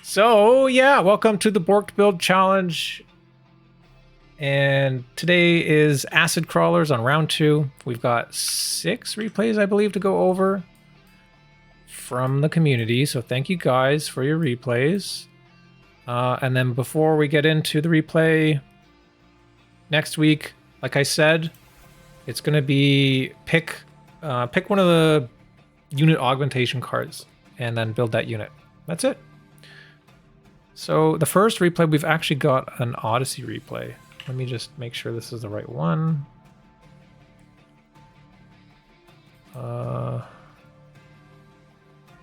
So yeah, welcome to the Borked Build challenge. And today is acid crawlers on round 2. We've got 6 replays, I believe, to go over from the community. So thank you guys for your replays. And then before we get into the replay next week, like I said, it's going to be pick one of the unit augmentation cards and then build that unit. That's it. So the first replay, we've actually got an Odyssey replay. Let me just make sure this is the right one.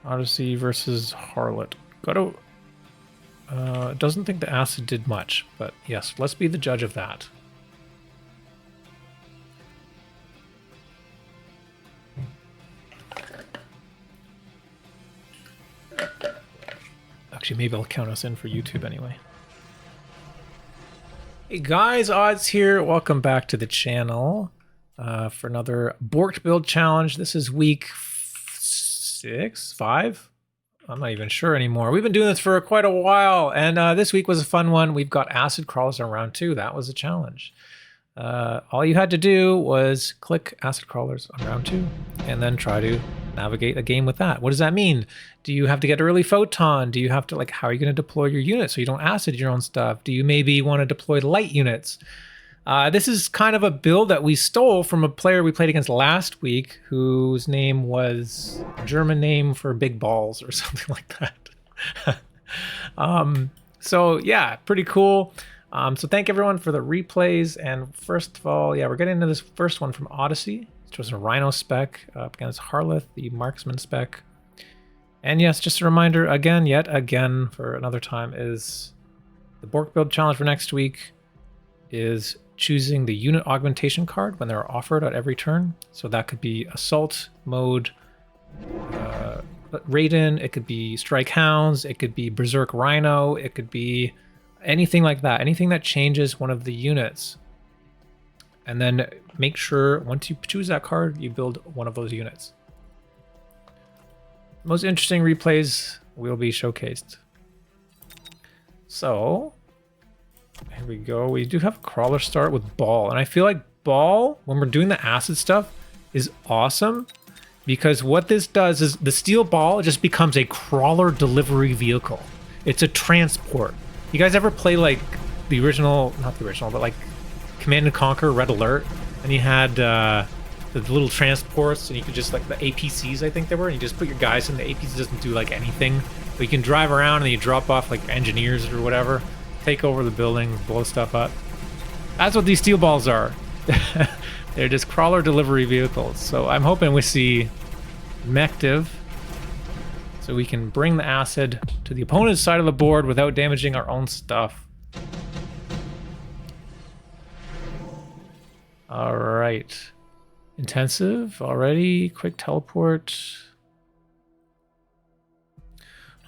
Odyssey versus Harluth. Doesn't think the acid did much, but yes, let's be the judge of that. Actually, maybe I'll count us in for YouTube anyway. Hey guys, Odds here. Welcome back to the channel for another Borked Build challenge. This is week 6, 5? I'm not even sure anymore. We've been doing this for quite a while, and this week was a fun one. We've got acid crawlers on round 2. That was a challenge. All you had to do was click acid crawlers on round 2 and then try to navigate a game with that. What does that mean? Do you have to get early photon? Do you have to, like, how are you going to deploy your unit so you don't acid your own stuff? Do you maybe want to deploy light units? This is kind of a build that we stole from a player we played against last week whose name was a German name for big balls or something like that. So yeah, pretty cool. So thank everyone for the replays. And first of all, yeah, we're getting into this first one from Odyssey, which was a rhino spec up against Harluth, the marksman spec. And yes, just a reminder again, yet again, for another time, is the Borked Build challenge for next week is choosing the unit augmentation card when they're offered at every turn. So that could be assault mode, raiden, it could be strike hounds, it could be berserk rhino, it could be anything like that, anything that changes one of the units. And then make sure once you choose that card, you build one of those units. Most interesting replays will be showcased. So here we go. We do have a crawler start with ball, and I feel like ball, when we're doing the acid stuff, is awesome because what this does is the steel ball just becomes a crawler delivery vehicle. It's a transport. You guys ever play like the original, not the original, but like Command & Conquer Red Alert, and you had the little transports, and you could just, like the APCs I think they were, and you just put your guys in. The APC doesn't do like anything, but you can drive around and then you drop off like engineers or whatever, take over the building, blow stuff up. That's what these steel balls are. They're just crawler delivery vehicles. So I'm hoping we see mective, so we can bring the acid to the opponent's side of the board without damaging our own stuff. All right. Intensive already. Quick teleport.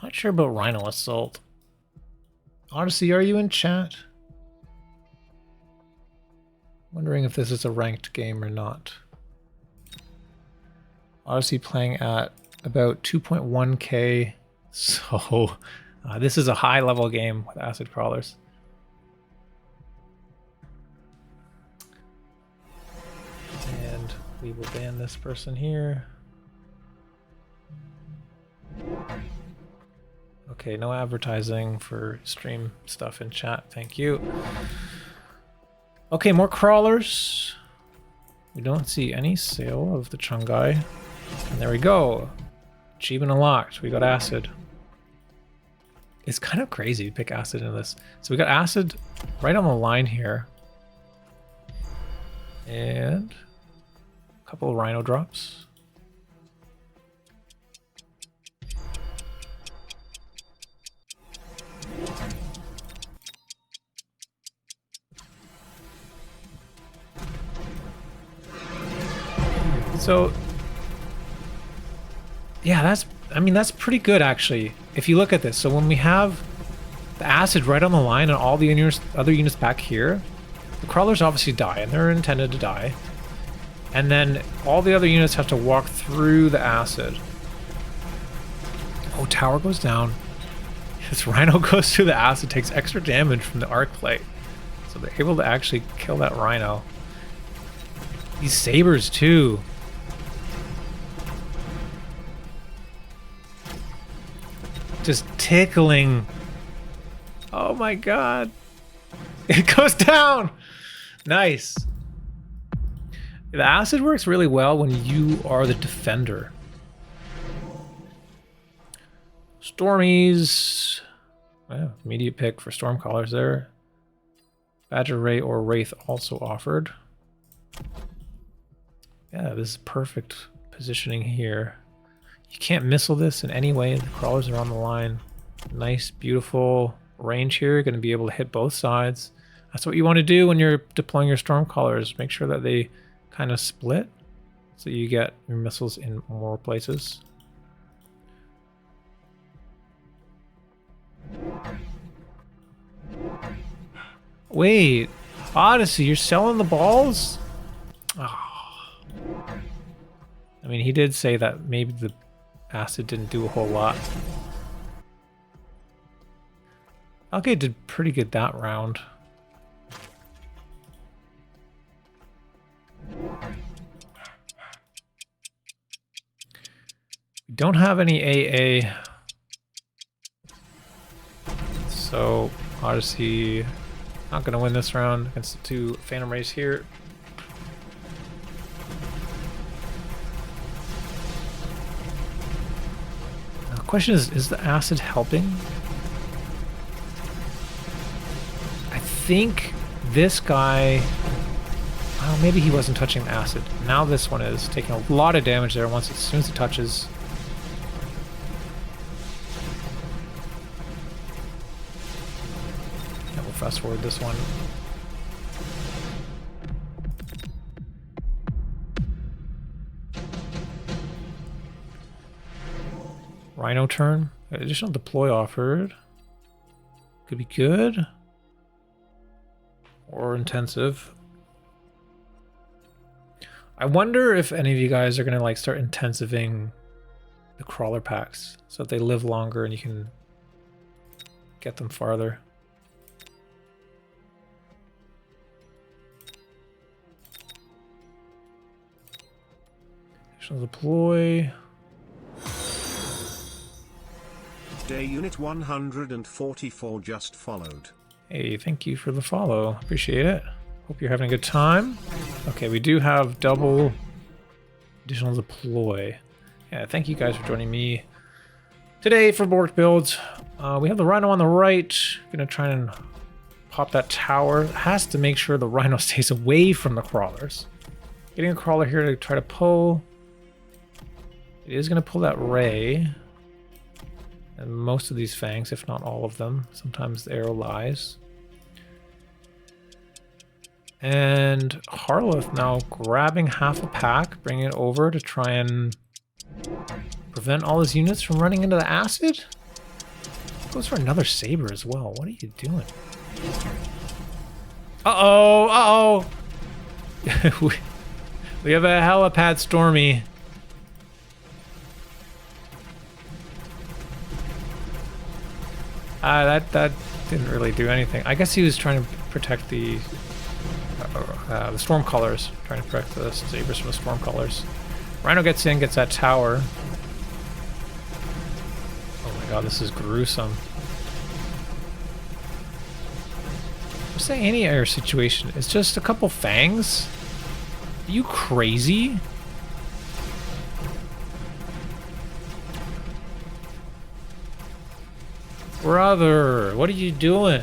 Not sure about Rhino Assault. Odyssey, are you in chat? Wondering if this is a ranked game or not. Odyssey playing at about 2.1k. So this is a high level game with acid crawlers. And we will ban this person here. Okay, no advertising for stream stuff in chat. Thank you. Okay, more crawlers. We don't see any sale of the Chungai. And there we go. Achievement unlocked. We got acid. It's kind of crazy to pick acid in this. So we got acid right on the line here. And a couple of rhino drops. So yeah, that's pretty good actually. If you look at this, so when we have the acid right on the line and all the other units back here, the crawlers obviously die, and they're intended to die. And then all the other units have to walk through the acid. Oh, tower goes down. This rhino goes through the acid, takes extra damage from the arc plate. So they're able to actually kill that rhino. These sabers too. Just tickling. Oh my god. It goes down. Nice. The acid works really well when you are the defender. Stormies. Well, immediate pick for Stormcallers there. Badger Ray or Wraith also offered. Yeah, this is perfect positioning here. You can't missile this in any way. The crawlers are on the line. Nice, beautiful range here. You're going to be able to hit both sides. That's what you want to do when you're deploying your Stormcallers. Make sure that they kind of split so you get your missiles in more places. Wait, Odyssey, you're selling the balls? Oh. I mean, he did say that maybe the acid didn't do a whole lot. Okay, did pretty good that round. We don't have any AA. So, Odyssey not going to win this round against the two Phantom Rays here. Now, the question is the acid helping? I think this guy... Well, maybe he wasn't touching the acid. Now this one is taking a lot of damage there as soon as it touches. Yeah, we'll fast forward this one. Rhino turn. Additional deploy offered. Could be good. Or intensive. I wonder if any of you guys are going to like start intensiving the crawler packs so that they live longer and you can get them farther. Additional deploy. Day Unit 144 just followed. Hey, thank you for the follow. Appreciate it. Hope you're having a good time. Okay, we do have double additional deploy. Yeah, thank you guys for joining me today for Borked Build. We have the Rhino on the right. Gonna try and pop that tower. Has to make sure the Rhino stays away from the crawlers. Getting a crawler here to try to pull. It is gonna pull that ray. And most of these fangs, if not all of them. Sometimes the arrow lies. And Harluth now grabbing half a pack, bringing it over to try and prevent all his units from running into the acid. Goes for another saber as well. What are you doing? Uh-oh, uh-oh. We have a helipad Stormy. That didn't really do anything. I guess he was trying to protect the Stormcallers, trying to protect the sabers from the Stormcallers. Rhino gets in, gets that tower. Oh my god, this is gruesome. What's the anti-air situation? It's just a couple fangs? Are you crazy? Brother, what are you doing?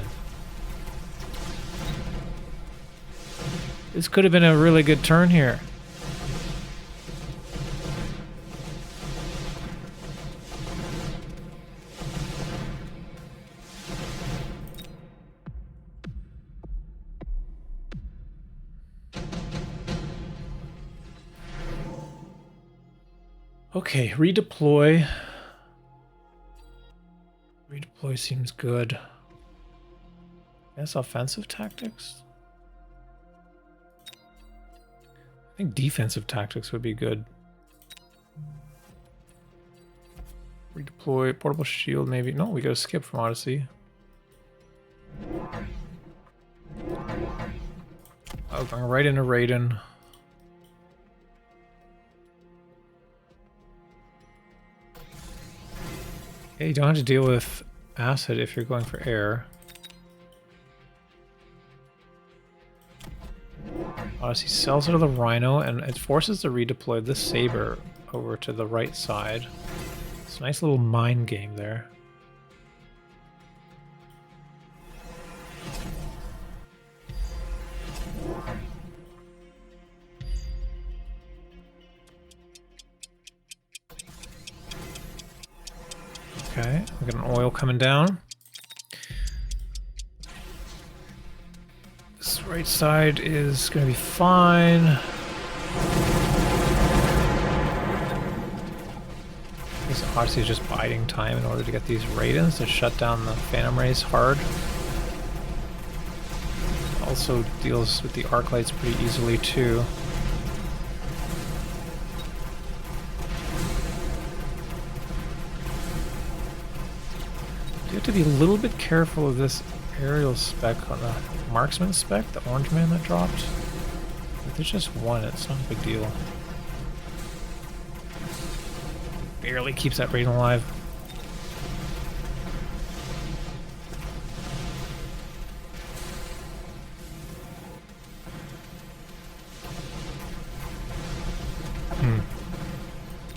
This could have been a really good turn here. Okay, redeploy. Redeploy seems good. Guess offensive tactics? I think defensive tactics would be good. Redeploy portable shield, maybe. No, we gotta skip from Odyssey. Oh, going right into Raiden. Okay, you don't have to deal with acid if you're going for air. Odyssey sells it to the rhino, and it forces to redeploy this saber over to the right side. It's a nice little mind game there. Okay, we got an oil coming down. This right side is going to be fine. This Odyssey is just biding time in order to get these raidens to shut down the Phantom Rays hard. Also deals with the arc lights pretty easily too. You have to be a little bit careful of this aerial spec on the marksman spec, the orange man that dropped. If there's just one, it's not a big deal. Barely keeps that raiden alive.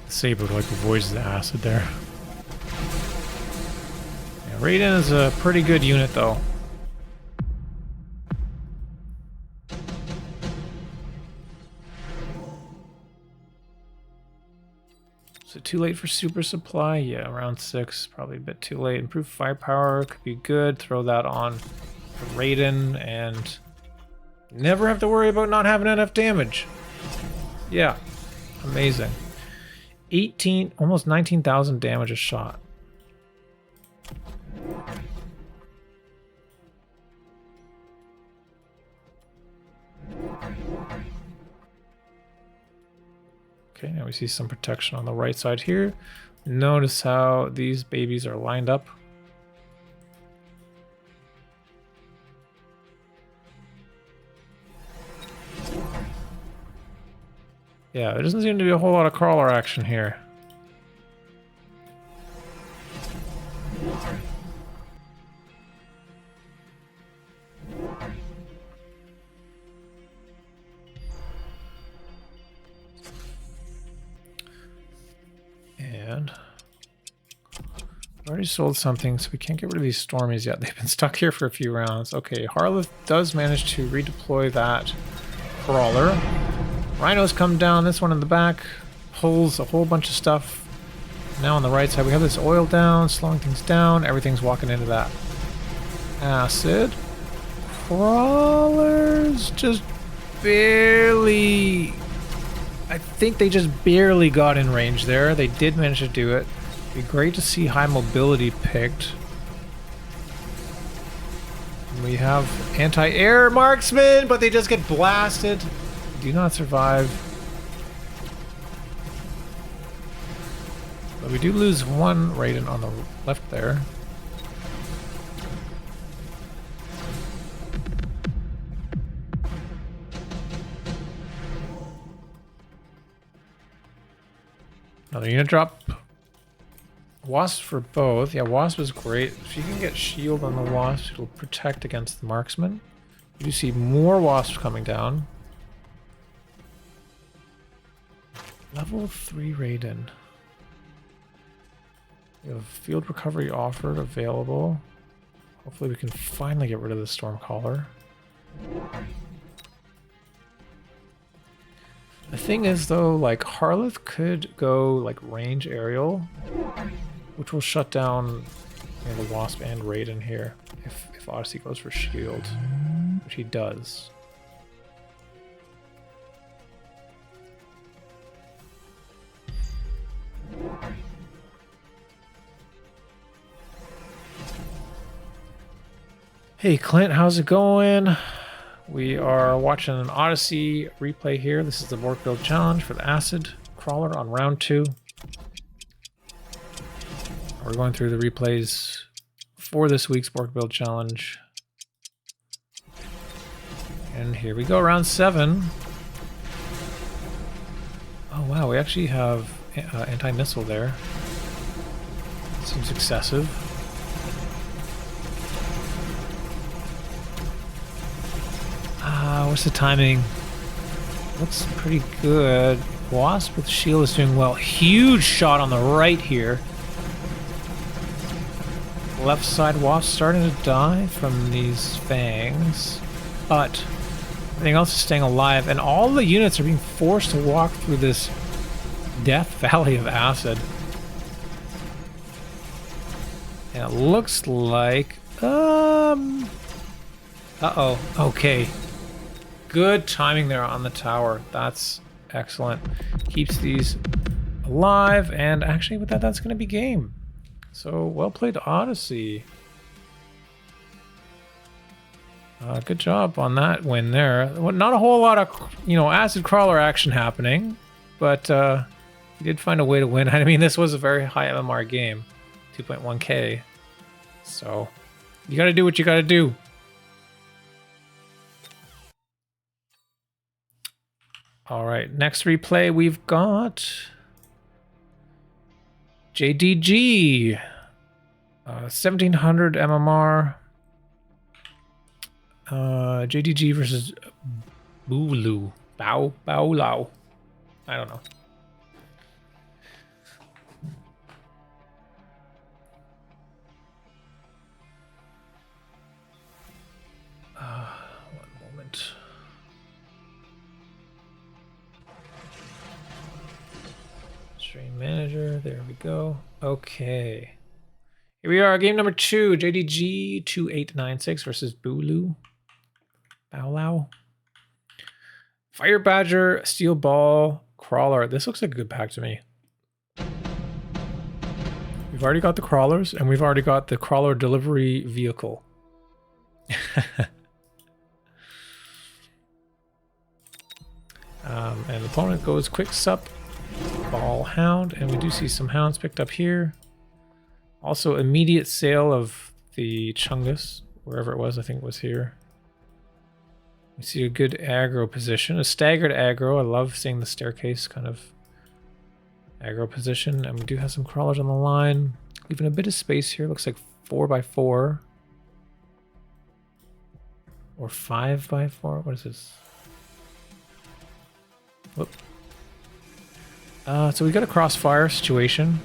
The saber like avoids the acid there. Raiden is a pretty good unit, though. So too late for super supply? Yeah, around 6, probably a bit too late. Improved firepower could be good. Throw that on the Raiden and never have to worry about not having enough damage. Yeah, amazing. 18, almost 19,000 damage a shot. Okay, now we see some protection on the right side here. Notice how these babies are lined up. Yeah, there doesn't seem to be a whole lot of crawler action here. And I already sold something, so we can't get rid of these Stormies yet. They've been stuck here for a few rounds. Okay, Harluth does manage to redeploy that crawler. Rhino's come down. This one in the back pulls a whole bunch of stuff. Now on the right side, we have this oil down, slowing things down. Everything's walking into that acid. Crawlers just barely... I think they just barely got in range there. They did manage to do it. It'd be great to see high mobility picked. And we have anti-air marksmen, but they just get blasted. Do not survive. But we do lose one raiden on the left there. Another unit drop. Wasp for both. Yeah, Wasp is great. If you can get shield on the Wasp, it'll protect against the marksman. You do see more Wasps coming down. Level 3 raiden. We have field recovery offered, available. Hopefully we can finally get rid of the Stormcaller. The thing is, though, like, Harluth could go, like, range aerial, which will shut down the Wasp and Raiden here, if Odyssey goes for shield, which he does. Hey, Clint, how's it going? We are watching an Odyssey replay here. This is the Borked Build challenge for the Acid Crawler on round 2. we're going through the replays for this week's Borked Build challenge. And here we go, round 7. Oh wow, we actually have anti-missile there. Seems excessive. What's the timing? Looks pretty good. Wasp with shield is doing well. Huge shot on the right here. Left side Wasp starting to die from these fangs, but everything else is staying alive, and all the units are being forced to walk through this death valley of acid. And it looks like uh-oh. Okay. Good timing there on the tower. That's excellent. Keeps these alive, and actually with that, that's going to be game. So, well played, Odyssey. Good job on that win there. Not a whole lot of, acid crawler action happening, but he did find a way to win. I mean, this was a very high MMR game, 2.1k. So, you got to do what you got to do. All right, next replay we've got JDG, 1700 MMR, JDG versus boulou, boulou, I don't know. One moment. Stream manager, there we go. Okay. Here we are, game number 2, JDG 2896 versus boulou. Boulou. Fire Badger, Steel Ball, Crawler. This looks like a good pack to me. We've already got the crawlers, and we've already got the crawler delivery vehicle. And the opponent goes quick sup. Ball hound, and we do see some hounds picked up here. Also immediate sale of the Chungus, wherever it was, I think it was here. We see a good aggro position, a staggered aggro. I love seeing the staircase kind of aggro position, and we do have some crawlers on the line, leaving a bit of space here. Looks like 4x4 or 5x4. What is this? Whoop. So we got a crossfire situation.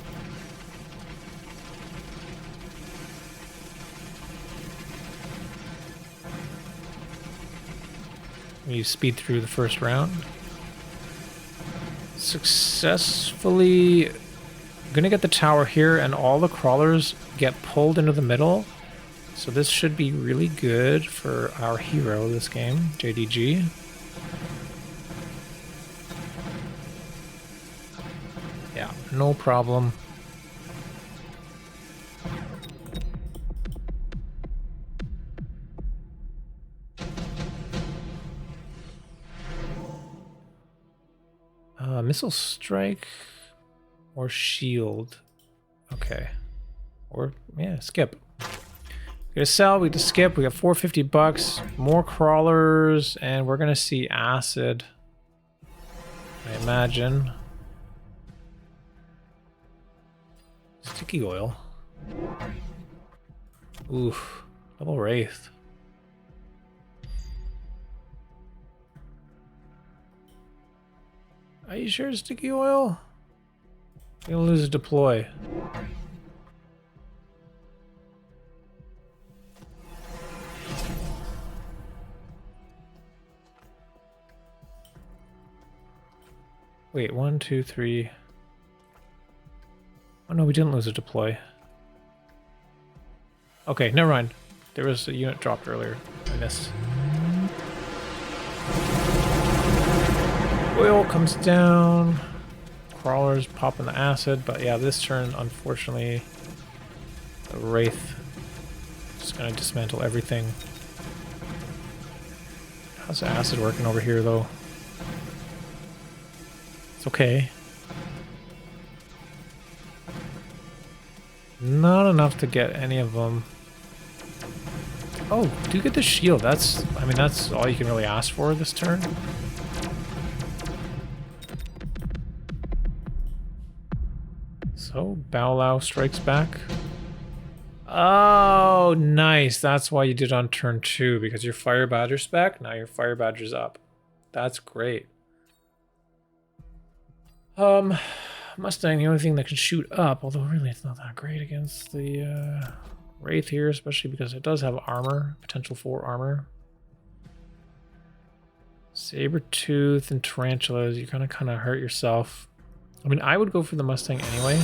We speed through the first round. Successfully gonna get the tower here, and all the crawlers get pulled into the middle. So this should be really good for our hero this game, JDG. Yeah, no problem. Missile strike or shield. Okay. Or, yeah, skip. We gotta sell, we get to skip, we got $450, more crawlers, and we're gonna see acid, I imagine. Sticky oil. Oof. Double wraith. Are you sure it's sticky oil? You're gonna lose a deploy. Wait, 1, 2, 3. Oh no, we didn't lose a deploy. Okay, never mind. There was a unit dropped earlier. I missed. Oil comes down. Crawlers popping the acid, but yeah, this turn, unfortunately, the wraith just gonna dismantle everything. How's the acid working over here, though? It's okay. Not enough to get any of them. Oh, do get the shield. That's, I mean, that's all you can really ask for this turn. So, boulou strikes back. Oh, nice. That's why you did on turn 2, because your fire badger's back. Now your fire badger's up. That's great. Mustang, the only thing that can shoot up, although really it's not that great against the wraith here, especially because it does have armor, potential for armor. Sabertooth and tarantulas, you're gonna kind of hurt yourself. I mean, I would go for the Mustang anyway.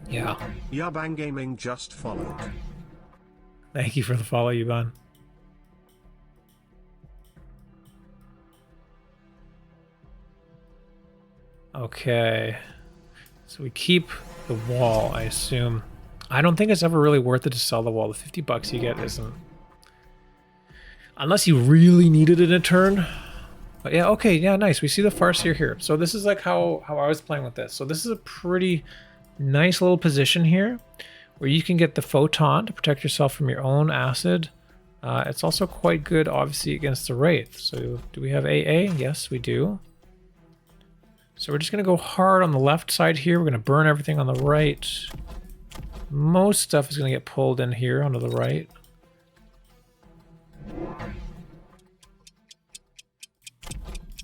Yeah. Yaban Gaming just followed. Thank you for the follow, Yuban. Okay. So we keep the wall, I assume. I don't think it's ever really worth it to sell the wall. The 50 bucks you get isn't... Unless you really need it in a turn. But yeah, okay, yeah, nice. We see the Farseer here. So this is like how I was playing with this. So this is a pretty nice little position here where you can get the photon to protect yourself from your own acid. It's also quite good, obviously, against the wraith. So do we have AA? Yes, we do. So we're just going to go hard on the left side here. We're going to burn everything on the right. Most stuff is going to get pulled in here onto the right.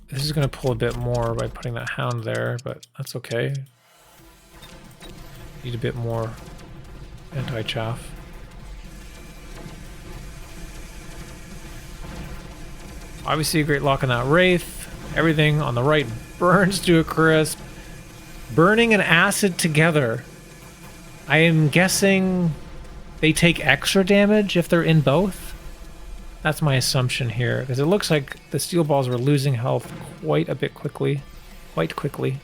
This is going to pull a bit more by putting that hound there, but that's okay. Need a bit more anti-chaff. Obviously a great lock on that wraith. Everything on the right burns to a crisp. Burning and acid together. I am guessing they take extra damage if they're in both. That's my assumption here, because it looks like the steel balls were losing health quite a bit quickly. Quite quickly.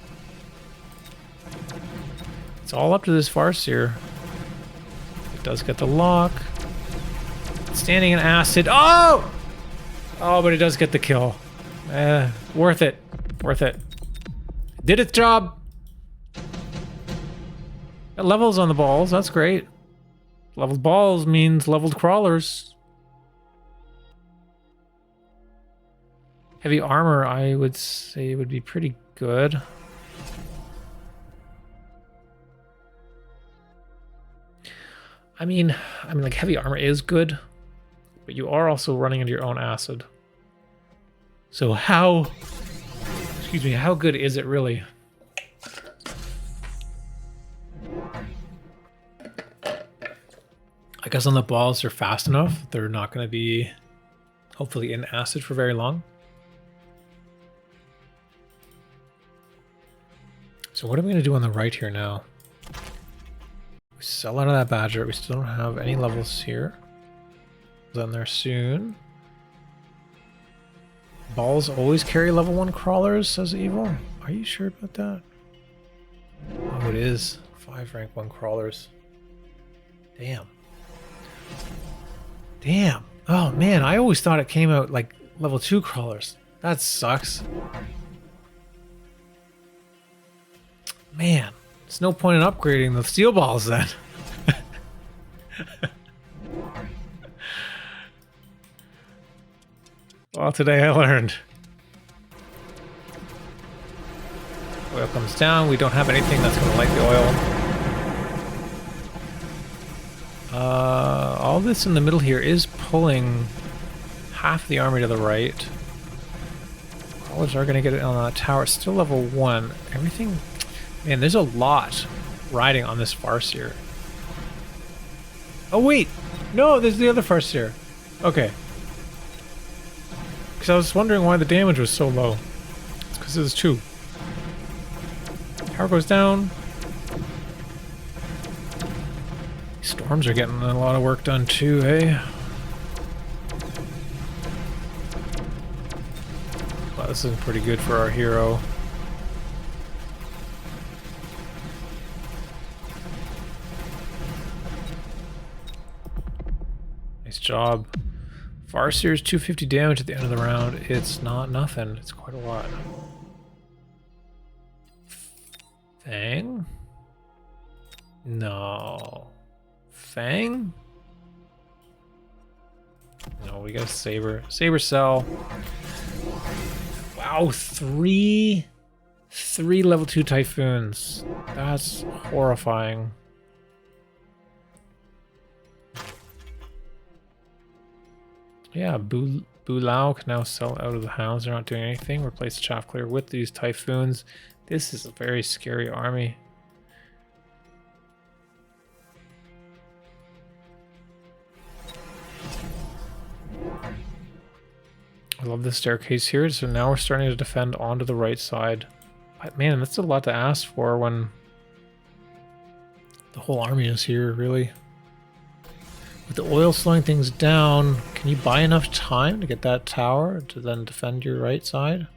It's all up to this Farseer. It does get the lock. Standing in acid. Oh! Oh, but it does get the kill. Worth it. Worth it. Did its job. Got levels on the balls. That's great. Leveled balls means leveled crawlers. Heavy armor, I would say, would be pretty good. I mean, like heavy armor is good, but you are also running into your own acid. So how good is it really? I guess on the balls they're fast enough. They're not going to be, hopefully, in acid for very long. So what are we going to do on the right here now? We sell out of that badger. We still don't have any levels here. On there soon. Balls always carry level 1 crawlers, says Evil. Are you sure about that? Oh, it is. 5 rank 1 crawlers. Damn. Damn. Oh man, I always thought it came out like level 2 crawlers. That sucks. Man, there's no point in upgrading the steel balls then. Well, today I learned. Oil comes down. We don't have anything that's going to light the oil. All this in the middle here is pulling half the army to the right. Crawlers are going to get it on that tower. It's still level 1. Everything... Man, there's a lot riding on this Farseer. Oh, wait! No, there's the other Farseer. Okay. Because I was wondering why the damage was so low. It's because there's 2. Tower goes down. These storms are getting a lot of work done too, eh? Well, this is pretty good for our hero. Nice job. Farseer's 250 damage at the end of the round. It's not nothing. It's quite a lot. Fang No. Fang? No, we got a saber. Saber cell. Wow, three level 2 typhoons. That's horrifying. Yeah, boulou can now sell out of the hounds. They're not doing anything. Replace the chaff clear with these typhoons. This is a very scary army. I love this staircase here. So now we're starting to defend onto the right side. But man, that's a lot to ask for when the whole army is here, really. With the oil slowing things down, can you buy enough time to get that tower to then defend your right side?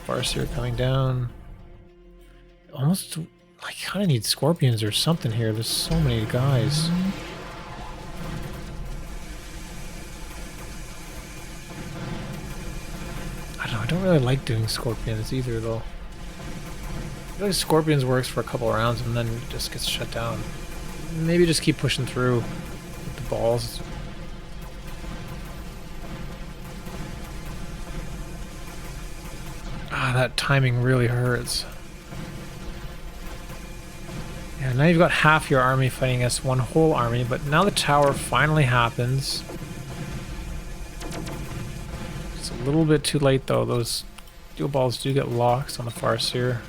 Farseer coming down. Almost, like, kind of need scorpions or something here. There's so many guys. I don't really like doing scorpions either, though. I feel like scorpions works for a couple of rounds and then it just gets shut down. Maybe just keep pushing through with the balls. Ah, that timing really hurts. Yeah, now you've got half your army fighting against one whole army, but now the tower finally happens. It's a little bit too late though. Those steel balls do get locked on the Farseer.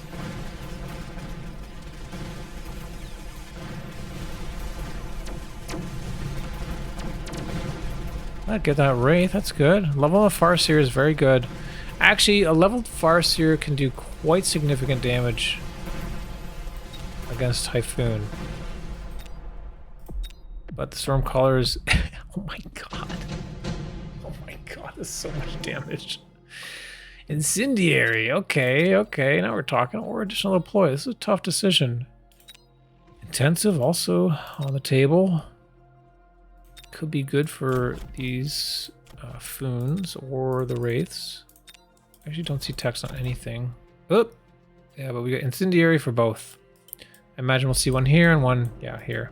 Get that wraith, that's good. Level of Farseer is very good. Actually, a leveled Farseer can do quite significant damage against Typhoon. But the Stormcallers... oh my god. Oh my god, that's so much damage. Incendiary, okay, okay, now we're talking. Or additional deploy, this is a tough decision. Intensive also on the table. Could be good for these Foons or the Wraiths. I actually don't see text on anything. Oop! Yeah, but we got Incendiary for both. I imagine we'll see one here and one, yeah, here.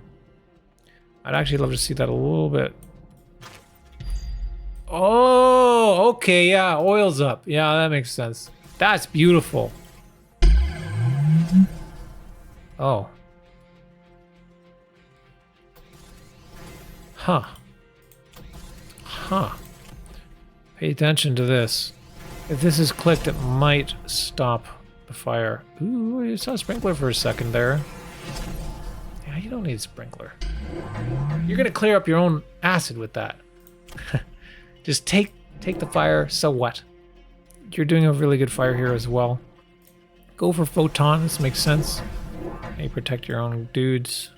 I'd actually love to see that a little bit. Oh, okay, yeah, oil's up. Yeah, that makes sense. That's beautiful. Oh. Huh. Huh. Pay attention to this. If this is clicked, it might stop the fire. Ooh, you saw a sprinkler for a second there. Yeah, you don't need a sprinkler. You're gonna clear up your own acid with that. Just take the fire, so what? You're doing a really good fire here as well. Go for photon, this makes sense. You protect your own dudes.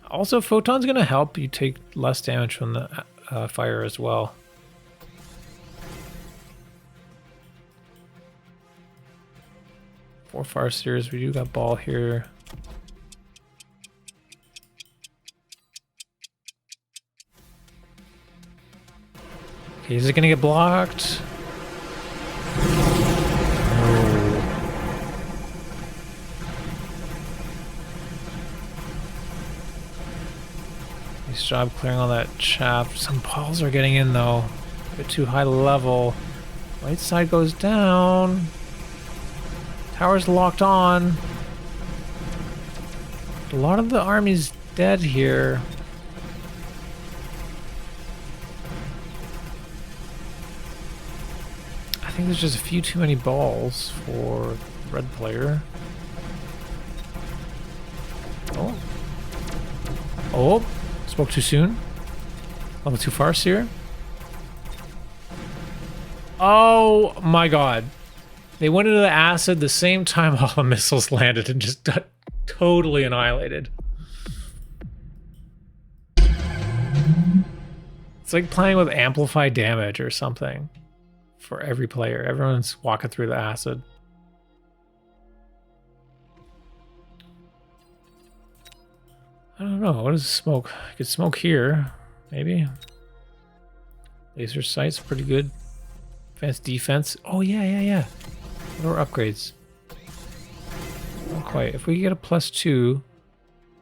Also, photon's gonna help you take less damage from the fire as well. Four Farseers, we do got ball here. Okay, is it gonna get blocked? Nice job clearing all that chaff. Some balls are getting in though. A bit too high level. Right side goes down. Tower's locked on. A lot of the army's dead here. I think there's just a few too many balls for the red player. Oh. Oh. Spoke too soon. Level 2 Farseer. Oh my god. They went into the acid the same time all the missiles landed and just got totally annihilated. It's like playing with amplified damage or something for every player. Everyone's walking through the acid. I don't know. What is smoke? I could smoke here, maybe. Laser sight's pretty good. Advanced defense. Oh, yeah, yeah, yeah. What are upgrades? Oh, quite. If we get a +2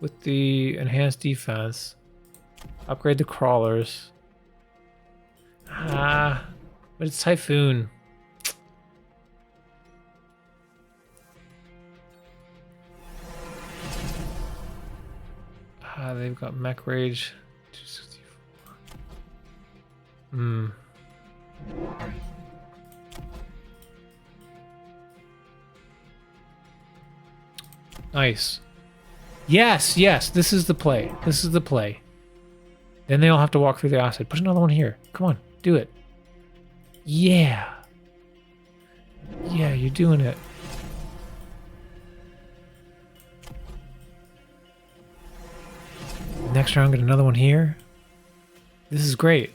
with the enhanced defense, upgrade the crawlers. But it's Typhoon. They've got Mech Rage 264. Nice. Yes, yes, this is the play. This is the play. Then they all have to walk through the acid. Put another one here. Come on, do it. Yeah. Yeah, you're doing it. Next round, get another one here. This is great.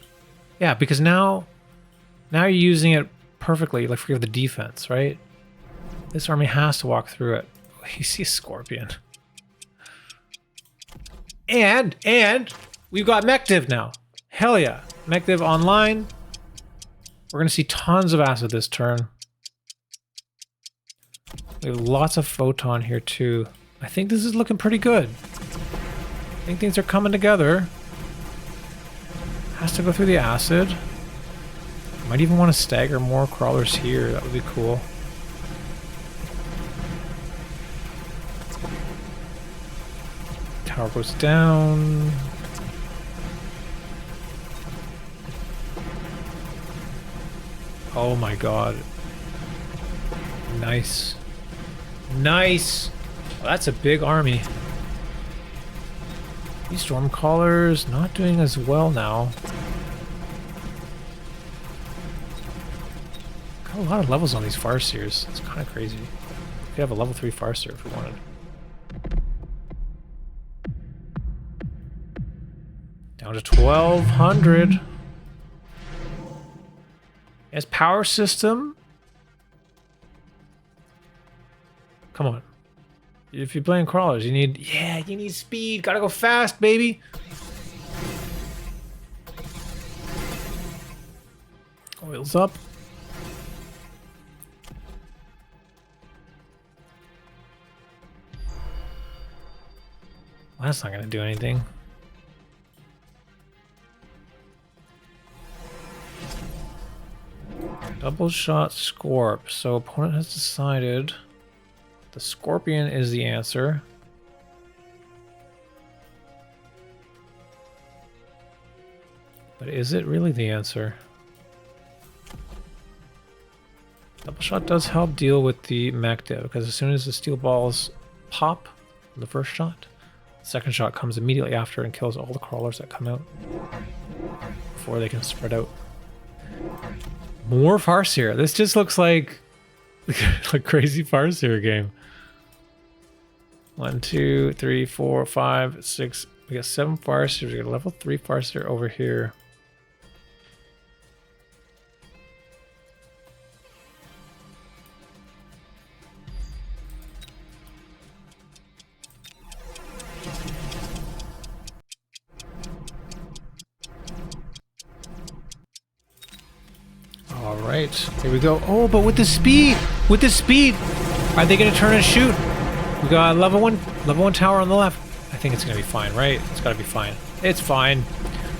Yeah, because now you're using it perfectly, like for the defense, right? This army has to walk through it. You see a scorpion. And we've got Mechdiv now. Hell yeah. Mechdiv online. We're going to see tons of acid this turn. We have lots of photon here too. I think this is looking pretty good. I think things are coming together. Has to go through the acid. Might even want to stagger more crawlers here. That would be cool. Tower goes down. Oh my god. Nice. Nice! Well, that's a big army. These Stormcallers not doing as well now. Got a lot of levels on these Farseers. It's kind of crazy. We could have a level 3 Farseer if we wanted. Down to 1200. As power system. Come on. If you're playing crawlers, you need speed. Gotta go fast, baby. Oil's up. Well, that's not gonna do anything. Double shot Scorp. So opponent has decided the Scorpion is the answer. But is it really the answer? Double shot does help deal with the mech dev, because as soon as the steel balls pop on the first shot, the second shot comes immediately after and kills all the crawlers that come out before they can spread out. More Farseer. This just looks like a crazy Farseer game. 1, 2, 3, 4, 5, 6. We got 7 Farseers. We got a level 3 Farseer over here. All right, here we go. Oh, but with the speed, are they going to turn and shoot? We got level one tower on the left. I think it's going to be fine, right? It's got to be fine. It's fine.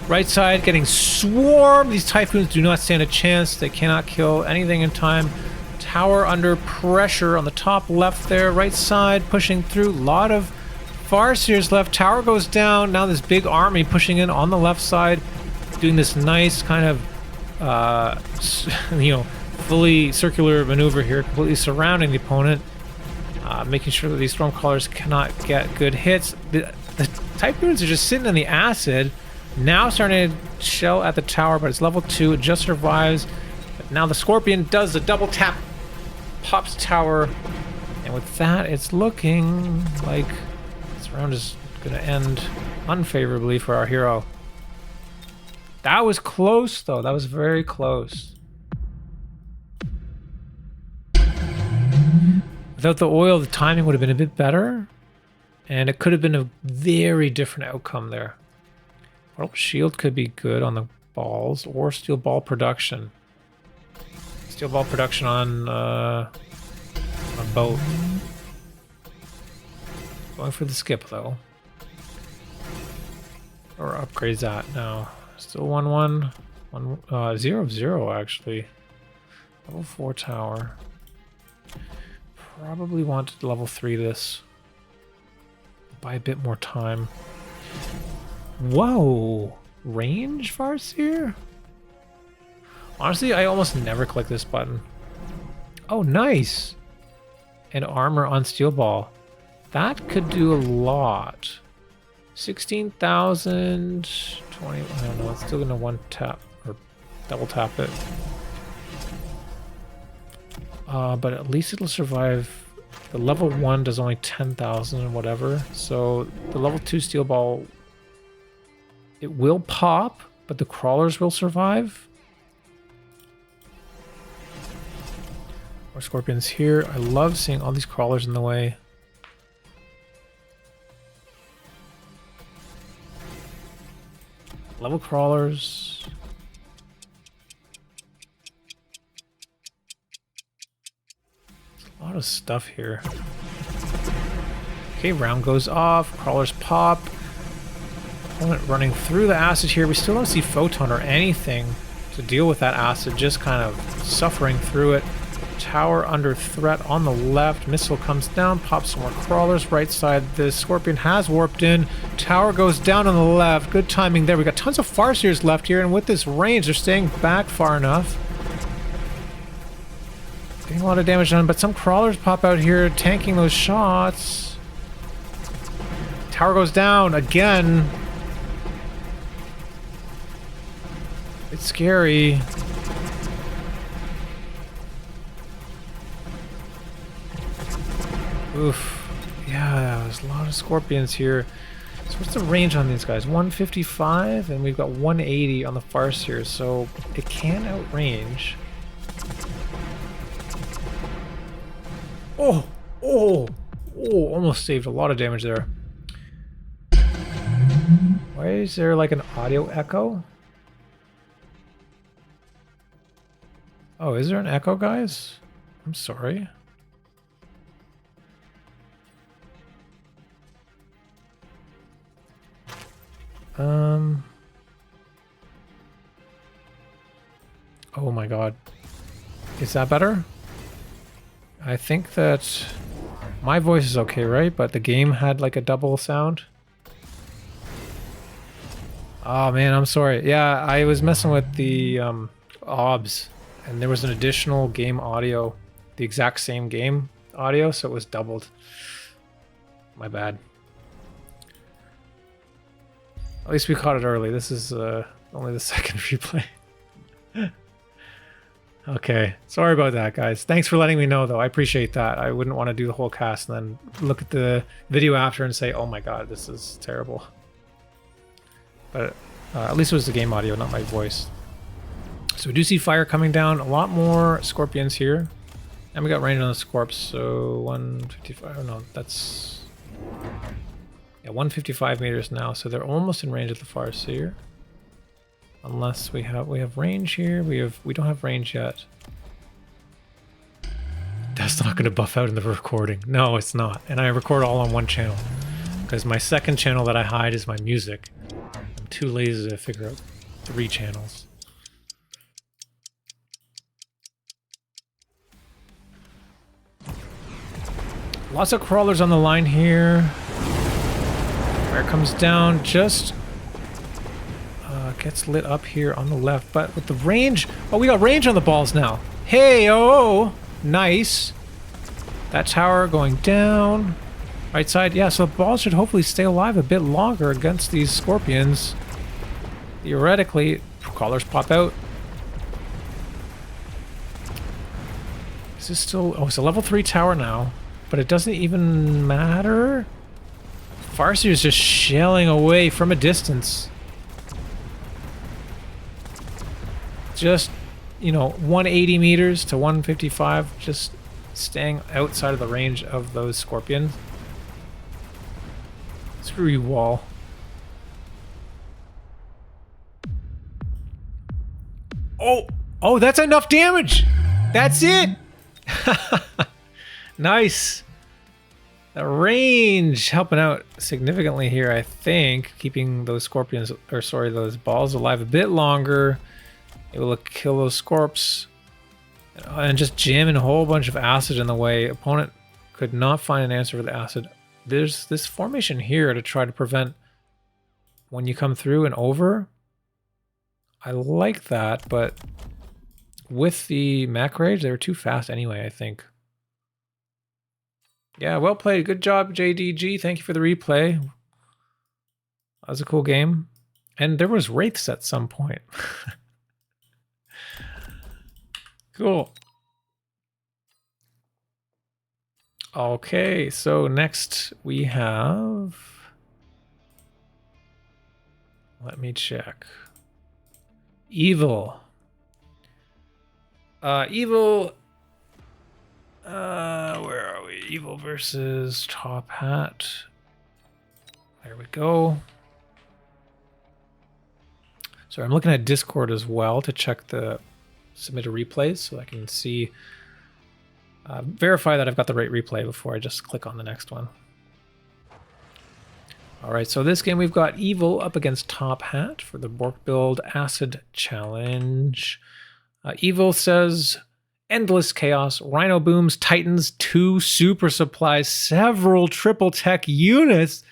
Right side getting swarmed. These Typhoons do not stand a chance. They cannot kill anything in time. Tower under pressure on the top left there. Right side pushing through. A lot of Farseers left. Tower goes down. Now this big army pushing in on the left side, doing this nice kind of fully circular maneuver here, completely surrounding the opponent, making sure that these Stormcallers cannot get good hits. The Typhoons are just sitting in the acid, now starting to shell at the tower, but it's level 2, it just survives. But now the Scorpion does the double tap, pops tower, and with that, it's looking like this round is going to end unfavorably for our hero. That was close, though. That was very close. Without the oil, the timing would have been a bit better. And it could have been a very different outcome there. Well, shield could be good on the balls, or steel ball production. Steel ball production on a boat. Going for the skip though. Or upgrades that now. Still 1-1. 0-0 actually. Level 4 tower. Probably want to level 3 this. Buy a bit more time. Whoa! Range Farseer? Honestly, I almost never click this button. Oh, nice! And armor on steel ball. That could do a lot. 16,000, 20, I don't know, it's still gonna one tap or double tap it. But at least it'll survive. The level 1 does only 10,000 and whatever. So the level 2 steel ball, it will pop, but the crawlers will survive. More scorpions here. I love seeing all these crawlers in the way. Level crawlers. A lot of stuff here. Okay, round goes off. Crawlers pop. Opponent running through the acid here. We still don't see photon or anything to deal with that acid. Just kind of suffering through it. Tower under threat on the left. Missile comes down. Pops some more crawlers. Right side. The scorpion has warped in. Tower goes down on the left. Good timing there. We got tons of Farseers left here. And with this range, they're staying back far enough. Getting a lot of damage done, but some crawlers pop out here, tanking those shots. Tower goes down again. It's scary. Oof. Yeah, there's a lot of scorpions here. So what's the range on these guys? 155, and we've got 180 on the Farseer, so it can outrange. Oh, almost saved a lot of damage there. Why is there like an audio echo? Oh, is there an echo, guys? I'm sorry. Oh my god. Is that better? I think that my voice is okay, right? But the game had like a double sound. Oh man, I'm sorry. Yeah, I was messing with the oddz, and there was an additional game audio, the exact same game audio, so it was doubled. My bad. At least we caught it early. This is only the second replay. Okay, sorry about that, guys. Thanks for letting me know, though. I appreciate that. I wouldn't want to do the whole cast and then look at the video after and say, oh my god, this is terrible. But at least it was the game audio, not my voice. So we do see fire coming down. A lot more scorpions here. And we got range on the scorps, so 155. I don't know, that's... Yeah, 155 meters now, so they're almost in range of the Farseer. Unless we have range here. We don't have range yet. That's not going to buff out in the recording. No, it's not. And I record all on one channel. Because my second channel that I hide is my music. I'm too lazy to figure out 3 channels. Lots of crawlers on the line here. Fire comes down, just gets lit up here on the left, but with the range... Oh, we got range on the balls now. Hey, oh, nice. That tower going down. Right side, yeah, so the balls should hopefully stay alive a bit longer against these scorpions. Theoretically, crawlers pop out. Is this still... Oh, it's a level 3 tower now, but it doesn't even matter. Farseer is just shelling away from a distance. Just, you know, 180 meters to 155, just staying outside of the range of those scorpions. Screw you, wall. Oh, that's enough damage! That's it! Nice. The range helping out significantly here, I think. Keeping those scorpions, or sorry, those balls alive a bit longer. Able to kill those scorps. And just jamming a whole bunch of acid in the way. Opponent could not find an answer for the acid. There's this formation here to try to prevent when you come through and over. I like that, but with the Mac Rage, they were too fast anyway, I think. Yeah, well played. Good job, JDG. Thank you for the replay. That was a cool game. And there was wraiths at some point. Cool. Okay, so next we have... Let me check. Evil. Evil... where are we? Evil versus Tophat. There we go. So I'm looking at Discord as well to check the submitted replays so I can see, verify that I've got the right replay before I just click on the next one. All right, so this game we've got Evil up against Tophat for the Borked Build Acid Challenge. Evil says, endless chaos, rhino booms, titans, 2 super supplies, several triple tech units.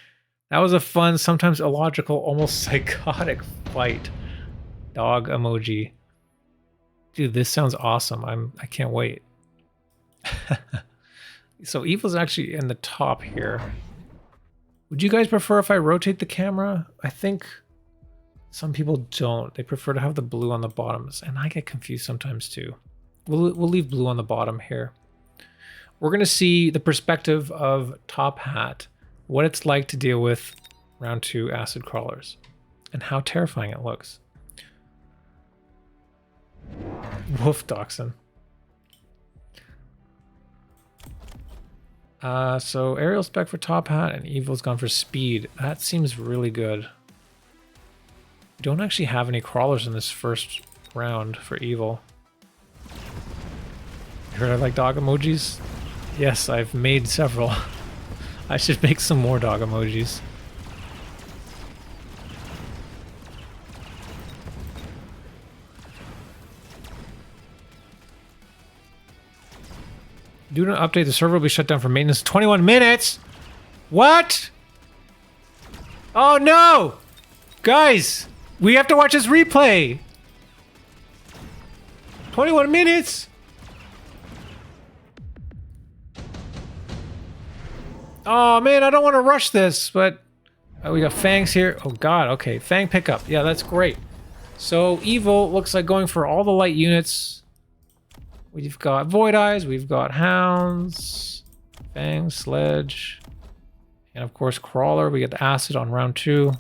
That was a fun, sometimes illogical, almost psychotic fight. Dog emoji. Dude, this sounds awesome. I can't wait. So Evil's actually in the top here. Would you guys prefer if I rotate the camera? I think some people don't. They prefer to have the blue on the bottoms, and I get confused sometimes too. We'll leave blue on the bottom here. We're gonna see the perspective of Tophat, what it's like to deal with round 2 acid crawlers, and how terrifying it looks. Wolf Dachshund. So aerial spec for Tophat and Evil's gone for speed. That seems really good. We don't actually have any crawlers in this first round for Evil. You heard I like dog emojis? Yes, I've made several. I should make some more dog emojis. Do not update, the server will be shut down for maintenance. 21 minutes? What? Oh no! Guys, we have to watch this replay. 21 minutes? Oh man, I don't want to rush this, but we got fangs here. Oh god, okay, fang pickup. Yeah, that's great. So Evil looks like going for all the light units. We've got Void Eyes, we've got Hounds, Fang, Sledge, and of course Crawler. We get the Acid on round 2.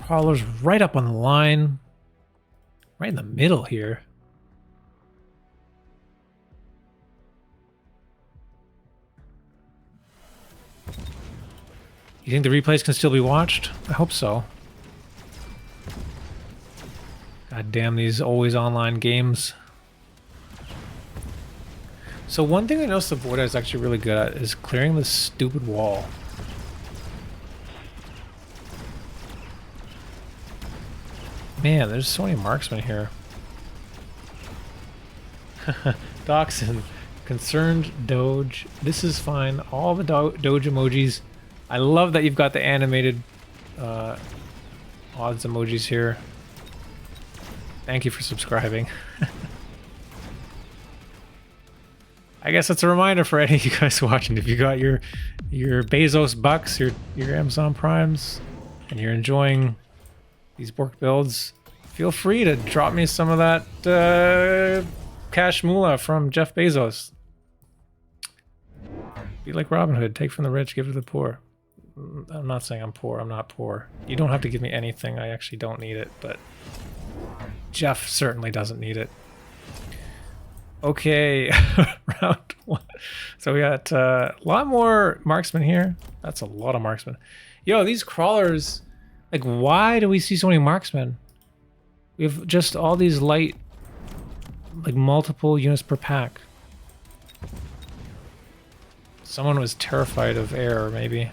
Crawler's right up on the line. Right in the middle here. You think the replays can still be watched? I hope so. God damn these always online games. So one thing I noticed the Void is actually really good at is clearing this stupid wall. Man, there's so many marksmen here. Dachshund, concerned Doge. This is fine. All the Doge emojis. I love that you've got the animated odds emojis here. Thank you for subscribing. I guess that's a reminder for any of you guys watching. If you got your Bezos bucks, your Amazon Primes, and you're enjoying these Borked builds, feel free to drop me some of that cash moolah from Jeff Bezos. Be like Robin Hood, take from the rich, give to the poor. I'm not saying I'm poor, I'm not poor. You don't have to give me anything, I actually don't need it, but Jeff certainly doesn't need it. Okay, round 1. So we got a lot more marksmen here. That's a lot of marksmen. Yo, these crawlers, like, why do we see so many marksmen? We have just all these light, like, multiple units per pack. Someone was terrified of air, maybe.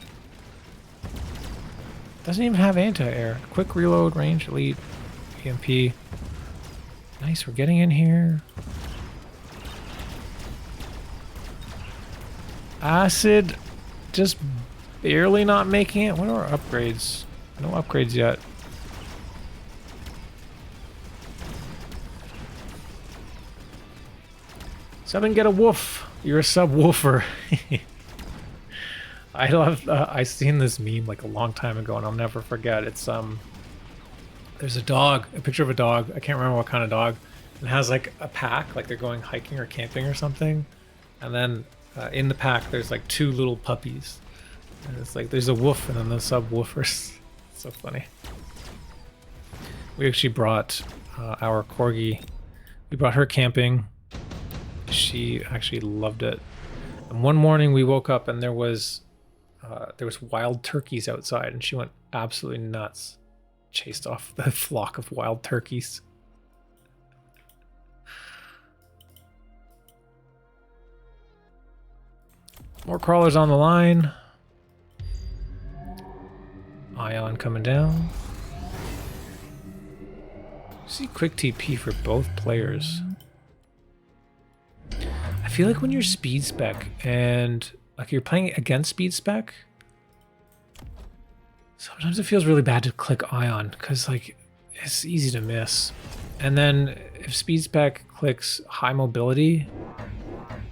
Doesn't even have anti-air. Quick reload, range, elite, EMP. Nice, we're getting in here. Acid, just barely not making it. What are our upgrades? No upgrades yet. Sub and get a woof. You're a sub-woofer. I love, I seen this meme like a long time ago and I'll never forget. It's, there's a dog, a picture of a dog. I can't remember what kind of dog. It has like a pack, like they're going hiking or camping or something. And then in the pack, there's like 2 little puppies. And it's like, there's a woof and then the sub-woofers. So funny. We actually brought our corgi, we brought her camping. She actually loved it. And one morning we woke up and there was wild turkeys outside and she went absolutely nuts. Chased off the flock of wild turkeys. More crawlers on the line. Ion coming down. See quick TP for both players. I feel like when you're speed spec and like you're playing against speed spec, sometimes it feels really bad to click Ion because like it's easy to miss. And then if speed spec clicks high mobility,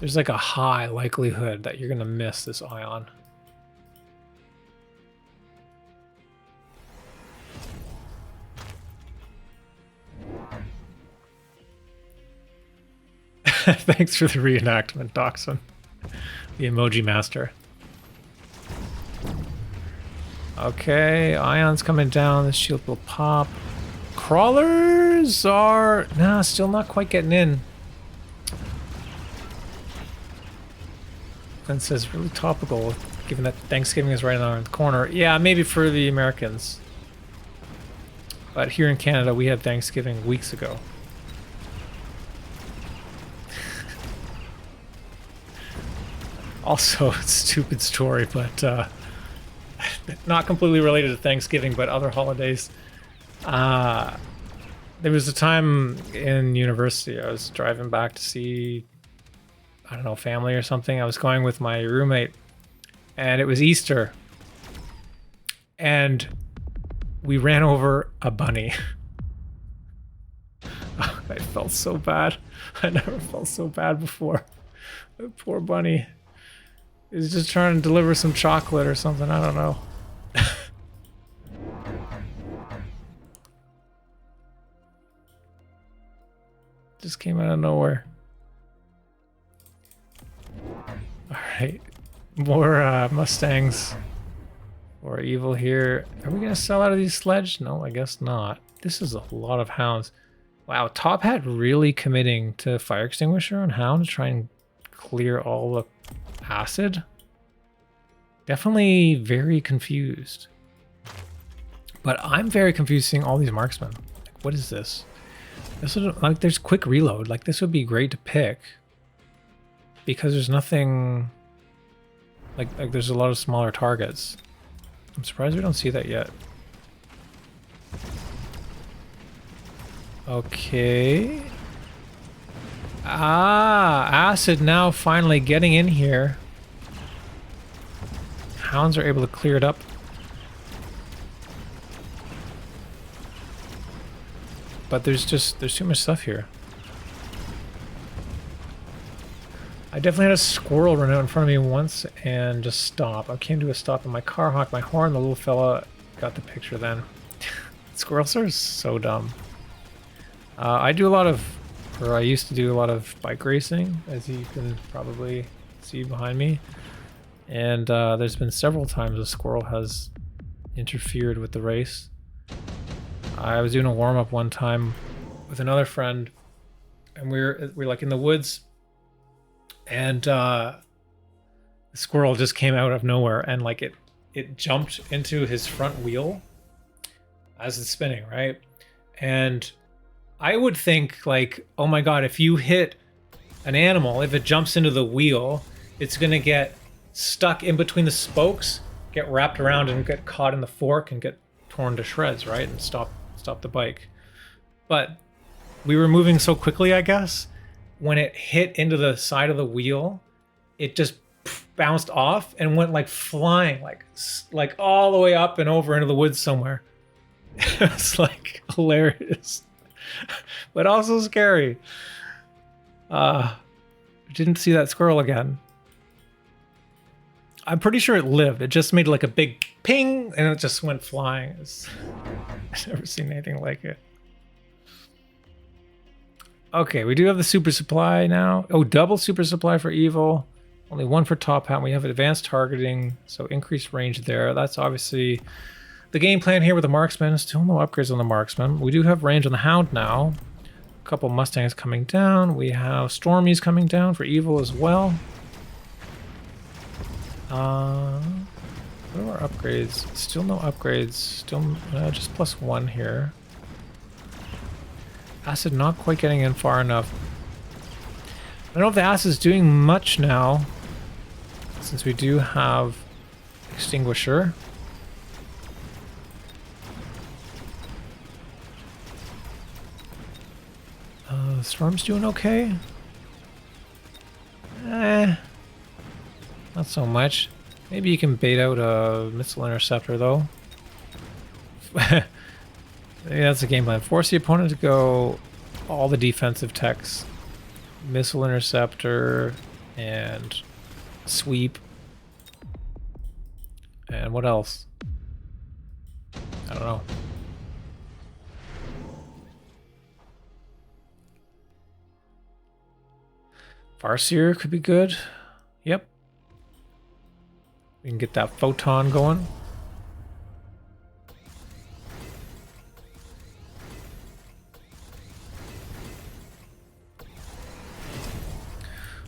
there's like a high likelihood that you're gonna miss this Ion. Thanks for the reenactment, Doxon. The emoji master. Okay, Ion's coming down. The shield will pop. Crawlers are... Nah, still not quite getting in. And says really topical, given that Thanksgiving is right around the corner. Yeah, maybe for the Americans. But here in Canada, we had Thanksgiving weeks ago. Also, stupid story, but not completely related to Thanksgiving, but other holidays. There was a time in university, I was driving back to see, I don't know, family or something. I was going with my roommate, and it was Easter. And we ran over a bunny. I felt so bad. I never felt so bad before. The poor bunny. He's just trying to deliver some chocolate or something, I don't know. Just came out of nowhere. Alright. More Mustangs. Or evil here. Are we gonna sell out of these sledge? No, I guess not. This is a lot of hounds. Wow, Tophat really committing to fire extinguisher on hound to try and clear all the acid. Definitely very confused. But I'm very confused seeing all these marksmen. Like, what is this? This would, like, there's quick reload. Like, this would be great to pick because there's nothing like there's a lot of smaller targets. I'm surprised we don't see that yet. Okay. Ah, acid now finally getting in here. Hounds are able to clear it up. But there's too much stuff here. I definitely had a squirrel run out in front of me once and just stop. I came to a stop and my car honked my horn. The little fella got the picture then. Squirrels are so dumb. I do a lot of, or I used to do a lot of bike racing, as you can probably see behind me. And there's been several times a squirrel has interfered with the race. I was doing a warm-up one time with another friend, and we're like in the woods, and the squirrel just came out of nowhere, and like it jumped into his front wheel as it's spinning, right? And I would think like, oh my god, if you hit an animal, if it jumps into the wheel, it's gonna get stuck in between the spokes, get wrapped around and get caught in the fork and get torn to shreds, right? And stop the bike. But we were moving so quickly, I guess, when it hit into the side of the wheel, it just bounced off and went like flying, like all the way up and over into the woods somewhere. It's like hilarious, but also scary. Didn't see that squirrel again. I'm pretty sure it lived. It just made like a big ping and it just went flying. I've never seen anything like it. Okay, we do have the super supply now. Oh, double super supply for evil. Only one for Tophat. We have advanced targeting, so increased range there. That's obviously the game plan here with the marksman. Still no upgrades on the marksman. We do have range on the hound now. A couple Mustangs coming down. We have Stormies coming down for evil as well. What are our upgrades? Still no upgrades. Still just +1 here. Acid not quite getting in far enough. I don't know if the acid is doing much now, since we do have extinguisher. The storm's doing okay. Not so much. Maybe you can bait out a missile interceptor though. Maybe that's the game plan. Force the opponent to go all the defensive techs. Missile interceptor and sweep. And what else? I don't know. Farseer could be good. Yep. We can get that photon going.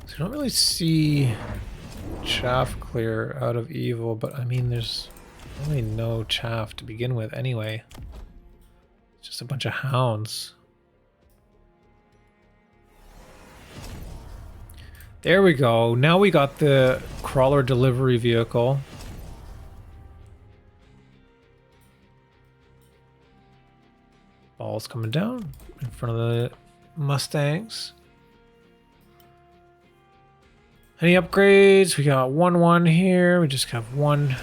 So I don't really see chaff clear out of evil, but I mean there's really no chaff to begin with anyway. It's just a bunch of hounds. There we go. Now we got the crawler delivery vehicle. Balls coming down in front of the Mustangs. Any upgrades? We got 1-1 here. We just have one.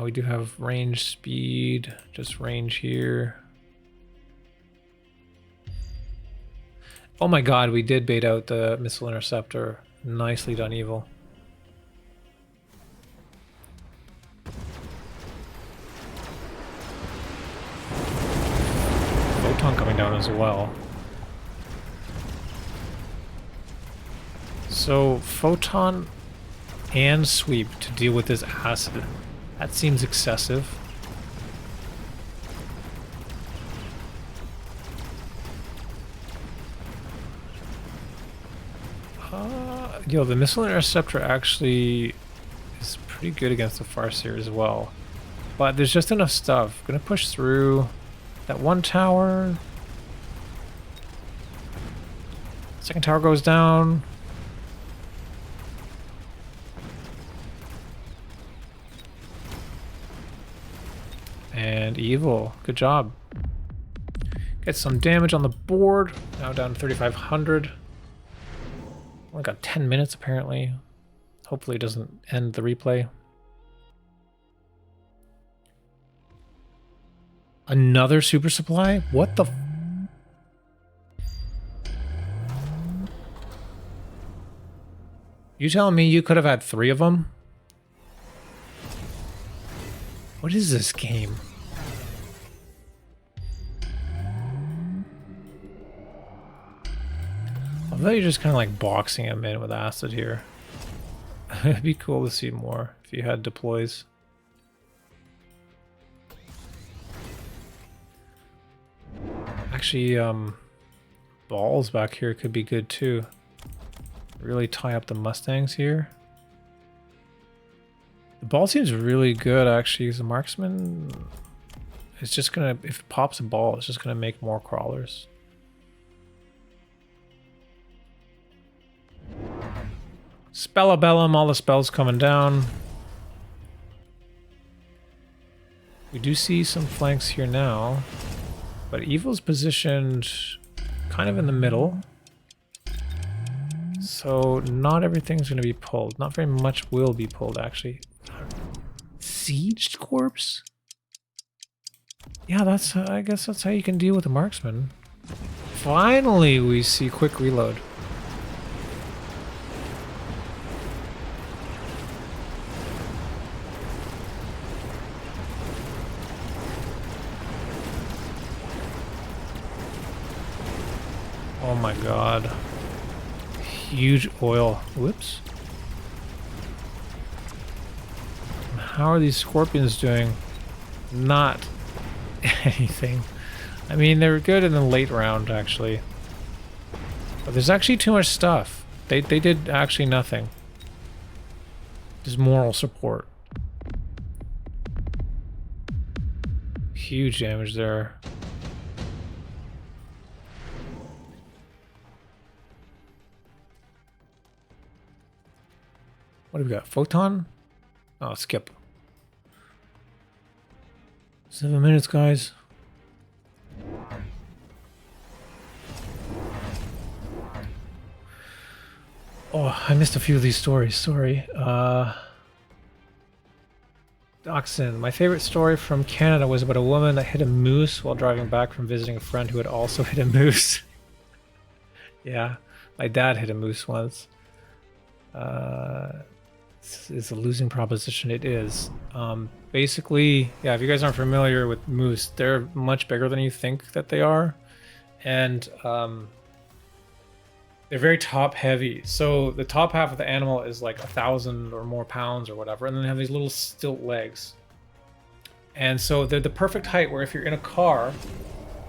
We do have range, speed, just range here. Oh my god, we did bait out the missile interceptor. Nicely done, evil. Photon coming down as well. So, photon and sweep to deal with this acid. That seems excessive. Yo, the missile interceptor actually is pretty good against the Farseer as well. But there's just enough stuff. Gonna push through that one tower. Second tower goes down. And evil. Good job. Get some damage on the board. Now down to 3,500. Only got 10 minutes apparently. Hopefully it doesn't end the replay. Another super supply? What the f— You telling me you could have had 3 of them? What is this game? I thought you're just kind of like boxing him in with acid here. It'd be cool to see more if you had deploys. Actually, balls back here could be good too. Really tie up the Mustangs here. The ball seems really good actually, because the marksman is just gonna, if it pops a ball, it's just gonna make more crawlers. Spellabellum, all the spells coming down. We do see some flanks here now, but evil's positioned kind of in the middle. So not everything's going to be pulled. Not very much will be pulled, actually. Sieged corpse? Yeah, that's. I guess that's how you can deal with a marksman. Finally, we see quick reload. Oh my god. Huge oil. Whoops. How are these scorpions doing? Not anything. I mean, they were good in the late round, actually. But there's actually too much stuff. They did actually nothing. Just moral support. Huge damage there. What do we got? Photon? Oh, skip. 7 minutes, guys. Oh, I missed a few of these stories. Sorry. Dachshund. My favorite story from Canada was about a woman that hit a moose while driving back from visiting a friend who had also hit a moose. Yeah, my dad hit a moose once. Is a losing proposition. It is. Basically, yeah, if you guys aren't familiar with moose, they're much bigger than you think that they are. And they're very top heavy. So the top half of the animal is like 1,000 or more pounds or whatever. And then they have these little stilt legs. And so they're the perfect height where if you're in a car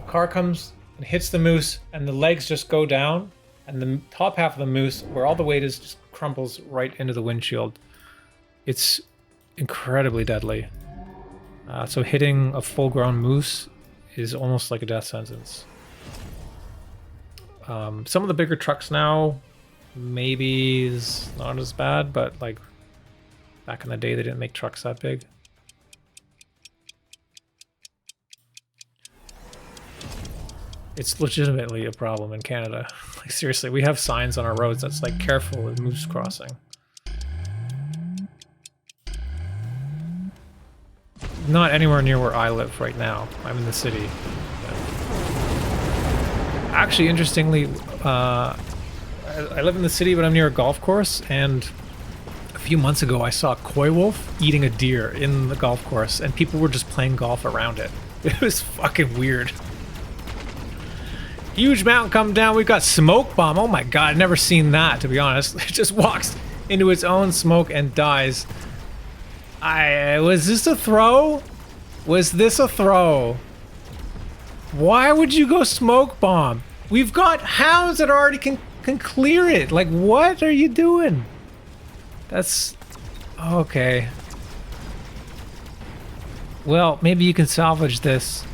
comes and hits the moose and the legs just go down. And the top half of the moose, where all the weight is, just crumples right into the windshield. It's incredibly deadly. So hitting a full-grown moose is almost like a death sentence. Some of the bigger trucks now, maybe is not as bad, but like back in the day, they didn't make trucks that big. It's legitimately a problem in Canada. Like seriously, we have signs on our roads that's like careful with moose crossing. Not anywhere near where I live right now. I'm in the city. Actually, interestingly, I live in the city, but I'm near a golf course, and a few months ago I saw a coy wolf eating a deer in the golf course, and people were just playing golf around it. It was fucking weird. Huge mountain come down. We've got smoke bomb. Oh my god, I've never seen that, to be honest. It just walks into its own smoke and dies. Was this a throw? Was this a throw? Why would you go smoke bomb? We've got hounds that already can clear it. Like, what are you doing? That's okay. Well, maybe you can salvage this.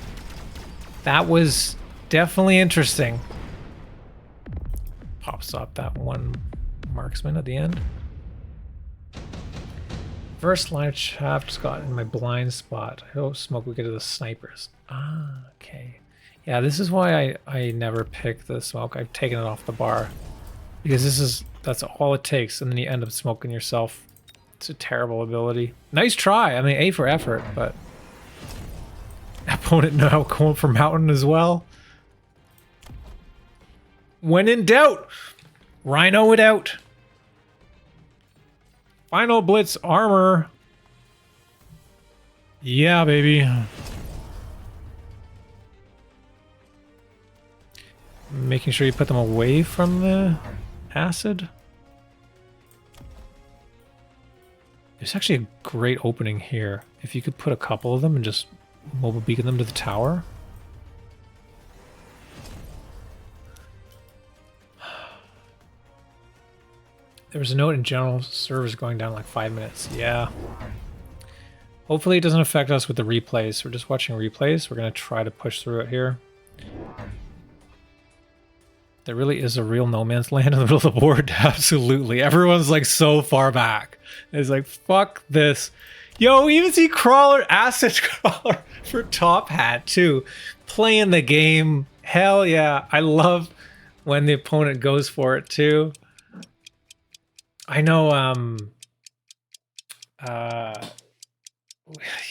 That was definitely interesting. Pops up that one marksman at the end. First line of chat just got in my blind spot. I hope smoke we get to the snipers. Ah, okay. Yeah, this is why I never pick the smoke. I've taken it off the bar. Because that's all it takes, and then you end up smoking yourself. It's a terrible ability. Nice try. I mean, A for effort, but opponent now going for mountain as well. When in doubt, rhino it out. Final blitz armor. Yeah, baby. Making sure you put them away from the acid. There's actually a great opening here. If you could put a couple of them and just mobile beacon them to the tower. There was a note in general, servers going down like 5 minutes. Yeah. Hopefully it doesn't affect us with the replays. We're just watching replays. We're going to try to push through it here. There really is a real no man's land in the middle of the board. Absolutely. Everyone's like so far back. It's like, fuck this. Yo, we even see Crawler, Acid Crawler for Tophat too. Playing the game. Hell yeah. I love when the opponent goes for it too. I know,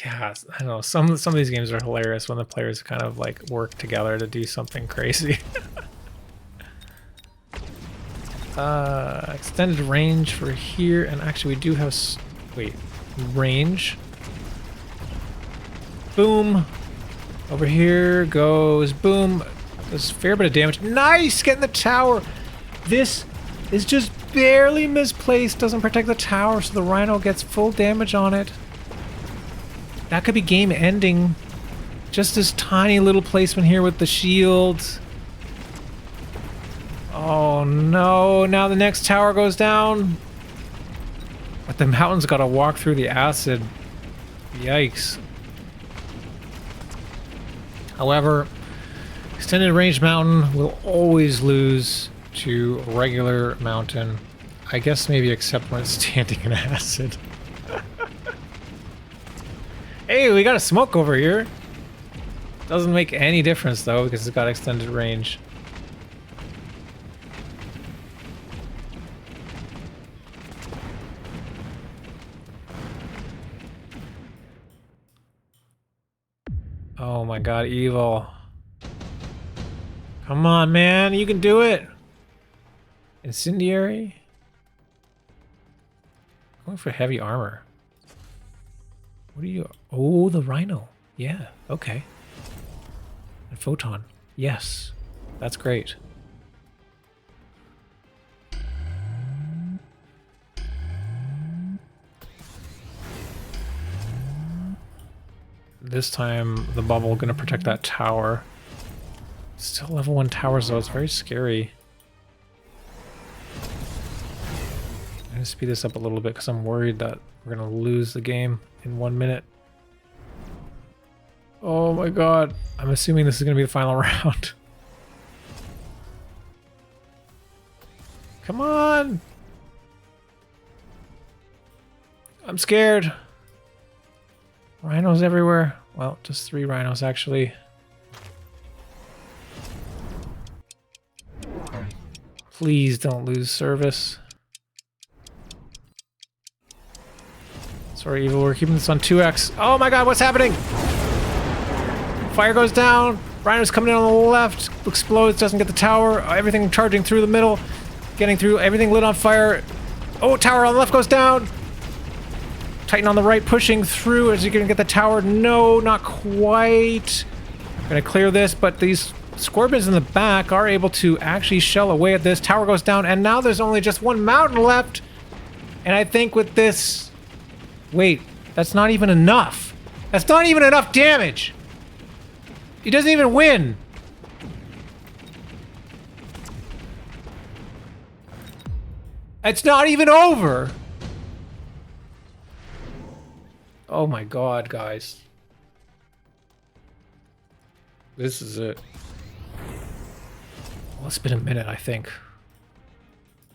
yeah, I don't know. Some of these games are hilarious when the players kind of like work together to do something crazy. Extended range for here, and actually we do have range. Boom. Over here goes boom. Does a fair bit of damage. Nice, getting the tower. This is just barely misplaced. Doesn't protect the tower, so the rhino gets full damage on it. That could be game ending. Just this tiny little placement here with the shield. Oh no, now the next tower goes down. But the mountain's gotta walk through the acid. Yikes. However, extended range mountain will always lose to regular mountain. I guess maybe except when it's standing in acid. Hey, we got a smoke over here. Doesn't make any difference though because it's got extended range. Oh my god, evil. Come on, man, you can do it. Incendiary. Going for heavy armor. What are you? Oh, the rhino. Yeah, okay. And photon. Yes, that's great. This time, the bubble gonna protect that tower. Still level 1 towers though, it's very scary. I'm gonna speed this up a little bit because I'm worried that we're gonna lose the game in 1 minute. Oh my god. I'm assuming this is gonna be the final round. Come on! I'm scared. Rhinos everywhere. Well, just 3 rhinos actually. Please don't lose service. Sorry, Evil, we're keeping this on 2x. Oh my god, what's happening? Fire goes down. Rhino's coming in on the left. Explodes, doesn't get the tower. Everything charging through the middle. Getting through, everything lit on fire. Oh, tower on the left goes down. Titan on the right, pushing through. Is he gonna get the tower? No, not quite. I'm gonna clear this, but these scorpions in the back are able to actually shell away at this. Tower goes down, and now there's only just 1 mountain left. And I think with this... Wait, that's not even enough. That's not even enough damage. He doesn't even win. It's not even over. Oh my god, guys. This is it. Well, it's been a minute, I think.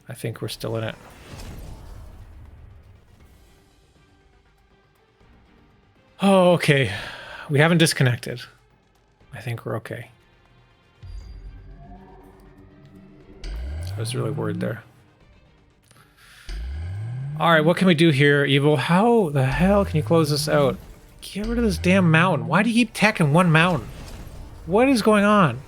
I think we're still in it. Oh, okay. We haven't disconnected. I think we're okay. I was really worried there. Alright, what can we do here, Evil? How the hell can you close this out? Get rid of this damn mountain. Why do you keep attacking 1 mountain? What is going on?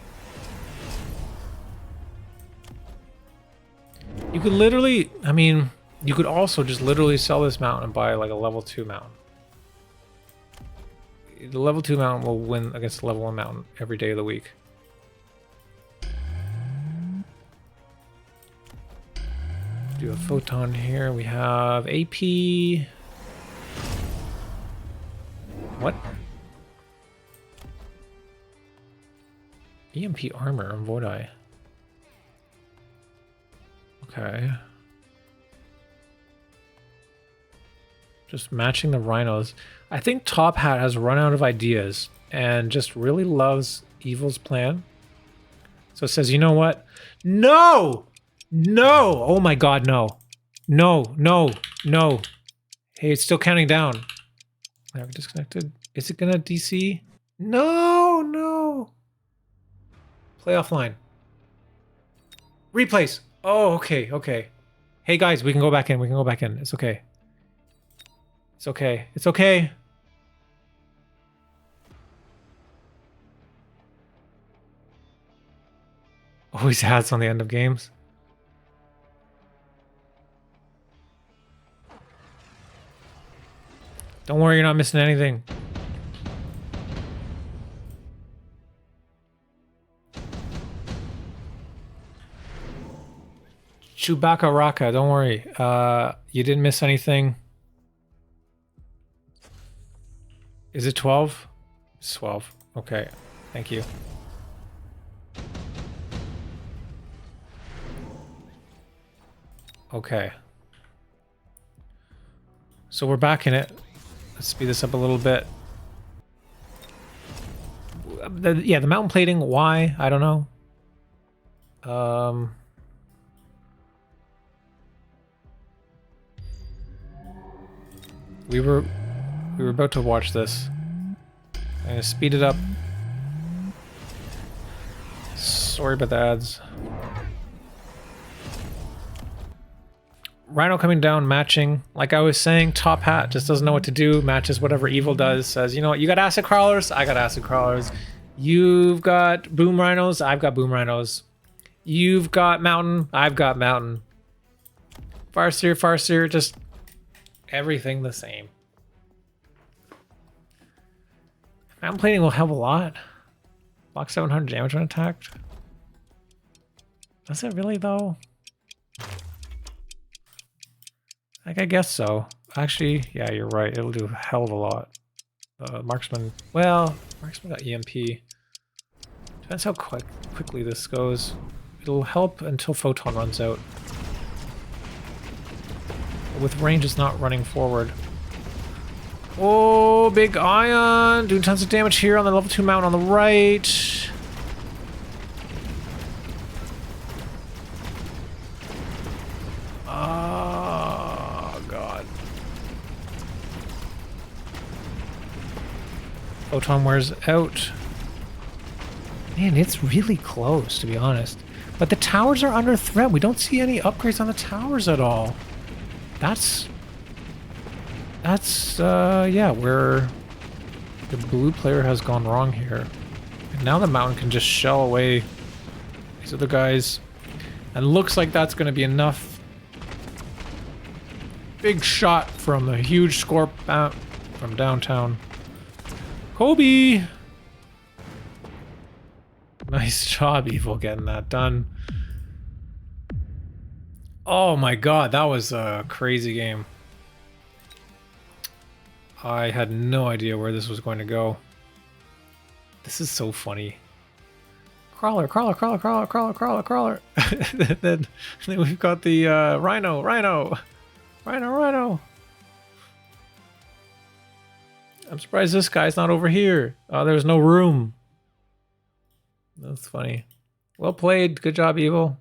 You could literally... I mean, you could also just literally sell this mountain and buy like a level 2 mountain. The level 2 mountain will win against the level 1 mountain every day of the week. Do a photon here. We have AP. What? EMP armor on Vodai. Okay. Just matching the rhinos. I think Tophat has run out of ideas and just really loves Evil's plan. So it says, you know what? No! No! Oh my god, no. No, no, no. Hey, it's still counting down. I have disconnected. Is it gonna DC? No, no. Play offline. Replace. Oh, okay, okay. Hey guys, we can go back in. We can go back in. It's okay. It's okay. It's okay. Always has on the end of games. Don't worry, you're not missing anything. Chewbacca Raka, don't worry. You didn't miss anything. Is it 12? It's 12. Okay, thank you. Okay. So we're back in it. Let's speed this up a little bit. Yeah, the mountain plating, why? I don't know. We were about to watch this. I'm gonna speed it up. Sorry about the ads. Rhino coming down, matching. Like I was saying, Tophat just doesn't know what to do, matches whatever evil does, says, you know what, you got acid crawlers, I got acid crawlers. You've got boom rhinos, I've got boom rhinos. You've got mountain, I've got mountain. Farseer, just everything the same. Mountain plating will help a lot. Block 700 damage when attacked. Does it really though? Like, I guess so. Actually, yeah, you're right. It'll do a hell of a lot. Marksman, well, Marksman got EMP. Depends how quickly this goes. It'll help until Photon runs out. But with range, it's not running forward. Oh, big ion! Doing tons of damage here on the level 2 mountain on the right. Photon wears out. Man, it's really close, to be honest. But the towers are under threat. We don't see any upgrades on the towers at all. That's yeah, where the blue player has gone wrong here. And now the mountain can just shell away these other guys. And looks like that's going to be enough. Big shot from the huge Scorp from downtown. Kobe! Nice job, Evil, getting that done. Oh my god, that was a crazy game. I had no idea where this was going to go. This is so funny. Crawler, crawler, crawler, crawler, crawler, crawler, crawler. then we've got the rhino, rhino. Rhino, rhino. I'm surprised this guy's not over here. Oh, there's no room. That's funny. Well played. Good job, Evil.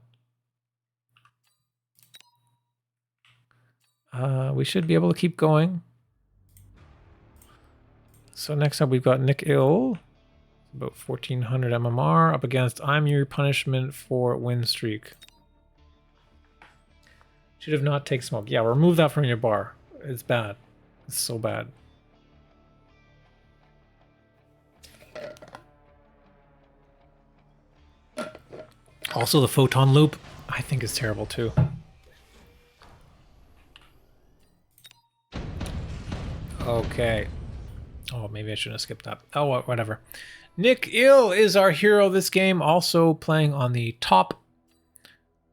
We should be able to keep going. So next up, we've got NicILL. About 1400 MMR up against I'm Your Punishment for Win Streak. Should have not take smoke. Yeah, remove that from your bar. It's bad. It's so bad. Also, the photon loop, I think, is terrible too. Okay. Oh, maybe I shouldn't have skipped that. Oh, whatever. NicILL is our hero this game, also playing on the top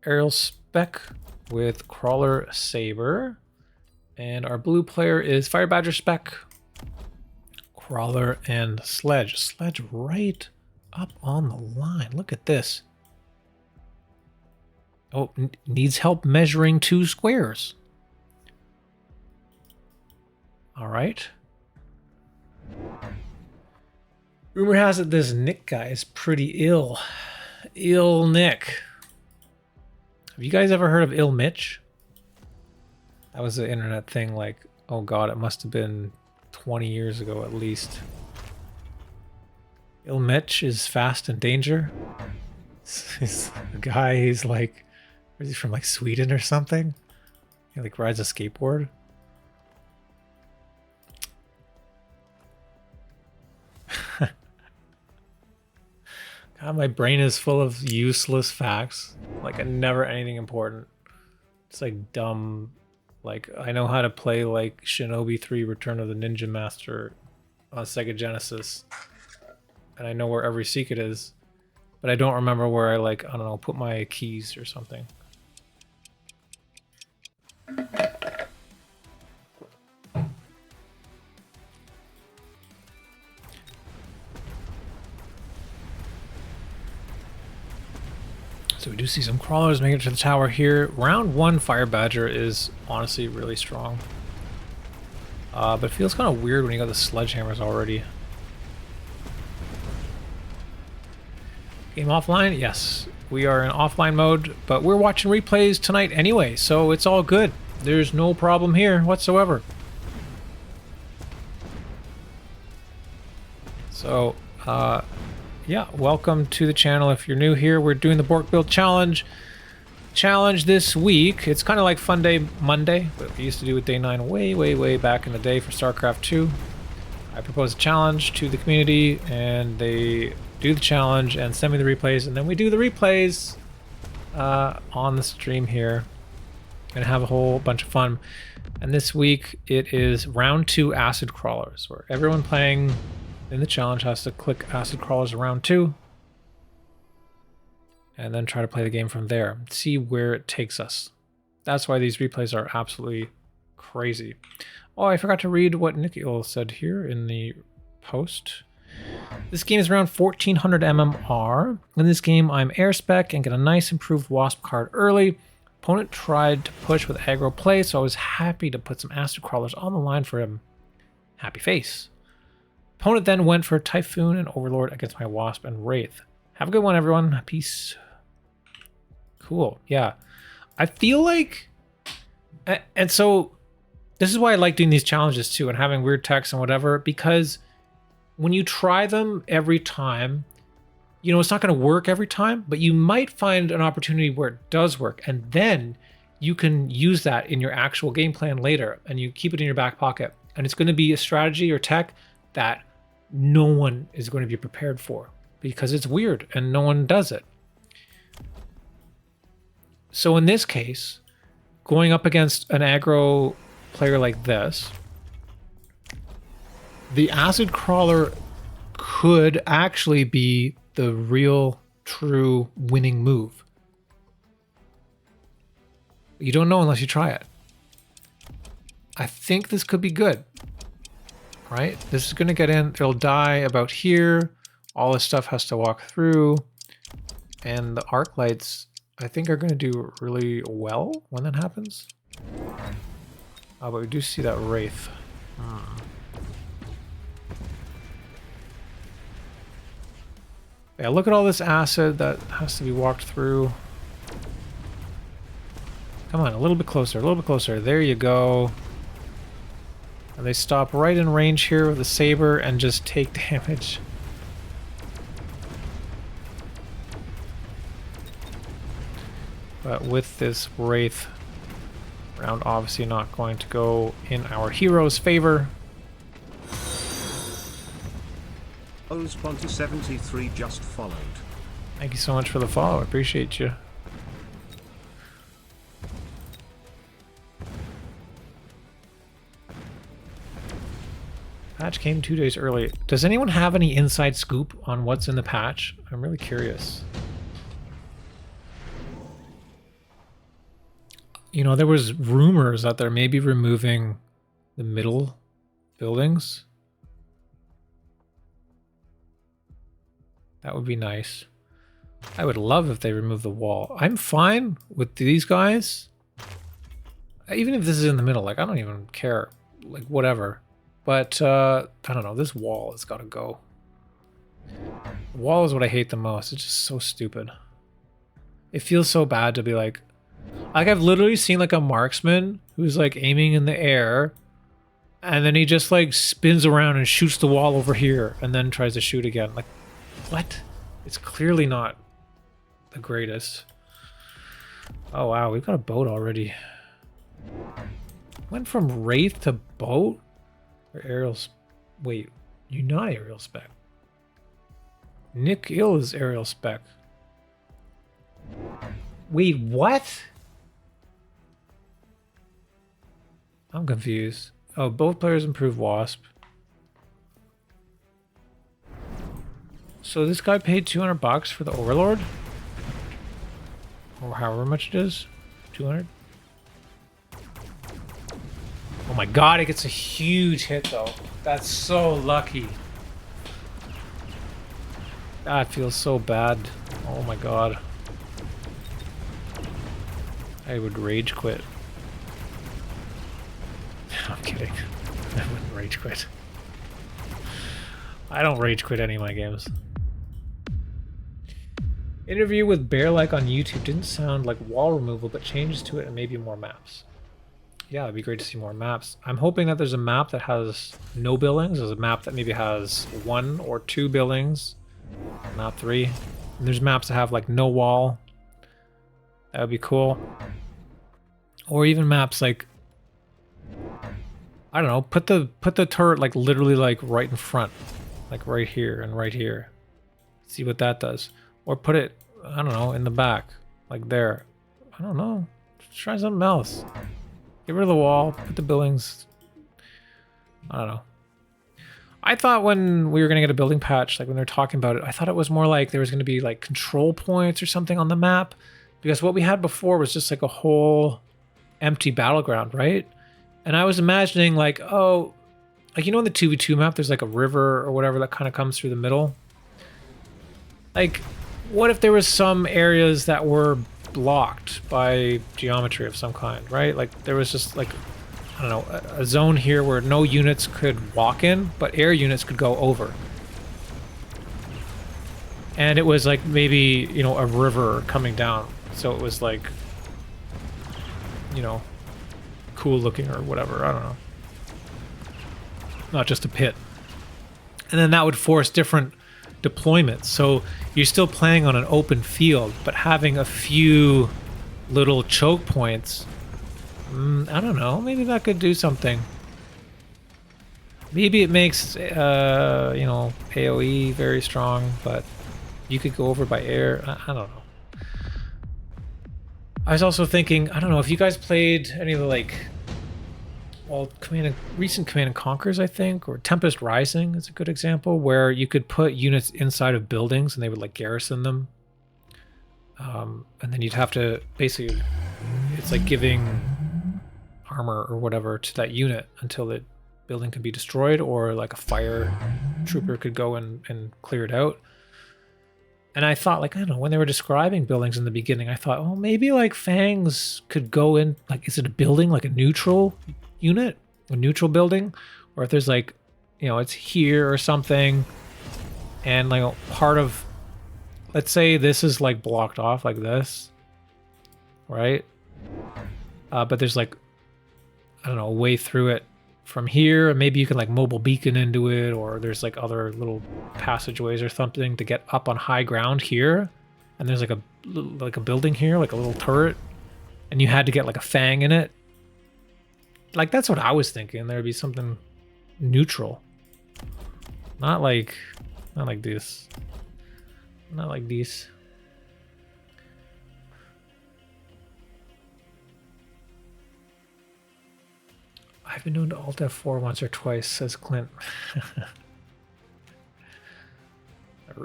aerial spec with Crawler Saber. And our blue player is Fire Badger spec, Crawler, and Sledge. Sledge right up on the line. Look at this. Oh, needs help measuring 2 squares. All right. Rumor has it this Nick guy is pretty ill. Ill Nick. Have you guys ever heard of Ill Mitch? That was an internet thing like, oh god, it must have been 20 years ago at least. Ill Mitch is fast and danger. He's a guy, he's like, where's he from, like Sweden or something? He like rides a skateboard. God, my brain is full of useless facts. Like, never anything important. It's like dumb. Like, I know how to play like Shinobi 3 Return of the Ninja Master on Sega Genesis. And I know where every secret is. But I don't remember where I, like, I don't know, put my keys or something. So we do see some crawlers making it to the tower here. Round 1 Fire Badger is honestly really strong. But it feels kind of weird when you got the sledgehammers already. Game offline? Yes. We are in offline mode, but we're watching replays tonight anyway, so it's all good. There's no problem here whatsoever. So, yeah, welcome to the channel. If you're new here, we're doing the Borked Build challenge this week. It's kind of like Fun Day Monday, but we used to do it day 9 way back in the day for StarCraft 2. I propose a challenge to the community, and they do the challenge and send me the replays, and then we do the replays on the stream here and have a whole bunch of fun. And this week it is round 2 acid crawlers, where everyone playing in the challenge has to click acid crawlers round 2 and then try to play the game from there, see where it takes us. That's why these replays are absolutely crazy. Oh, I forgot to read what NicILL said here in the post. This game is around 1400 MMR. In this game, I'm air spec and get a nice improved wasp card early. Opponent tried to push with aggro play, so I was happy to put some acid crawlers on the line for him. Happy face. Opponent then went for Typhoon and Overlord against my wasp and wraith. Have a good one, everyone. Peace. Cool. Yeah. I feel like... And so, this is why I like doing these challenges too, and having weird text and whatever, because when you try them every time, you know, it's not going to work every time, but you might find an opportunity where it does work, and then you can use that in your actual game plan later, and you keep it in your back pocket. And it's going to be a strategy or tech that no one is going to be prepared for, because it's weird and no one does it. So in this case, going up against an aggro player like this, the acid crawler could actually be the real, true winning move. You don't know unless you try it. I think this could be good. Right? This is going to get in. It'll die about here. All this stuff has to walk through. And the arc lights, I think, are going to do really well when that happens. But we do see that wraith. Yeah, look at all this acid that has to be walked through. Come on, a little bit closer, a little bit closer. There you go. And they stop right in range here with a saber and just take damage. But with this wraith, round obviously not going to go in our hero's favor. oddz73 just followed. Thank you so much for the follow. I appreciate you. Patch came 2 days early. Does anyone have any inside scoop on what's in the patch? I'm really curious. You know, there was rumors that they're maybe removing the middle buildings. That would be nice. I would love if they remove the wall. I'm fine with these guys. Even if this is in the middle, like, I don't even care. Like, whatever. But, I don't know, this wall has got to go. The wall is what I hate the most. It's just so stupid. It feels so bad to be like I've literally seen like a marksman who's like aiming in the air and then he just like spins around and shoots the wall over here and then tries to shoot again. Like, what? It's clearly not the greatest. Oh wow, we've got a boat already. Went from wraith to boat? Or aerial... Wait, you're not aerial spec. NicILL is aerial spec. Wait, what? I'm confused. Oh, both players improve wasp. So this guy paid 200 bucks for the overlord? Or however much it is? 200? Oh my god, it gets a huge hit though. That's so lucky. That feels so bad. Oh my god. I would rage quit. I'm kidding. I wouldn't rage quit. I don't rage quit any of my games. Interview with Bear-like on YouTube didn't sound like wall removal, but changes to it and maybe more maps. Yeah, it'd be great to see more maps. I'm hoping that there's a map that has no buildings. There's a map that maybe has 1 or 2 buildings. Not 3. And there's maps that have like no wall. That would be cool. Or even maps like, I don't know, put the turret like literally like right in front. Like right here and right here. See what that does. Or put it, I don't know, in the back. Like there. I don't know. Just try something else. Get rid of the wall, put the buildings. I don't know. I thought when we were going to get a building patch, like when they were talking about it, I thought it was more like there was going to be like control points or something on the map. Because what we had before was just like a whole empty battleground, right? And I was imagining like, oh, like you know in the 2v2 map, there's like a river or whatever that kind of comes through the middle. Like, what if there was some areas that were blocked by geometry of some kind, right? Like there was just like, I don't know, a zone here where no units could walk in, but air units could go over. And it was like maybe, you know, a river coming down. So it was like, you know, cool looking or whatever, I don't know. Not just a pit. And then that would force different deployments. So you're still playing on an open field, but having a few little choke points, I don't know, maybe that could do something. Maybe it makes, you know, AoE very strong, but you could go over by air. I don't know. I was also thinking, I don't know, if you guys played any of the, like, well, recent Command and Conquers, I think, or Tempest Rising is a good example, where you could put units inside of buildings and they would, like, garrison them. And then you'd have to, basically, it's like giving armor or whatever to that unit until the building can be destroyed, or like a fire trooper could go and clear it out. And I thought, like, I don't know, when they were describing buildings in the beginning, I thought, oh, maybe like fangs could go in, like, is it a building, like a neutral unit, a neutral building? Or if there's like, you know, it's here or something, and like part of, let's say this is like blocked off like this, right? But there's like, I don't know, a way through it from here, and maybe you can like mobile beacon into it, or there's like other little passageways or something to get up on high ground here, and there's like a building here, like a little turret, and you had to get like a fang in it. Like that's what I was thinking. There'd be something neutral, not like this, not like this. I've been known to Alt F4 once or twice, says Clint.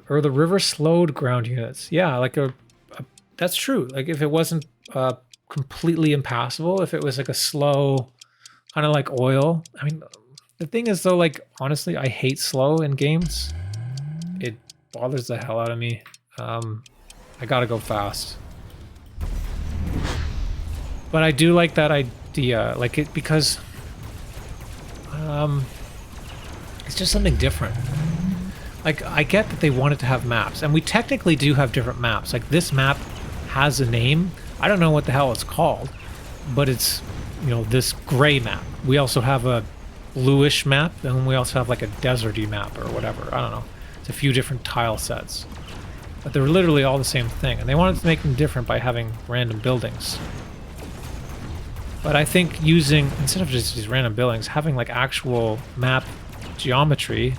Or the river slowed ground units. Yeah, like that's true. Like if it wasn't completely impassable, if it was like a slow, kind of like oil. I mean, the thing is though, like honestly, I hate slow in games. It bothers the hell out of me. I gotta go fast. But I do like that idea, like it, because it's just something different. Like, I get that they wanted to have maps, and we technically do have different maps. Like, this map has a name. I don't know what the hell it's called, but it's, you know, this gray map. We also have a bluish map, and we also have like a deserty map or whatever. I don't know. It's a few different tile sets. But they're literally all the same thing, and they wanted to make them different by having random buildings. But I think using, instead of just these random buildings, having like actual map geometry,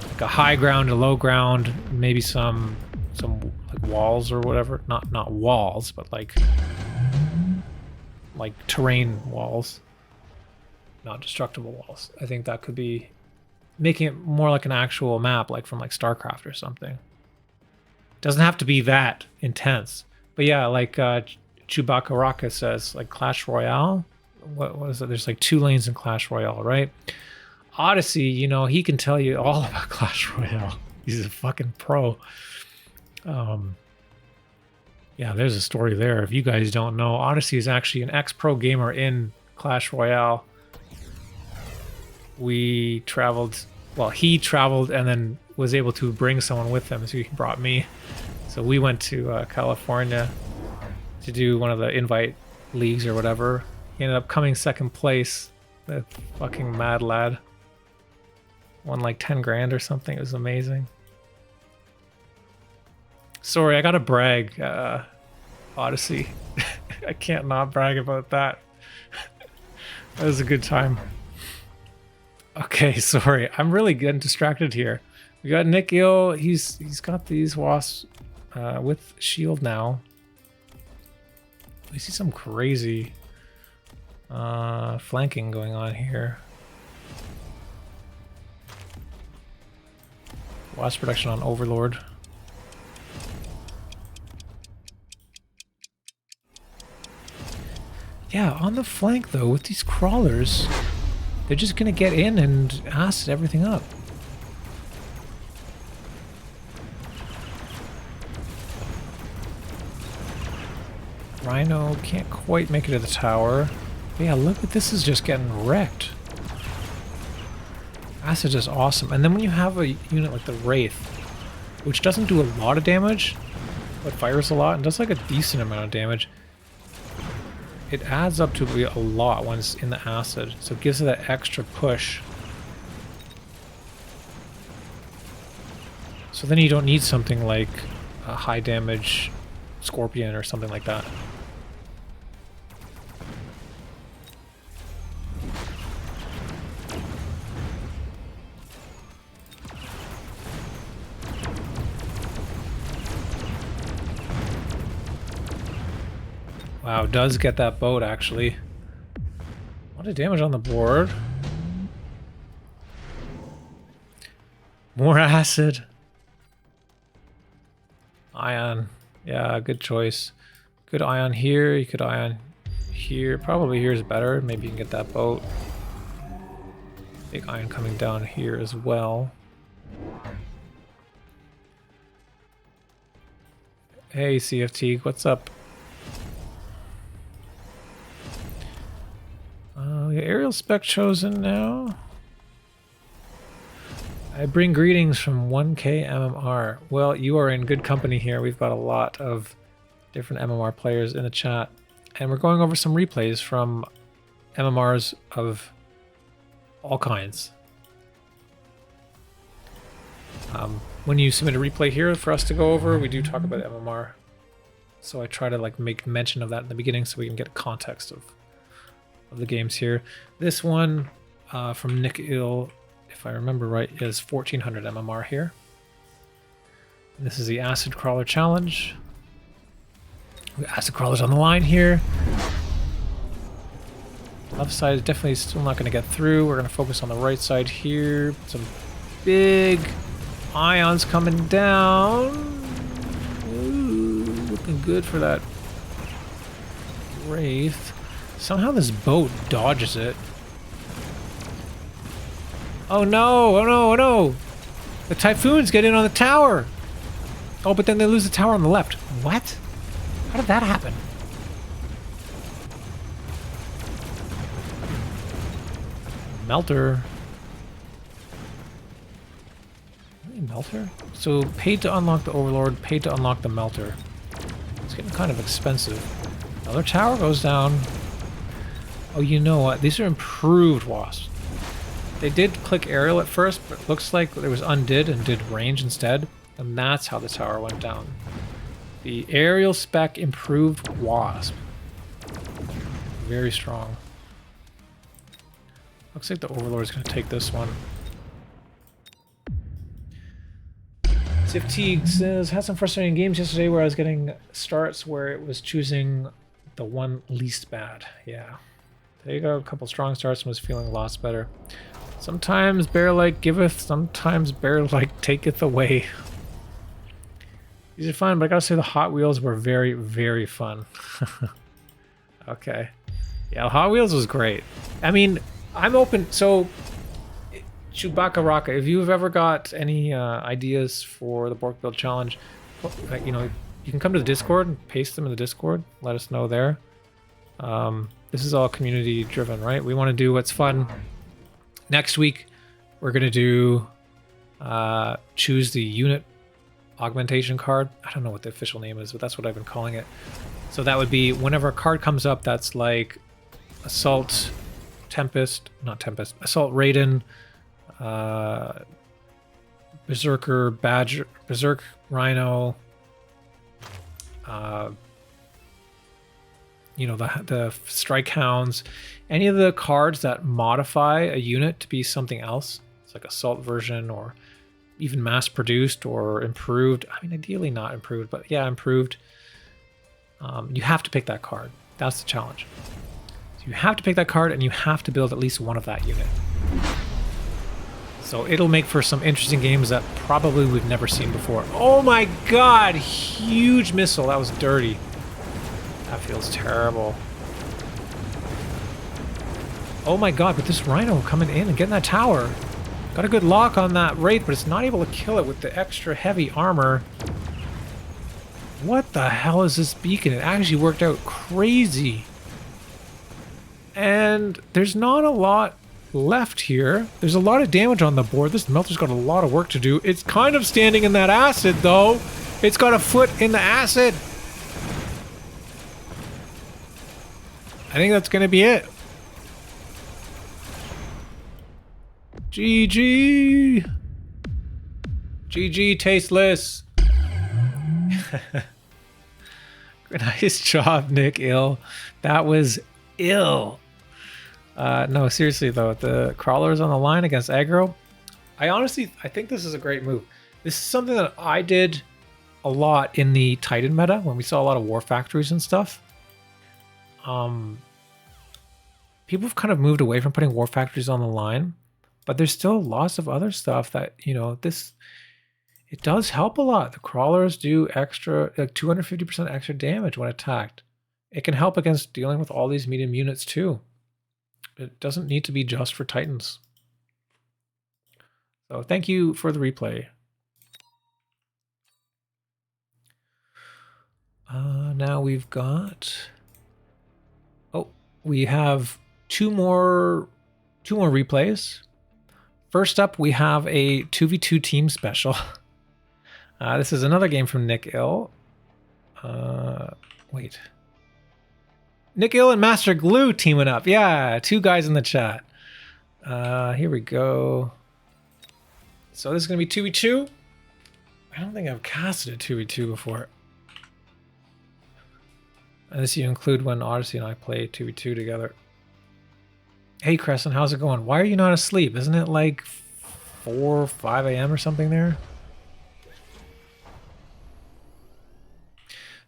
like a high ground, a low ground, maybe some like walls or whatever. Not walls, but like terrain walls. Not destructible walls. I think that could be making it more like an actual map, like from like StarCraft or something. Doesn't have to be that intense. But yeah, like Chewbacca Raka says, like Clash Royale. What is it? There's like 2 lanes in Clash Royale, right? Odyssey, you know, he can tell you all about Clash Royale. He's a fucking pro. Yeah, there's a story there. If you guys don't know, Odyssey is actually an ex-pro gamer in Clash Royale. We traveled, well, he traveled and then was able to bring someone with him, so he brought me. So we went to California to do one of the invite leagues or whatever. He ended up coming 2nd place. The fucking mad lad. Won like 10 grand or something. It was amazing. Sorry, I gotta brag, Odyssey. I can't not brag about that. That was a good time. Okay, sorry. I'm really getting distracted here. We got NicILL. He's got these wasps with shield now. I see some crazy flanking going on here. Wasp protection on Overlord. Yeah, on the flank though, with these crawlers, they're just gonna get in and acid everything up. Rhino can't quite make it to the tower. But yeah, look at this, is just getting wrecked. Acid is awesome. And then when you have a unit like the Wraith, which doesn't do a lot of damage, but fires a lot and does like a decent amount of damage, it adds up to be a lot when it's in the acid. So it gives it that extra push. So then you don't need something like a high damage Scorpion or something like that. Wow, does get that boat actually. A lot of damage on the board. More acid. Ion. Yeah, good choice. Good ion here. You could ion here. Probably here is better. Maybe you can get that boat. Big ion coming down here as well. Hey, CFT, what's up? Aerial spec chosen now. I bring greetings from 1K MMR. Well, you are in good company here. We've got a lot of different MMR players in the chat. And we're going over some replays from MMRs of all kinds. When you submit a replay here for us to go over, we do talk about MMR. So I try to like make mention of that in the beginning so we can get a context of the games here. This one from NicILL, if I remember right, is 1400 MMR here. And this is the Acid Crawler Challenge. Acid Crawler's on the line here. Left side is definitely still not going to get through. We're going to focus on the right side here. Some big ions coming down. Ooh, looking good for that Wraith. Somehow this boat dodges it. Oh no, oh no, oh no! The Typhoons get in on the tower! Oh, but then they lose the tower on the left. What? How did that happen? Melter. Really melter? So paid to unlock the Overlord, paid to unlock the melter. It's getting kind of expensive. Another tower goes down. Oh, you know what? These are improved wasps. They did click aerial at first, but it looks like there was undid and did range instead. And that's how the tower went down. The aerial spec improved wasp. Very strong. Looks like the Overlord is going to take this one. Sifteague says, had some frustrating games yesterday where I was getting starts where it was choosing the one least bad. Yeah. Today got a couple strong starts and was feeling lost better. Sometimes bear-like giveth, sometimes bear-like taketh away. These are fun, but I gotta say the Hot Wheels were very, very fun. Okay. Yeah, Hot Wheels was great. I mean, I'm open. So, Chewbacca Rocka, if you've ever got any ideas for the Borked Build challenge, you know, you can come to the Discord and paste them in the Discord. Let us know there. This is all community driven, right? We want to do what's fun. Next week, we're going to do choose the unit augmentation card. I don't know what the official name is, but that's what I've been calling it. So that would be whenever a card comes up that's like Assault Tempest, not Tempest, Assault Raiden, Berserker, Badger, Berserk, Rhino, you know, the Strike Hounds, any of the cards that modify a unit to be something else. It's like Assault version or even mass produced or improved. I mean, ideally not improved, but yeah, improved. You have to pick that card. That's the challenge. So you have to pick that card and you have to build at least one of that unit. So it'll make for some interesting games that probably we've never seen before. Oh my god! Huge missile. That was dirty. That feels terrible. Oh my god, but this Rhino coming in and getting that tower. Got a good lock on that wraith, but it's not able to kill it with the extra heavy armor. What the hell is this beacon? It actually worked out crazy. And there's not a lot left here. There's a lot of damage on the board. This melter's got a lot of work to do. It's kind of standing in that acid, though. It's got a foot in the acid. I think that's going to be it. GG. GG, tasteless. Nice job, NicILL. That was ill. No, seriously though, the crawlers on the line against aggro, I think this is a great move. This is something that I did a lot in the Titan meta when we saw a lot of war factories and stuff. People have kind of moved away from putting war factories on the line, but there's still lots of other stuff that, you know, it does help a lot. The crawlers do extra, like 250% extra damage when attacked. It can help against dealing with all these medium units too. It doesn't need to be just for Titans. So thank you for the replay. Now we've got... Oh, we have two more replays. First up, we have a 2v2 team special. This is another game from NicILL. Wait. NicILL and MasterGlue teaming up. Yeah, two guys in the chat. Here we go. So this is going to be 2v2. I don't think I've casted a 2v2 before. Unless you include when Odyssey and I play 2v2 together. Hey Krescent, how's it going? Why are you not asleep? Isn't it like 4 or 5 a.m. or something there?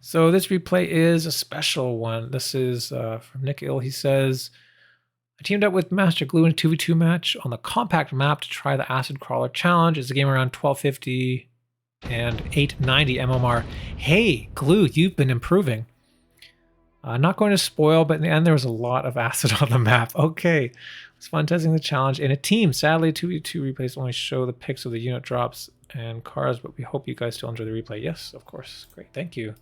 So this replay is a special one. This is from NicILL. He says, I teamed up with MasterGlue in a 2v2 match on the compact map to try the Acid Crawler Challenge. It's a game around 1250 and 890 MMR. Hey, Glue, you've been improving. Not going to spoil, but in the end there was a lot of acid on the map. Okay, it was fun testing the challenge in a team. Sadly, 2v2 replays only show the pics of the unit drops and cars, but we hope you guys still enjoy the replay. Yes, of course. Great, thank you.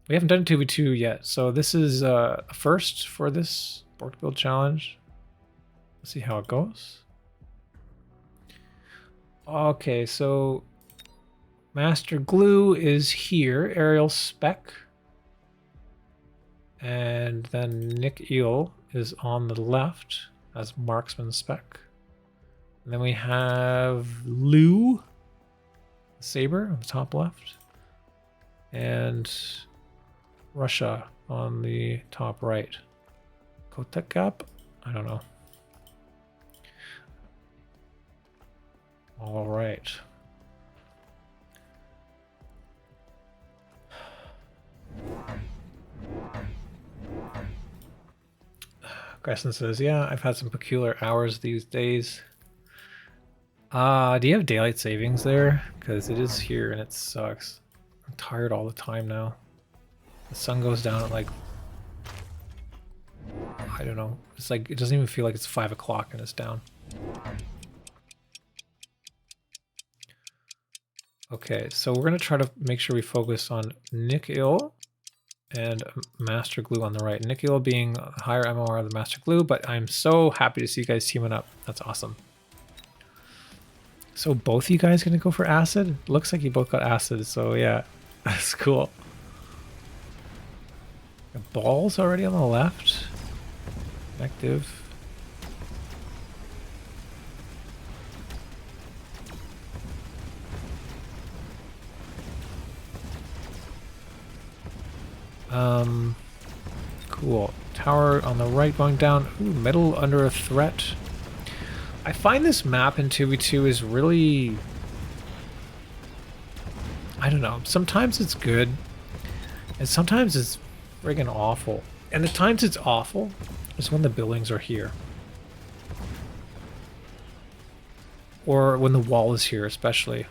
We haven't done a 2v2 yet, so this is a first for this Borked Build challenge. Let's see how it goes. Okay, so MasterGlue is here, aerial spec. And then NicILL is on the left as marksman spec. And then we have Lou, saber on the top left. And Russia on the top right. Kotek Gap? I don't know. All right. Krescent says, yeah, I've had some peculiar hours these days. Do you have daylight savings there? Because it is here and it sucks. I'm tired all the time now. The sun goes down at like, I don't know. It's like, it doesn't even feel like it's 5 o'clock and it's down. Okay, so we're going to try to make sure we focus on NicILL and MasterGlue on the right. NicILL being higher MOR than MasterGlue, but I'm so happy to see you guys teaming up. That's awesome. So both of you guys going to go for acid? Looks like you both got acid, so yeah, that's cool. The balls already on the left. Active. Cool. Tower on the right going down. Ooh, metal under a threat. I find this map in 2v2 is really... I don't know. Sometimes it's good. And sometimes it's friggin' awful. And the times it's awful is when the buildings are here. Or when the wall is here, especially.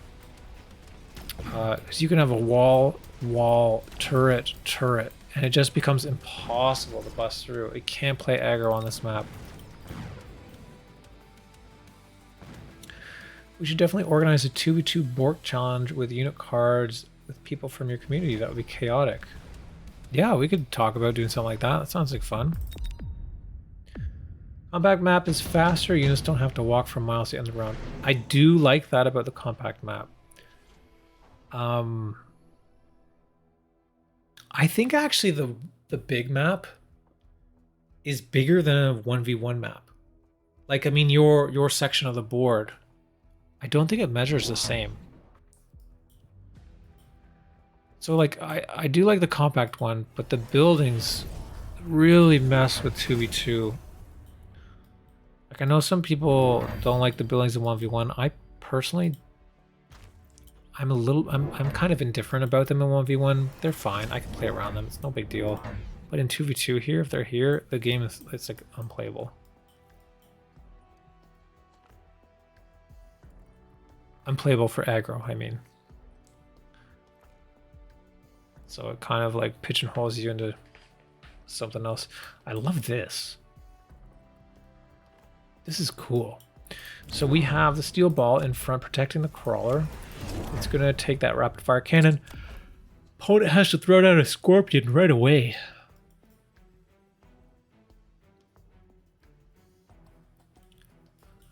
Because you can have a wall, turret, and it just becomes impossible to bust through. It can't play aggro on this map. We should definitely organize a 2v2 Bork challenge with unit cards with people from your community. That would be chaotic. Yeah, we could talk about doing something like that. That sounds like fun. Compact map is faster. Units don't have to walk for miles to end the round. I do like that about the compact map. I think actually the big map is bigger than a 1v1 map. Like, I mean, your section of the board, I don't think it measures the same. So like, I do like the compact one, but the buildings really mess with 2v2. Like, I know some people don't like the buildings in 1v1. I personally, I'm kind of indifferent about them in 1v1. They're fine. I can play around them. It's no big deal. But in 2v2 here, if they're here, the game is, it's like unplayable. Unplayable for aggro, I mean. So it kind of like pigeonholes you into something else. I love this. This is cool. So we have the steel ball in front protecting the crawler. It's going to take that rapid fire cannon. Opponent has to throw down a scorpion right away.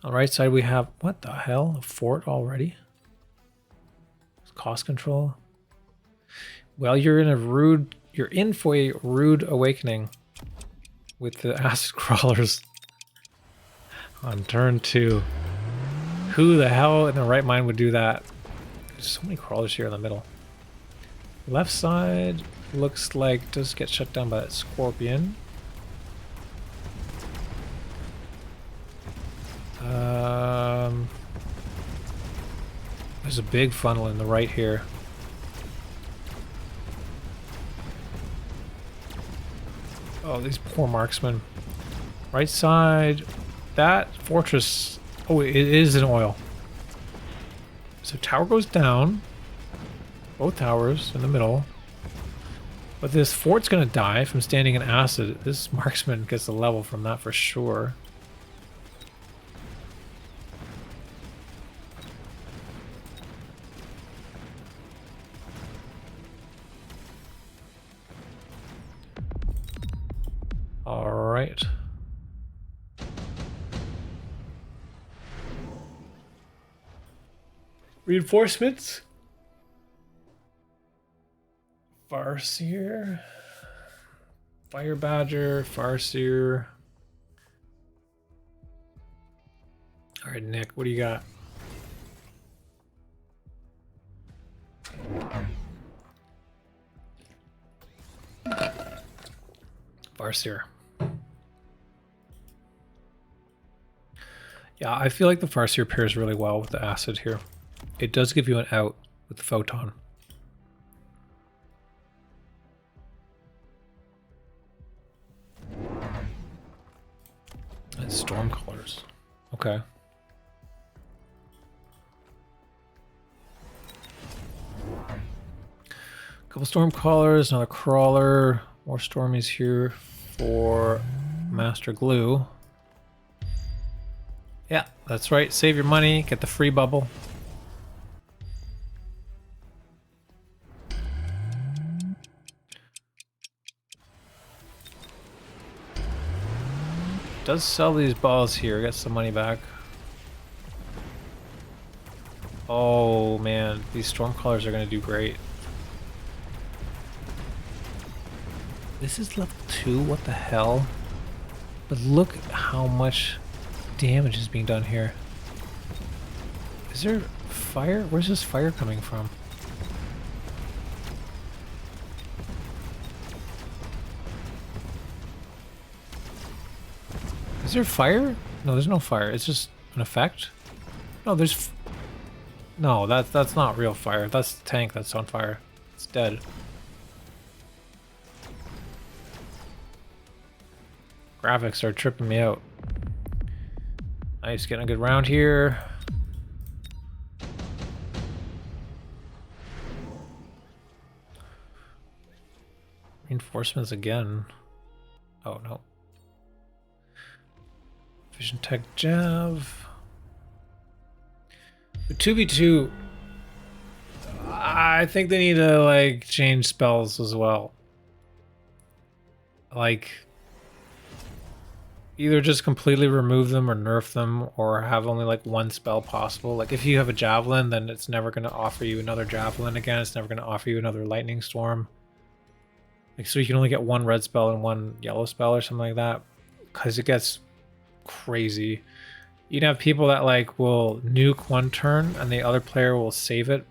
On the right side we have, what the hell, a fort already? Cost control. Well, you're in for a rude awakening with the acid crawlers on turn 2. Who the hell in the right mind would do that? There's so many crawlers here in the middle. Left side looks like does get shut down by that scorpion. There's a big funnel in the right here. Oh, these poor marksmen. Right side, that fortress. Oh, it is in oil. So tower goes down. Both towers in the middle. But this fort's gonna die from standing in acid. This marksman gets a level from that for sure. All right. Reinforcements. Farseer. Fire Badger. Farseer. Alright, Nick, what do you got? Farseer. Yeah, I feel like the Farseer pairs really well with the acid here. It does give you an out with the photon. And storm colors. Okay. Couple storm callers, another crawler, more stormies here for MasterGlue. Yeah, that's right. Save your money, get the free bubble. Does sell these balls here, get some money back. Oh man, these storm callers are gonna do great. This is level 2, what the hell? But look how much damage is being done here. Is there fire? Where's this fire coming from? Is there fire? No, there's no fire. It's just an effect. No, there's... No, that's not real fire. That's the tank that's on fire. It's dead. Graphics are tripping me out. Nice, getting a good round here. Reinforcements again. Oh no. Vision Tech Jav. The 2v2, I think they need to like change spells as well. Like either just completely remove them or nerf them or have only like one spell possible. Like if you have a javelin, then it's never going to offer you another javelin again. It's never going to offer you another lightning storm. Like so you can only get one red spell and one yellow spell or something like that because it gets crazy. You'd have people that like will nuke one turn and the other player will save it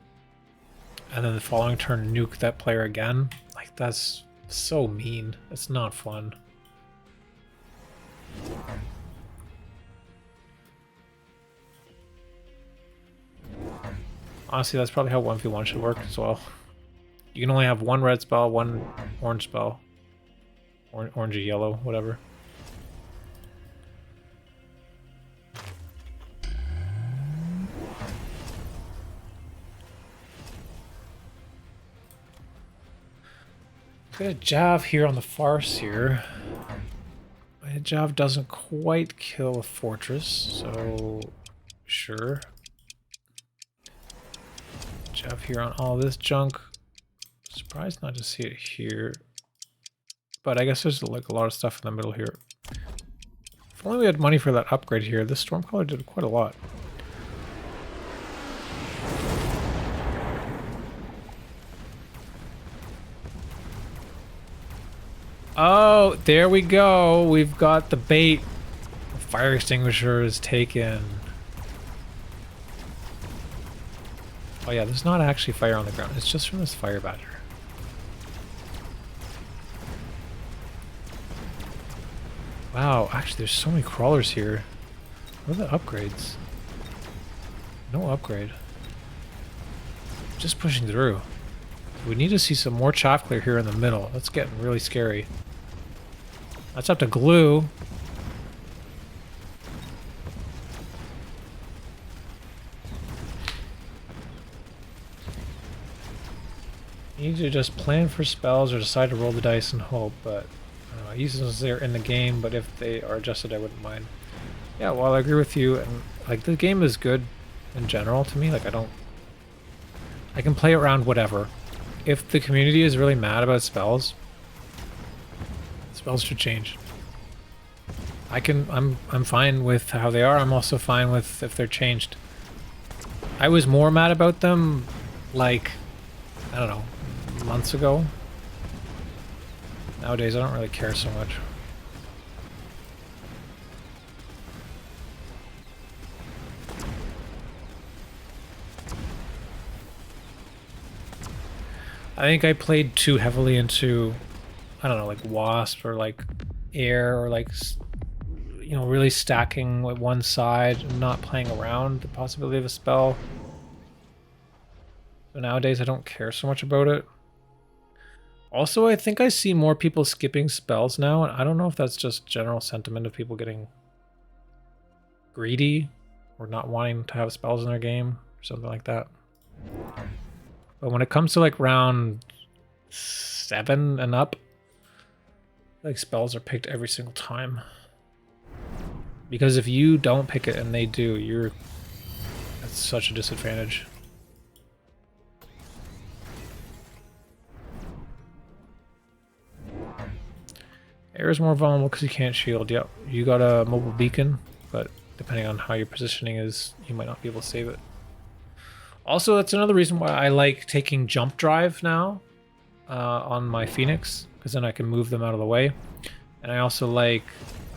and then the following turn nuke that player again. Like that's so mean. It's not fun. Honestly, that's probably how 1v1 should work as well. You can only have one red spell, one orange spell. Orangey yellow, whatever. Got a Jav here on the Farseer. My Jav doesn't quite kill a fortress, so sure. Jav here on all this junk. Surprised not to see it here. But I guess there's like a lot of stuff in the middle here. If only we had money for that upgrade here. This Stormcaller did quite a lot. Oh, there we go. We've got the bait. The fire extinguisher is taken. Oh yeah, there's not actually fire on the ground. It's just from this fire badger. Wow, actually there's so many crawlers here. What are the upgrades? No upgrade. Just pushing through. We need to see some more chaff clear here in the middle. That's getting really scary. That's up to glue. You need to just plan for spells or decide to roll the dice and hope, but since they're in the game, but if they are adjusted, I wouldn't mind. Yeah, well, I agree with you, and like the game is good in general to me. Like I can play around whatever. If the community is really mad about spells, spells should change. I'm fine with how they are. I'm also fine with if they're changed. I was more mad about them, like, I don't know, months ago. Nowadays, I don't really care so much. I think I played too heavily into, I don't know, like wasp or like air or like, you know, really stacking with one side and not playing around the possibility of a spell. So nowadays I don't care so much about it. Also, I think I see more people skipping spells now, and I don't know if that's just general sentiment of people getting greedy or not wanting to have spells in their game or something like that. But when it comes to like round 7 and up, like spells are picked every single time. Because if you don't pick it and they do, that's such a disadvantage. Air is more vulnerable because you can't shield. Yep, you got a mobile beacon, but depending on how your positioning is, you might not be able to save it. Also, that's another reason why I like taking jump drive now on my Phoenix, because then I can move them out of the way. And I also like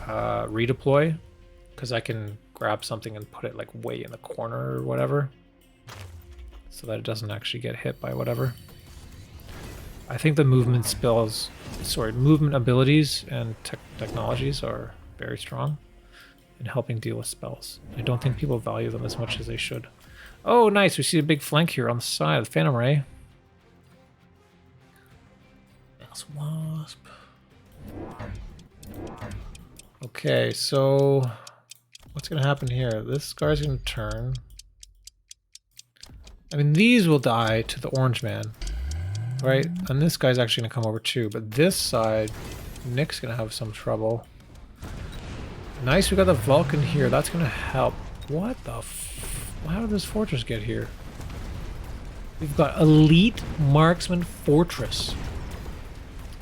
redeploy, because I can grab something and put it like way in the corner or whatever, so that it doesn't actually get hit by whatever. I think the movement spells, movement abilities and technologies are very strong in helping deal with spells. I don't think people value them as much as they should. Oh, nice. We see a big flank here on the side of the Phantom Ray. That's Wasp. Okay, so what's going to happen here? This guy's going to turn. I mean, these will die to the orange man, right? And this guy's actually going to come over too. But this side, Nick's going to have some trouble. Nice, we got the Vulcan here. That's going to help. What the how did this fortress get here? We've got Elite Marksman Fortress.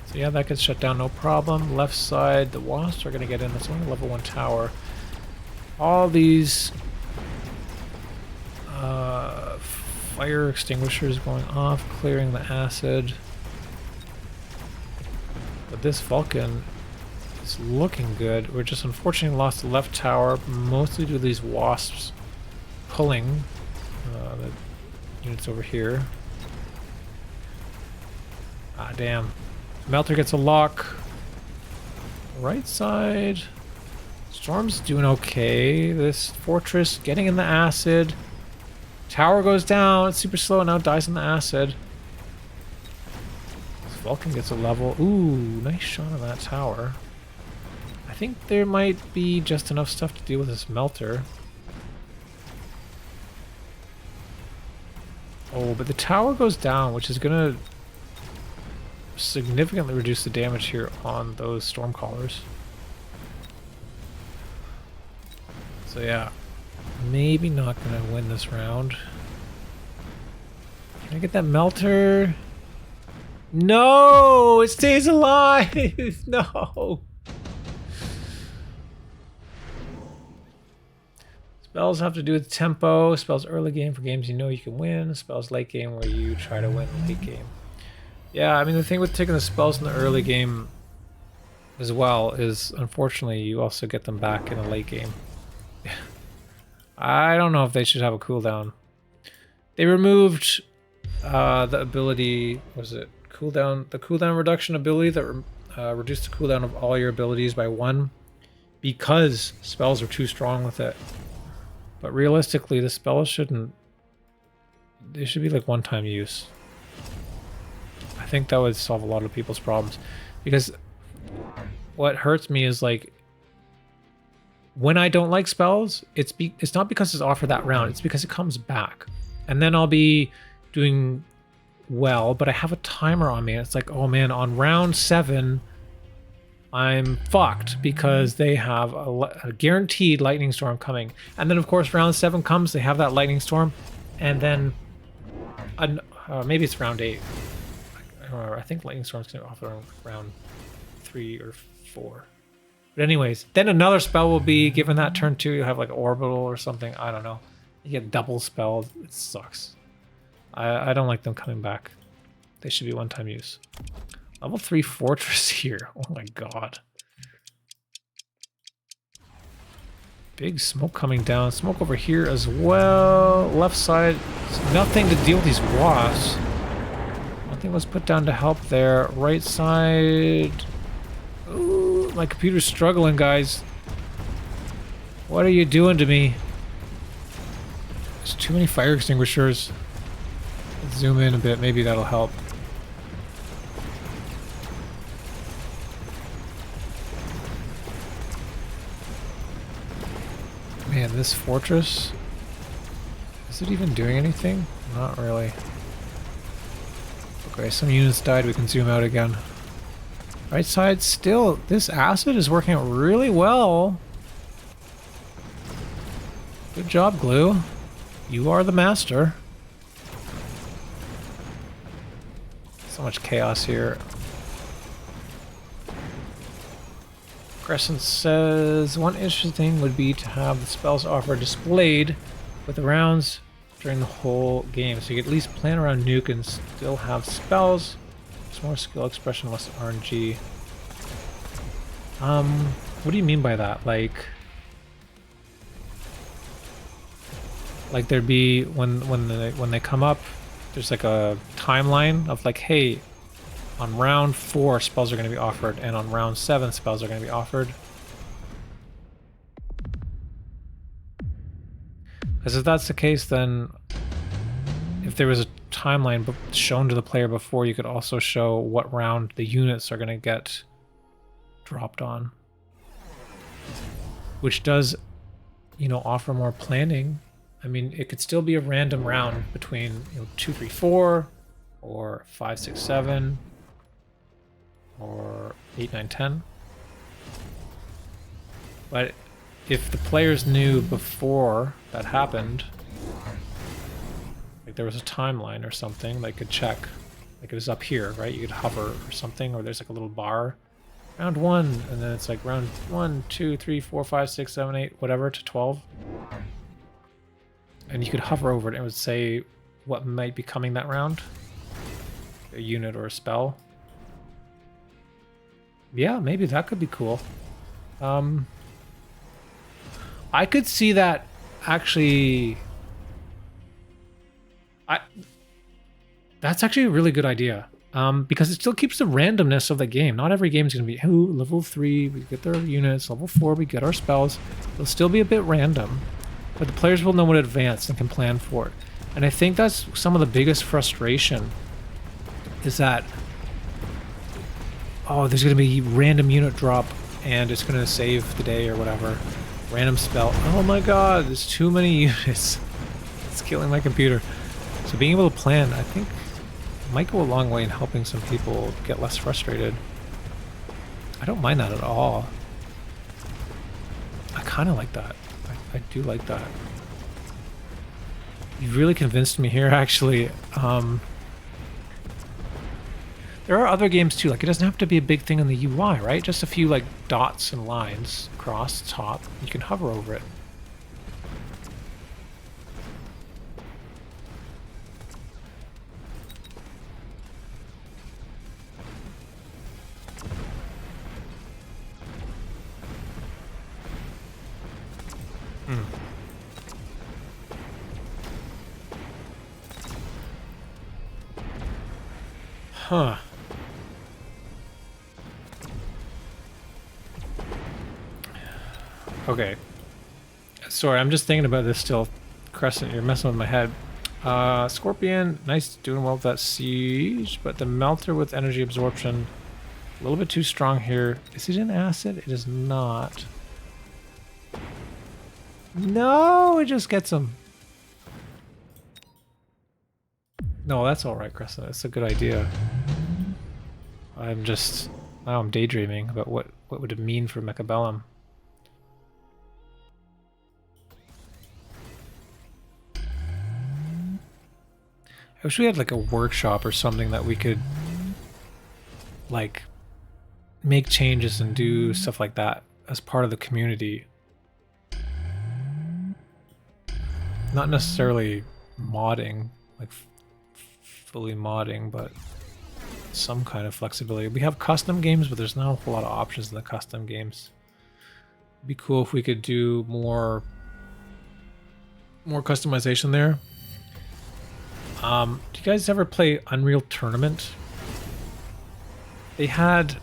So yeah, that gets shut down, no problem. Left side, the Wasps are going to get in. That's only a level 1 tower. All these fire extinguishers going off, clearing the acid. But this Vulcan is looking good. We're just unfortunately lost the left tower, mostly due to these Wasps pulling the units over here. Ah, damn. Melter gets a lock. Right side. Storm's doing okay. This fortress getting in the acid. Tower goes down. It's super slow. Now dies in the acid. This Vulcan gets a level. Ooh, nice shot on that tower. I think there might be just enough stuff to deal with this Melter. Oh, but the tower goes down, which is going to significantly reduce the damage here on those Stormcallers. So yeah, maybe not going to win this round. Can I get that Melter? No! It stays alive! No! Spells have to do with tempo. Spells early game for games you know you can win. Spells late game where you try to win late game. Yeah, I mean, the thing with taking the spells in the early game as well is, unfortunately, you also get them back in the late game. I don't know if they should have a cooldown. They removed the ability, was it cooldown? The cooldown reduction ability that reduced the cooldown of all your abilities by 1 because spells are too strong with it. But realistically, the spells shouldn't... They should be like one-time use. I think that would solve a lot of people's problems. Because what hurts me is like... When I don't like spells, it's not because it's offered that round. It's because it comes back. And then I'll be doing well, but I have a timer on me. It's like, oh man, on round 7... I'm fucked because they have a guaranteed lightning storm coming. And then, of course, round 7 comes, they have that lightning storm. And then, maybe it's round 8. I don't remember. I think lightning storm's going to offer round 3 or 4. But anyways, then another spell will be given that turn 2. You'll have like orbital or something. I don't know. You get double spelled. It sucks. I don't like them coming back. They should be one-time use. Level 3 fortress here. Oh my god. Big smoke coming down. Smoke over here as well. Left side. Nothing to deal with these wasps. Nothing was put down to help there. Right side. Ooh, my computer's struggling, guys. What are you doing to me? There's too many fire extinguishers. Let's zoom in a bit. Maybe that'll help. Man, this fortress, is it even doing anything? Not really. Okay, some units died. We can zoom out again. Right side still, this acid is working out really well. Good job, Glue. You are the master. So much chaos here. Krescent says, one interesting thing would be to have the spells offer displayed with the rounds during the whole game. So you could at least plan around nuke and still have spells. It's more skill expression, less RNG. What do you mean by that? Like there'd be when they come up, there's like a timeline of like, hey, on round 4 spells are going to be offered, and on round 7 spells are going to be offered. Because if that's the case, then if there was a timeline shown to the player before, you could also show what round the units are going to get dropped on, which does, you know, offer more planning. I mean, it could still be a random round between, you know, 2, 3, 4, or 5, 6, 7, or 8, 9, 10. But if the players knew before that happened, like there was a timeline or something, they could check. Like it was up here, right? You could hover or something, or there's like a little bar. Round 1, and then it's like round 1, 2, 3, 4, 5, 6, 7, 8, whatever, to 12. And you could hover over it and it would say what might be coming that round. A unit or a spell. Yeah, maybe that could be cool. I could see that actually... That's actually a really good idea. Because it still keeps the randomness of the game. Not every game is going to be, oh, level 3, we get their units. Level 4, we get our spells. It'll still be a bit random. But the players will know in advance and can plan for it. And I think that's some of the biggest frustration. Is that, oh, there's going to be random unit drop and it's going to save the day or whatever. Random spell. Oh my god, there's too many units. It's killing my computer. So being able to plan, I think, might go a long way in helping some people get less frustrated. I don't mind that at all. I kind of like that. I do like that. You really convinced me here, actually. There are other games too, like it doesn't have to be a big thing in the UI, right? Just a few like dots and lines across the top. You can hover over it. Huh. Okay. Sorry, I'm just thinking about this still. Krescent, you're messing with my head. Scorpion, nice, doing well with that siege, but the melter with energy absorption, a little bit too strong here. Is it an acid? It is not. No, it just gets him. No, that's alright, Krescent. That's a good idea. I'm just... now I'm daydreaming about what would it mean for mechabellum. I wish we had like a workshop or something that we could like make changes and do stuff like that as part of the community. Not necessarily modding, like fully modding, but some kind of flexibility. We have custom games, but there's not a whole lot of options in the custom games. It'd be cool if we could do more customization there. Do you guys ever play Unreal Tournament? They had,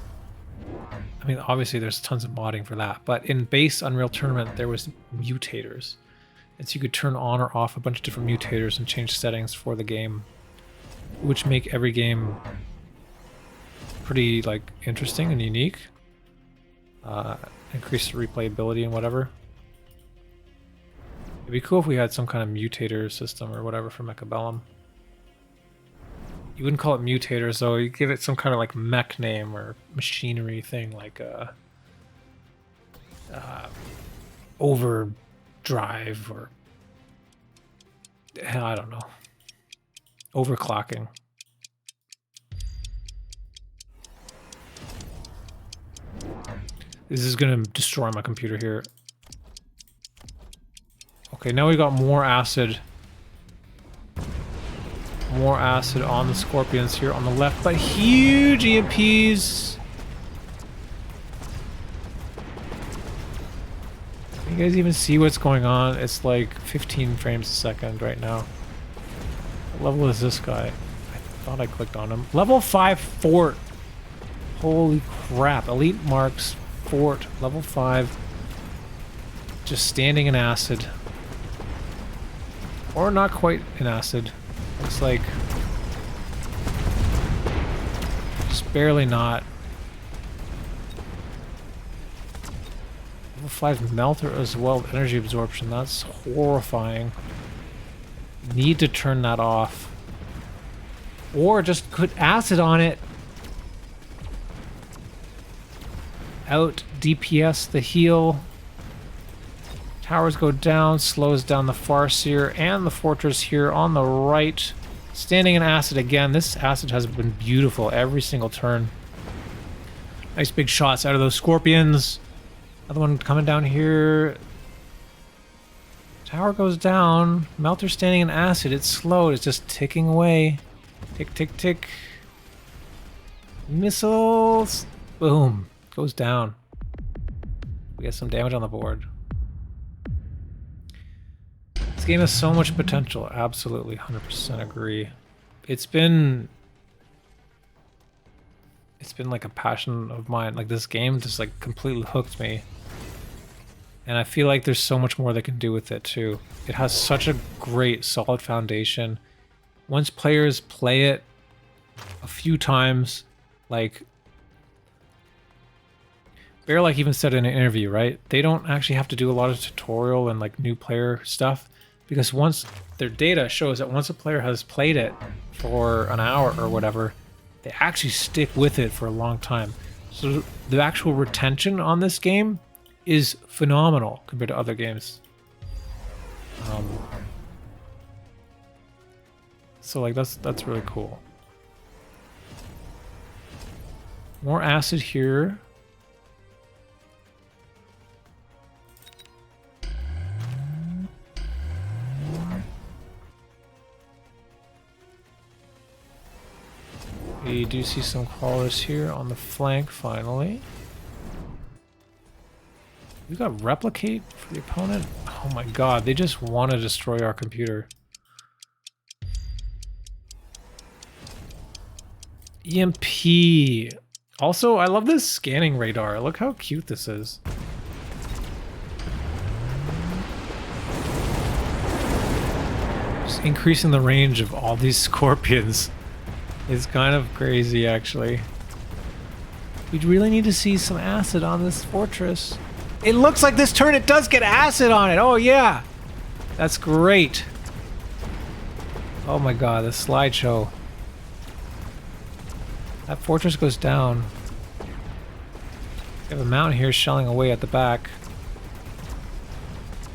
I mean, obviously there's tons of modding for that, but in base Unreal Tournament there was mutators. And so you could turn on or off a bunch of different mutators and change settings for the game, which make every game pretty like interesting and unique. Increase the replayability and whatever. It'd be cool if we had some kind of mutator system or whatever for Mechabellum. You wouldn't call it mutators though, you give it some kind of like mech name or machinery thing like overdrive or I don't know. Overclocking. This is gonna destroy my computer here. Okay, now we got more acid. More acid on the scorpions here on the left, but huge EMPs. Can you guys even see what's going on? It's like 15 frames a second right now. What level is this guy? I thought I clicked on him. Level 5 fort. Holy crap. Elite marks fort. Level 5. Just standing in acid. Or not quite in acid. Looks like just barely not. Level 5 melter as well, energy absorption. That's horrifying. Need to turn that off. Or just put acid on it. Out DPS the heal. Towers go down, slows down the Farseer and the fortress here on the right. Standing in acid again. This acid has been beautiful every single turn. Nice big shots out of those scorpions. Another one coming down here. Tower goes down. Melter standing in acid. It's slowed. It's just ticking away. Tick, tick, tick. Missiles. Boom. Goes down. We get some damage on the board. This game has so much potential. Absolutely, 100% agree. It's been like a passion of mine. Like this game just like completely hooked me. And I feel like there's so much more they can do with it too. It has such a great solid foundation. Once players play it a few times, like Bear like even said in an interview, right? They don't actually have to do a lot of tutorial and like new player stuff. Because once their data shows that once a player has played it for an hour or whatever, they actually stick with it for a long time. So the actual retention on this game is phenomenal compared to other games. So like that's really cool. More acid here. We do see some crawlers here on the flank, finally. We got replicate for the opponent? Oh my god, they just want to destroy our computer. EMP. Also, I love this scanning radar. Look how cute this is. Just increasing the range of all these scorpions. It's kind of crazy, actually. We'd really need to see some acid on this fortress. It looks like this turn it does get acid on it. Oh, yeah. That's great. Oh, my God. The slideshow. That fortress goes down. We have a mountain here shelling away at the back.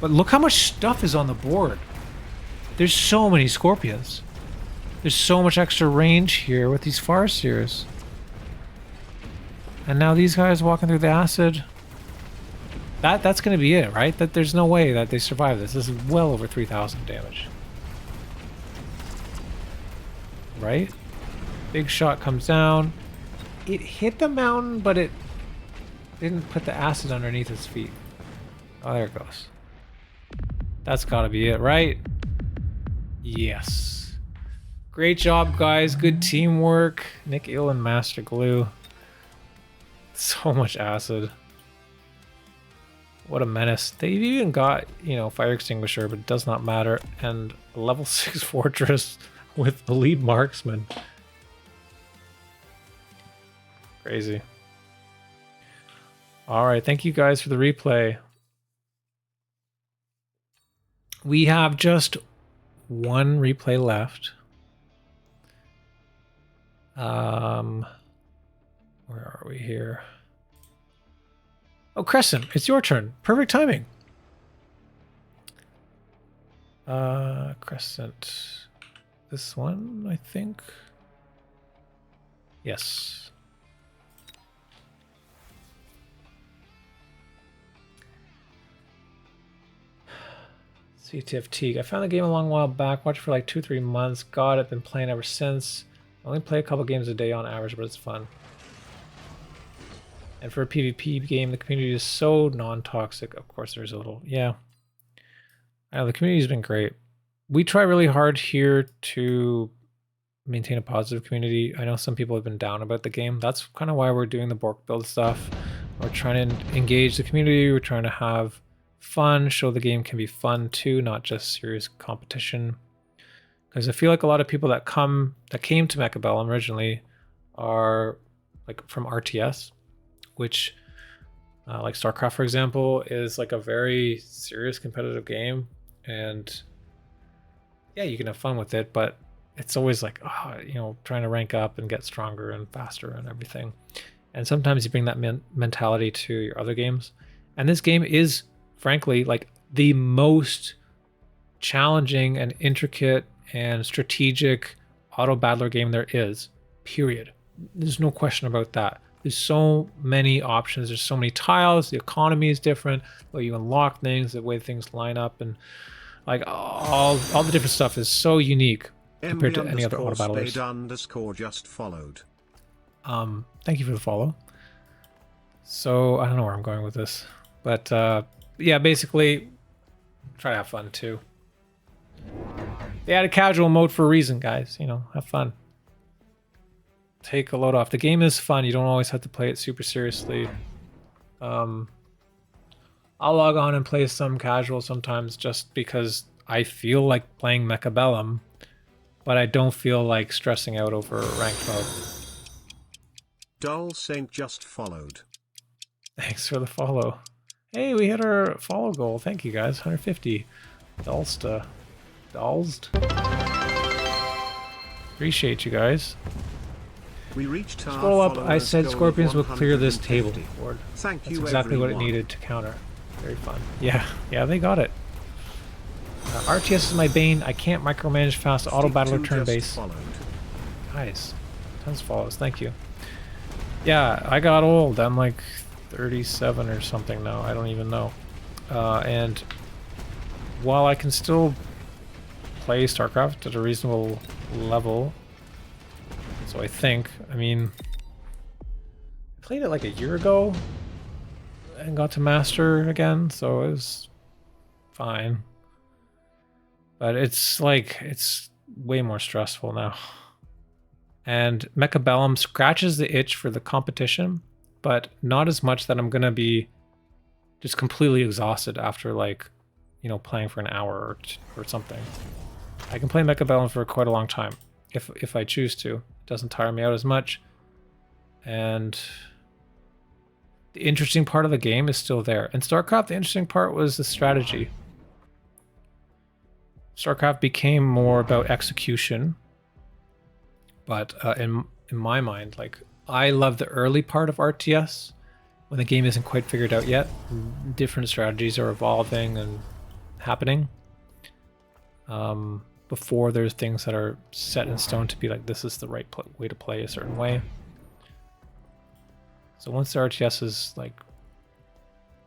But look how much stuff is on the board. There's so many scorpions. There's so much extra range here with these Farseers. And now these guys walking through the acid. That's going to be it, right? That there's no way that they survive this. This is well over 3,000 damage. Right? Big shot comes down. It hit the mountain, but it didn't put the acid underneath its feet. Oh, there it goes. That's got to be it, right? Yes. Great job, guys. Good teamwork. NicILL and MasterGlue. So much acid. What a menace. They've even got, you know, fire extinguisher, but it does not matter. And a level 6 fortress with the lead marksman. Crazy. All right, thank you guys for the replay. We have just one replay left. Where are we here? Oh, Krescent, it's your turn. Perfect timing. Krescent. This one, I think. Yes. CTFT. I found the game a long while back. Watched for like 2-3 months. Got it. Been playing ever since. I only play a couple games a day on average, but it's fun. And for a PvP game, the community is so non-toxic. Of course, there's a little, yeah. The community's been great. We try really hard here to maintain a positive community. I know some people have been down about the game. That's kind of why we're doing the Borked Build stuff. We're trying to engage the community. We're trying to have fun, show the game can be fun too, not just serious competition. Because I feel like a lot of people that came to Mechabellum originally are like from RTS, which like StarCraft, for example, is like a very serious competitive game. And yeah, you can have fun with it, but it's always like, you know, trying to rank up and get stronger and faster and everything. And sometimes you bring that mentality to your other games. And this game is, frankly, like the most challenging and intricate and strategic auto battler game there is, period. There's no question about that. There's so many options. There's so many tiles. The economy is different. The way you unlock things, the way things line up, and like all the different stuff is so unique compared to any other auto battlers. Just followed. Thank you for the follow. So I don't know where I'm going with this, but yeah, basically try to have fun too. They added casual mode for a reason, guys. You know, have fun. Take a load off. The game is fun. You don't always have to play it super seriously. I'll log on and play some casual sometimes just because I feel like playing Mechabellum, but I don't feel like stressing out over ranked mode. Dull Saint just followed. Thanks for the follow. Hey, we hit our follow goal. Thank you guys. 150. Dulsta. Dulst. Appreciate you guys. We reached Scroll up. I said scorpions will clear this table board. That's exactly what it needed to counter. Very fun. Yeah, they got it. RTS is my bane. I can't micromanage fast auto battler turn base. Guys, tons of follows. Thank you. Yeah, I got old. I'm like 37 or something now. I don't even know. And while I can still play StarCraft at a reasonable level, so I think, I mean, I played it like a year ago and got to master again, so it was fine. But it's like, it's way more stressful now. And Mechabellum scratches the itch for the competition, but not as much that I'm going to be just completely exhausted after, like, you know, playing for an hour or something. I can play Mechabellum for quite a long time if I choose to. It doesn't tire me out as much. And the interesting part of the game is still there. In StarCraft, the interesting part was the strategy. StarCraft became more about execution. But in my mind, like, I love the early part of RTS when the game isn't quite figured out yet. Different strategies are evolving and happening. Before there's things that are set in stone to be like, this is the right way to play a certain way. So once the RTS is like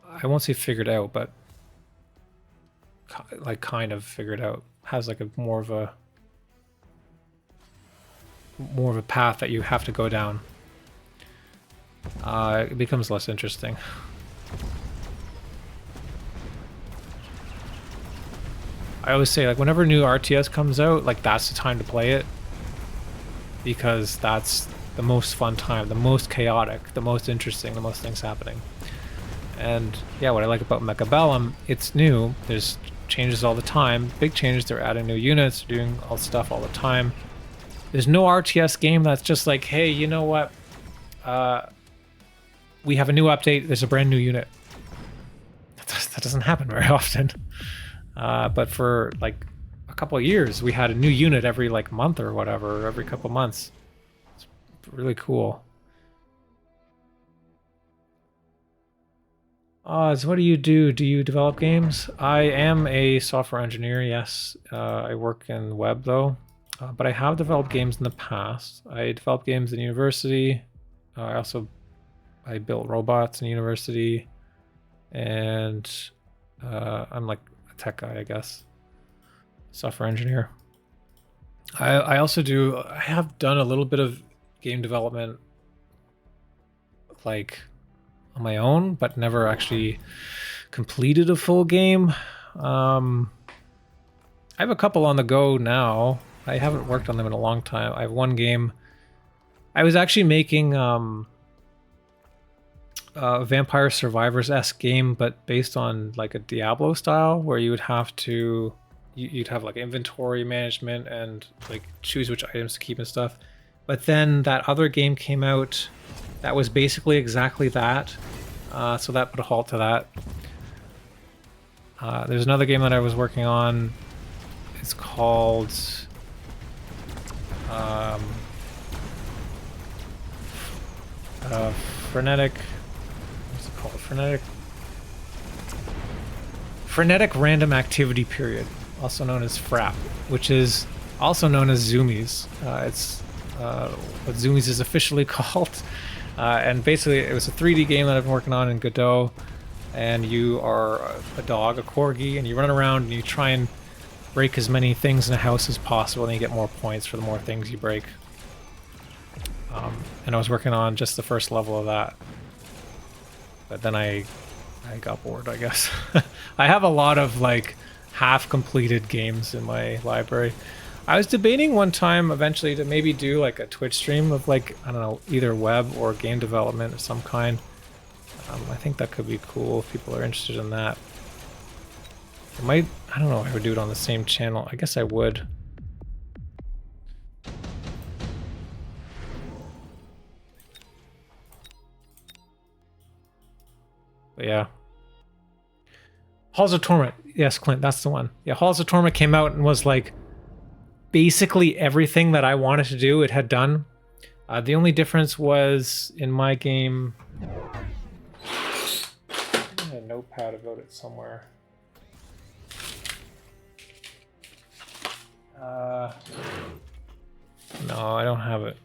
I won't say figured out, but like kind of figured out. Has like a more of a path that you have to go down. It becomes less interesting. I always say, like, whenever new RTS comes out, like, that's the time to play it, because that's the most fun time, the most chaotic, the most interesting, the most things happening. And yeah, what I like about Mechabellum, it's new. There's changes all the time, big changes. They're adding new units, doing all stuff all the time. There's no RTS game that's just like, hey, you know what? We have a new update. There's a brand new unit. That doesn't happen very often. But for like a couple of years, we had a new unit every like month or whatever, every couple months. It's really cool. Oddz, what do you do? Do you develop games? I am a software engineer, yes. I work in web though, but I have developed games in the past. I developed games in university. I built robots in university, and I'm like a tech guy, I guess. Software engineer. I have done a little bit of game development, like on my own, but never actually completed a full game. I have a couple on the go now. I haven't worked on them in a long time. I have one game. I was actually making a Vampire Survivors-esque game, but based on like a Diablo style, where you would have to, you'd have like inventory management and like choose which items to keep and stuff. But then that other game came out that was basically exactly that. So that put a halt to that. There's another game that I was working on. It's called Frenetic. What's it called? Frenetic Random Activity Period, also known as FRAP, which is also known as Zoomies. It's what Zoomies is officially called. And basically, it was a 3D game that I've been working on in Godot, and you are a dog, a corgi, and you run around and you try and break as many things in a house as possible, and you get more points for the more things you break. And I was working on just the first level of that, but then I got bored, I guess. I have a lot of like half-completed games in my library. I was debating one time eventually to maybe do like a Twitch stream of like, I don't know, either web or game development of some kind. I think that could be cool if people are interested in that. I don't know if I would do it on the same channel. I guess I would. But yeah. Halls of Torment. Yes, Clint, that's the one. Yeah, Halls of Torment came out and was like basically everything that I wanted to do, it had done. The only difference was in my game... I have a notepad about it somewhere. No, I don't have it.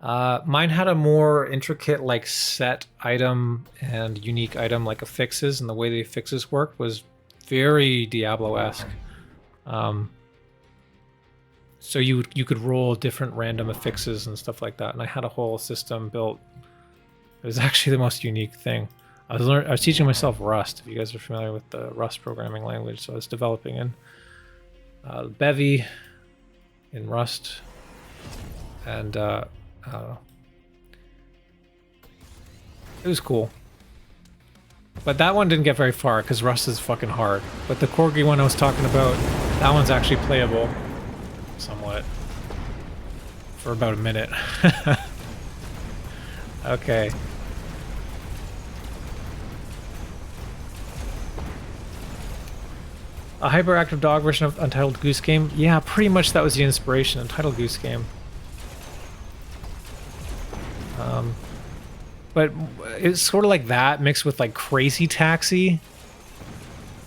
Mine had a more intricate like set item and unique item like affixes, and the way the affixes worked was very Diablo-esque. So you could roll different random affixes and stuff like that, and I had a whole system built. It was actually the most unique thing. I was teaching myself Rust, if you guys are familiar with the Rust programming language, so I was developing in Bevy in Rust, and I don't know. It was cool. But that one didn't get very far because Rust is fucking hard. But the Corgi one I was talking about, that one's actually playable. Somewhat. For about a minute. Okay. A hyperactive dog version of Untitled Goose Game? Yeah, pretty much that was the inspiration. Untitled Goose Game. But it's sort of like that mixed with like Crazy Taxi.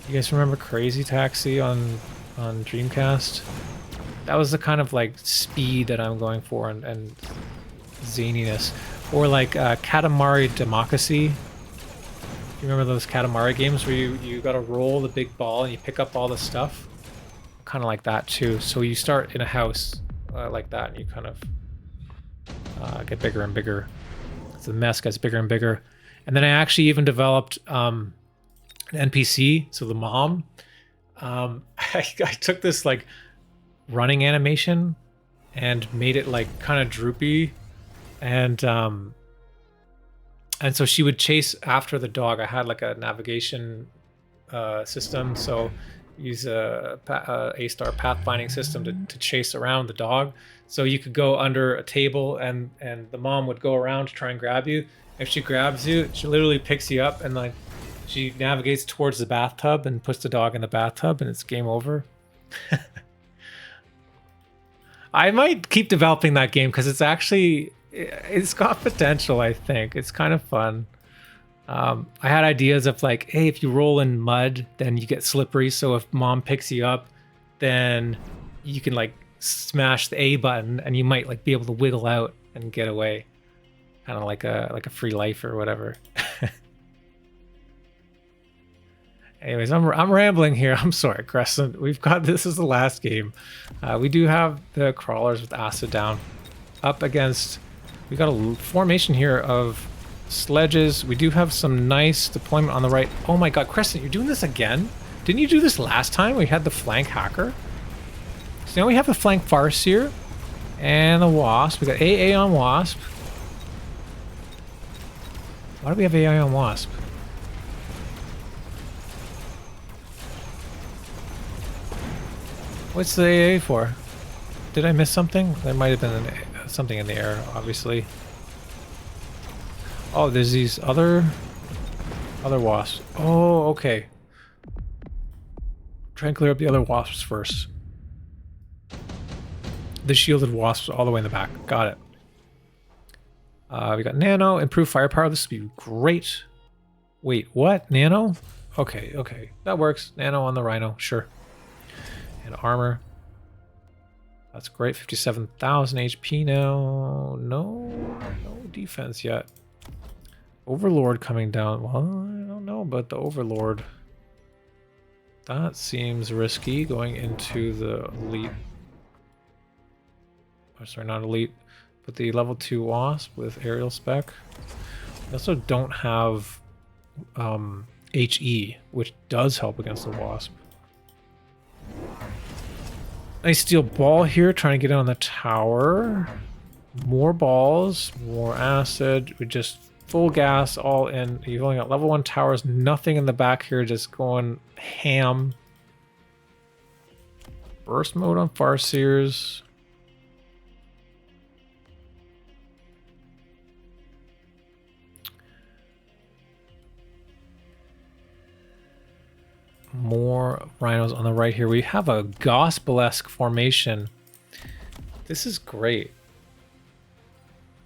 You guys remember Crazy Taxi on Dreamcast? That was the kind of like speed that I'm going for and zaniness. Or like Katamari Democracy. You remember those Katamari games where you gotta roll the big ball and you pick up all the stuff? Kind of like that too. So you start in a house like that, and you kind of get bigger and bigger. So the mess gets bigger and bigger. And then I actually even developed an NPC, so the mom. I took this like running animation and made it like kind of droopy, and so she would chase after the dog. I had like a navigation system, so use a A-star pathfinding system to chase around the dog. So you could go under a table and the mom would go around to try and grab you. If she grabs you, she literally picks you up and like she navigates towards the bathtub and puts the dog in the bathtub, and it's game over. I might keep developing that game because it's got potential. I think it's kind of fun. I had ideas of like, hey, if you roll in mud, then you get slippery. So if mom picks you up, then you can like smash the A button and you might like be able to wiggle out and get away. Kind of like a free life or whatever. Anyways, I'm rambling here. I'm sorry, Krescent. This is the last game. We do have the crawlers with acid down. Up against, we got a formation here of sledges. We do have some nice deployment on the right. Oh my god, Krescent, you're doing this again? Didn't you do this last time? We had the flank hacker. So now we have the flank farseer and the wasp. We got AA on wasp. Why do we have AI on wasp? What's the AA for? Did I miss something? There might have been something in the air, obviously. Oh, there's these other wasps. Oh, okay. Try and clear up the other wasps first. The shielded wasps all the way in the back. Got it. We got nano, improved firepower. This would be great. Wait, what? Nano? Okay. That works. Nano on the rhino, sure. And armor. That's great. 57,000 HP now. No defense yet. Overlord coming down. Well, I don't know about the Overlord. That seems risky going into the elite. Oh, sorry, not elite, but the level 2 wasp with aerial spec. We also don't have HE, which does help against the wasp. Nice steel ball here, trying to get on the tower. More balls, more acid. We just full gas all in. You've only got level 1 towers, nothing in the back here, just going ham. Burst mode on farseers. More rhinos on the right here. We have a gospel-esque formation. This is great.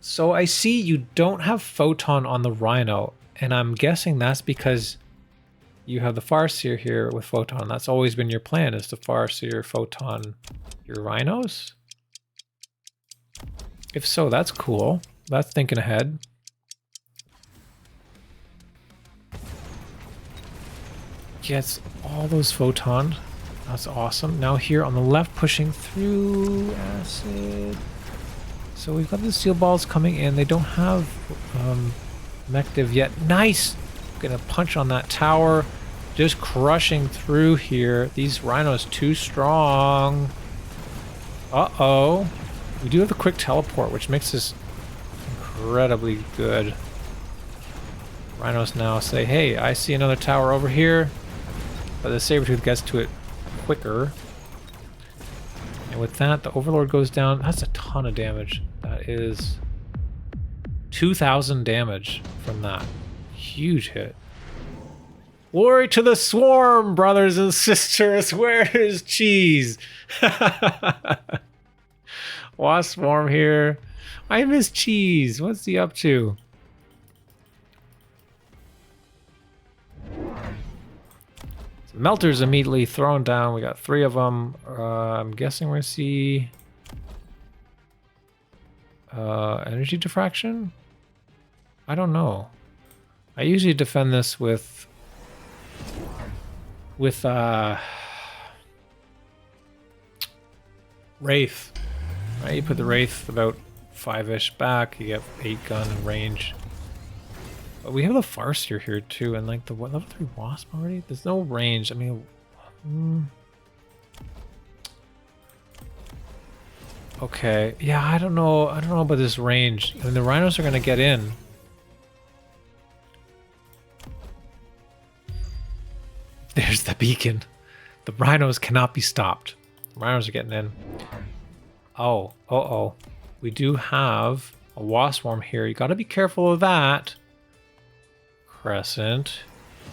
So I see you don't have photon on the rhino, and I'm guessing that's because you have the farseer here with photon. That's always been your plan, is to farseer photon your rhinos? If so, that's cool. That's thinking ahead. Gets all those photon. That's awesome. Now here on the left, pushing through acid. So we've got the steel balls coming in. They don't have mech div yet. Nice! Gonna punch on that tower. Just crushing through here. These rhinos too strong. Uh-oh. We do have the quick teleport, which makes this incredibly good. Rhinos now say, hey, I see another tower over here. But the Sabertooth gets to it quicker. And with that, the Overlord goes down. That's a ton of damage. That is 2,000 damage from that. Huge hit. Glory to the swarm, brothers and sisters. Where is cheese? Wasp swarm here. I miss cheese. What's he up to? Melters immediately thrown down. We got 3 of them. I'm guessing we're gonna see energy diffraction. I don't know. I usually defend this with wraith. Right, you put the wraith about 5-ish back, you get 8 gun and range. But we have the Farseer here too, and like the what, level 3 wasp already? There's no range. I mean, okay. Yeah, I don't know about this range. I mean, the rhinos are gonna get in. There's the beacon. The rhinos cannot be stopped. The rhinos are getting in. Oh, uh-oh. We do have a wasp swarm here. You gotta be careful of that. Krescent.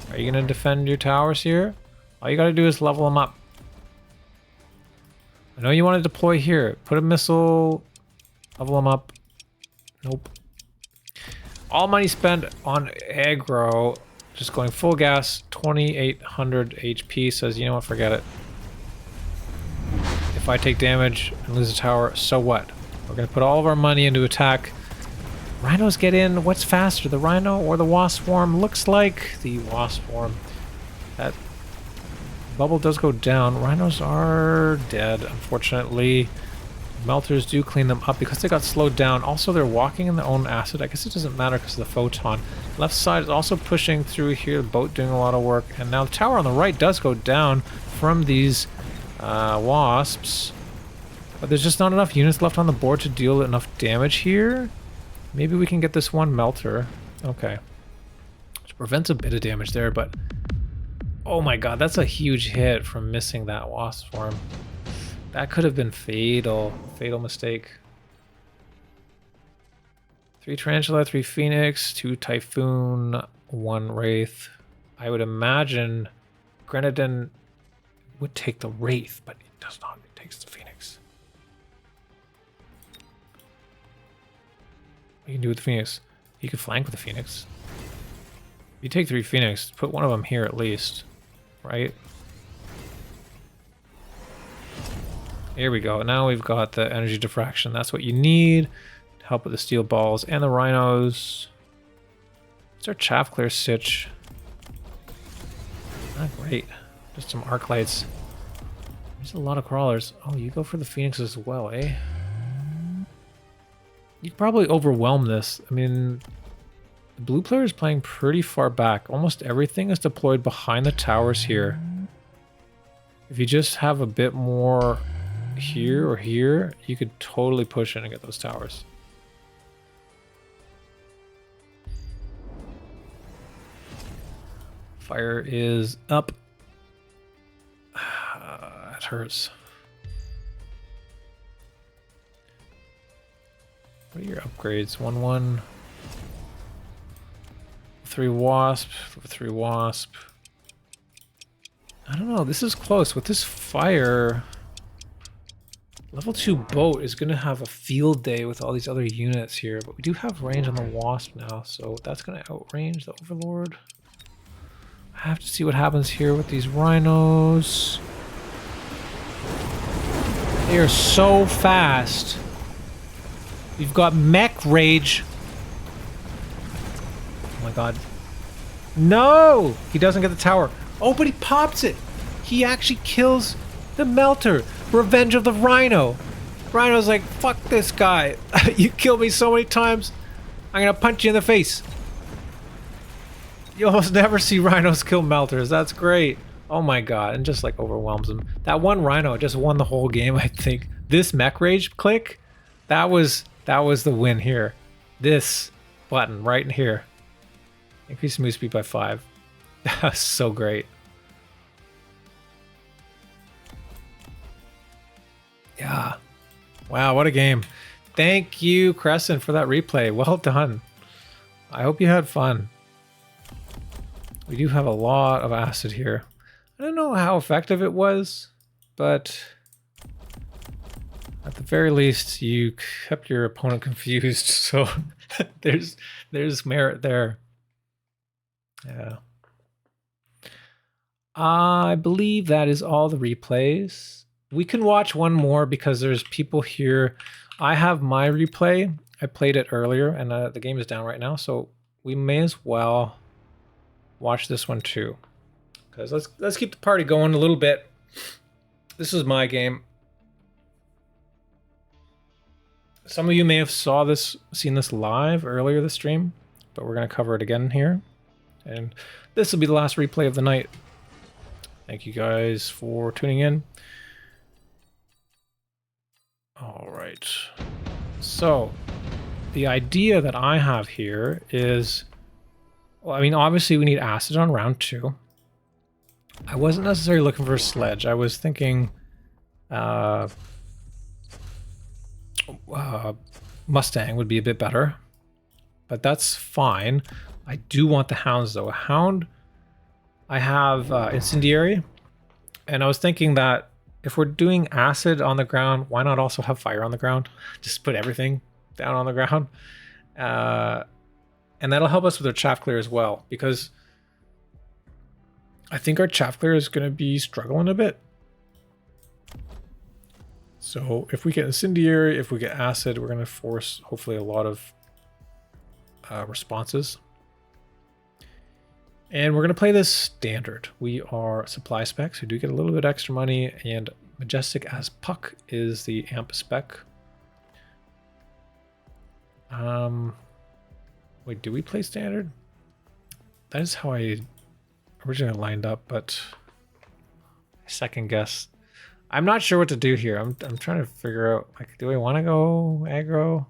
Are you gonna defend your towers here? All you gotta do is level them up. I know you want to deploy here. Put a missile, level them up. Nope. All money spent on aggro. Just going full gas, 2800 HP, says, you know what, forget it. If I take damage and lose a tower, so what? We're going to put all of our money into attack. Rhinos get in. What's faster, the rhino or the wasp swarm? Looks like the wasp swarm. That bubble does go down. Rhinos are dead, unfortunately. Melters do clean them up because they got slowed down. Also, they're walking in their own acid. I guess it doesn't matter because of the photon. Left side is also pushing through here. The boat doing a lot of work. And now the tower on the right does go down from these wasps. But there's just not enough units left on the board to deal enough damage here. Maybe we can get this one melter. Okay. Which prevents a bit of damage there, but... oh my god, that's a huge hit from missing that wasp swarm. That could have been fatal. Fatal mistake. 3 Tarantula, 3 Phoenix, 2 Typhoon, 1 Wraith. I would imagine Granaten would take the Wraith, but it does not. It takes the Phoenix. What you can do with the Phoenix? You could flank with the Phoenix. You take 3 Phoenix, put one of them here at least, right? Here we go. Now we've got the energy diffraction. That's what you need to help with the steel balls and the rhinos. It's our chaff clear stitch. Not great. Just some arc lights. There's a lot of crawlers. Oh, you go for the Phoenix as well, eh? You could probably overwhelm this. I mean, the blue player is playing pretty far back. Almost everything is deployed behind the towers here. If you just have a bit more here or here, you could totally push in and get those towers. Fire is up. It hurts. What are your upgrades? 1-1. 3 wasp. 3 wasp. I don't know. This is close. With this fire, level 2 boat is going to have a field day with all these other units here. But we do have range on the wasp now, so that's going to outrange the overlord. I have to see what happens here with these rhinos. They are so fast. We've got mech rage. Oh my god. No! He doesn't get the tower. Oh, but he pops it. He actually kills the melter. Revenge of the rhino. Rhino's like, fuck this guy. You killed me so many times. I'm gonna punch you in the face. You almost never see rhinos kill melters. That's great. Oh my god. And just like overwhelms him. That one rhino just won the whole game, I think. This mech rage click, that was the win here. This button right in here. Increase move speed by 5. That's so great. Yeah. Wow, what a game. Thank you, Krescent, for that replay. Well done. I hope you had fun. We do have a lot of acid here. I don't know how effective it was, but at the very least, you kept your opponent confused, so there's merit there. Yeah. I believe that is all the replays. We can watch one more because there's people here. I have my replay. I played it earlier, and the game is down right now, so we may as well watch this one too. Because let's keep the party going a little bit. This is my game. Some of you may have seen this live earlier this stream, but we're going to cover it again here. And this will be the last replay of the night. Thank you guys for tuning in. All right. So, the idea that I have here is, well, I mean, obviously we need acid on round 2. I wasn't necessarily looking for a sledge. I was thinking Mustang would be a bit better, but that's fine. I do want the hounds though. A hound, I have incendiary, and I was thinking that if we're doing acid on the ground, why not also have fire on the ground? Just put everything down on the ground. And that'll help us with our chaff clear as well, because I think our chaff clear is going to be struggling a bit. So if we get incendiary, if we get acid, we're going to force hopefully a lot of responses. And we're going to play this standard. We are supply specs. We do get a little bit extra money, and majestic as puck is the amp spec. Wait, do we play standard? That is how I originally lined up, but second guess. I'm not sure what to do here. I'm trying to figure out, like, do I want to go aggro?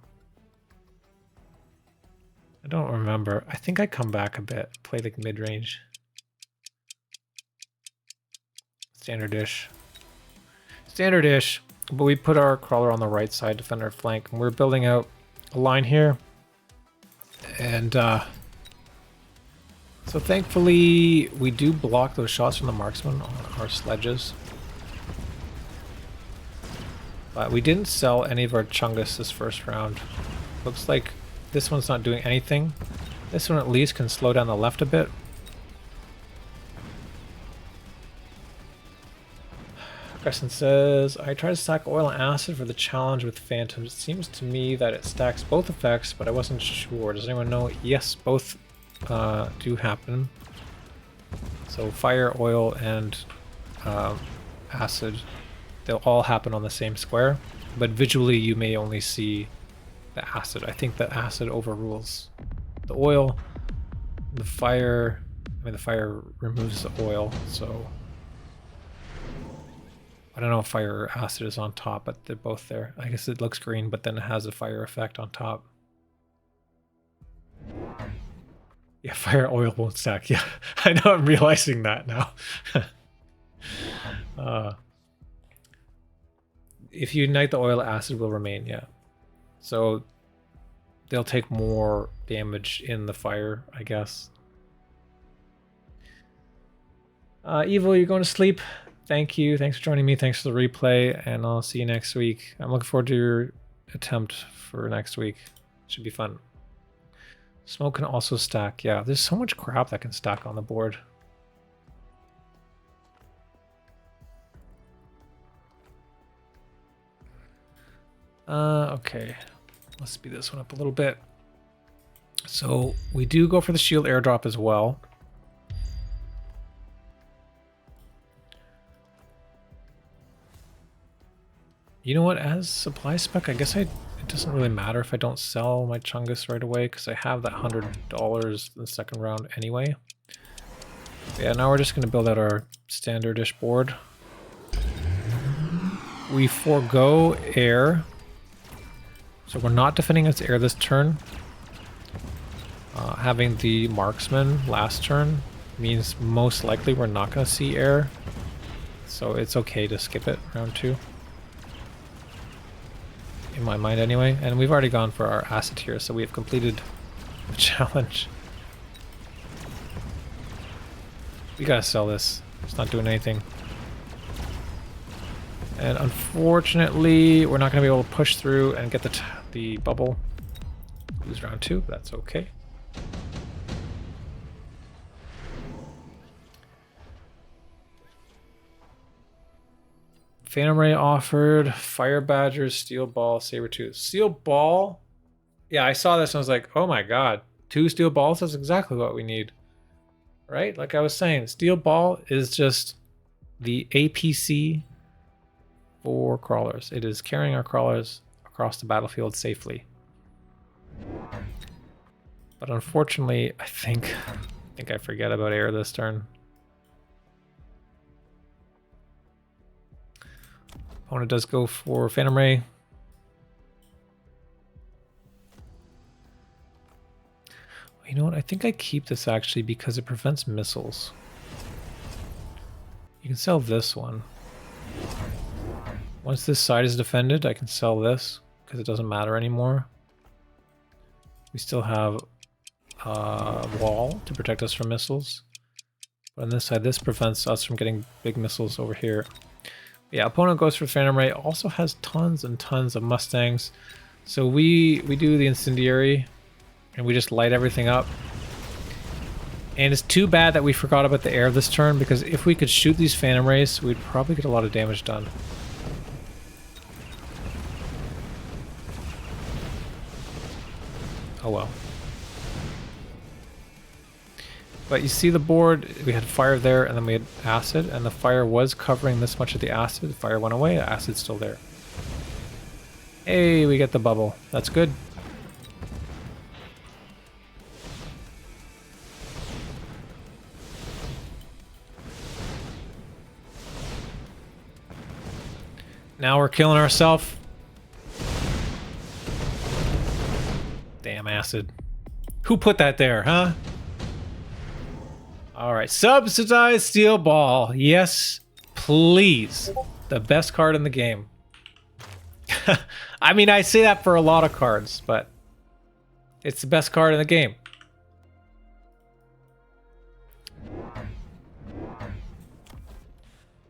I don't remember. I think I come back a bit, play like mid-range. Standard-ish. Standard-ish, but we put our crawler on the right side to defend our flank, and we're building out a line here. And so thankfully we do block those shots from the marksman on our sledges. But we didn't sell any of our chungus this first round. Looks like this one's not doing anything. This one at least can slow down the left a bit. Krescent says, I tried to stack oil and acid for the challenge with phantoms. It seems to me that it stacks both effects, but I wasn't sure. Does anyone know? Yes, both do happen. So fire, oil, and acid, they'll all happen on the same square, but visually you may only see the acid. I think the acid overrules the oil. The fire removes the oil, so I don't know if fire or acid is on top, but they're both there. I guess it looks green, but then it has a fire effect on top. Yeah, fire oil won't stack. Yeah, I know, I'm realizing that now. If you ignite the oil, acid will remain, yeah. So they'll take more damage in the fire, I guess. Evil, you're going to sleep. Thank you. Thanks for joining me. Thanks for the replay, and I'll see you next week. I'm looking forward to your attempt for next week. Should be fun. Smoke can also stack. Yeah, there's so much crap that can stack on the board. Okay. Let's speed this one up a little bit. So we do go for the shield airdrop as well. You know what, as supply spec, I guess it doesn't really matter if I don't sell my chungus right away, because I have that $100 in the second round anyway. Yeah, now we're just going to build out our standard-ish board. We forego air, so we're not defending against air this turn. Having the marksman last turn means most likely we're not going to see air, so it's okay to skip it round 2. In my mind anyway, and we've already gone for our acid here, so we have completed the challenge. We gotta sell this. It's not doing anything. And unfortunately, we're not gonna be able to push through and get the bubble. Lose round 2, but that's okay. Phantom Ray offered, Fire Badger, Steel Ball, Sabertooth. Steel Ball? Yeah, I saw this and I was like, oh my god. 2 steel balls, that's exactly what we need. Right? Like I was saying, steel ball is just the APC for crawlers. It is carrying our crawlers across the battlefield safely. But unfortunately, I think I forget about air this turn. Opponent does go for Phantom Ray. You know what? I think I keep this actually because it prevents missiles. You can sell this one. Once this side is defended, I can sell this because it doesn't matter anymore. We still have a wall to protect us from missiles. But on this side, this prevents us from getting big missiles over here. Yeah, opponent goes for Phantom Ray. Also has tons and tons of Mustangs. So we do the incendiary and we just light everything up. And it's too bad that we forgot about the air this turn, because if we could shoot these Phantom Rays, we'd probably get a lot of damage done. Oh well. But you see the board, we had fire there and then we had acid, and the fire was covering this much of the acid. The fire went away, the acid's still there. Hey, we get the bubble. That's good. Now we're killing ourselves. Damn acid. Who put that there, huh? Alright, subsidized steel ball. Yes, please. The best card in the game. I mean, I say that for a lot of cards, but it's the best card in the game.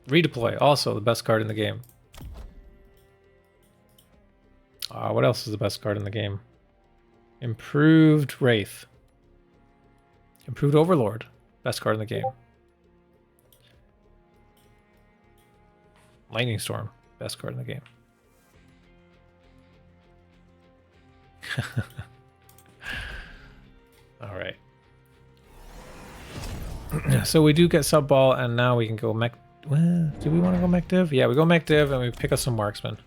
Redeploy, also the best card in the game. What else is the best card in the game? Improved Wraith. Improved Overlord. Best card in the game. Lightning Storm. Best card in the game. Alright. So we do get sub ball, and now we can go mech. Well, do we want to go mech div? Yeah, we go mech div and we pick up some marksmen.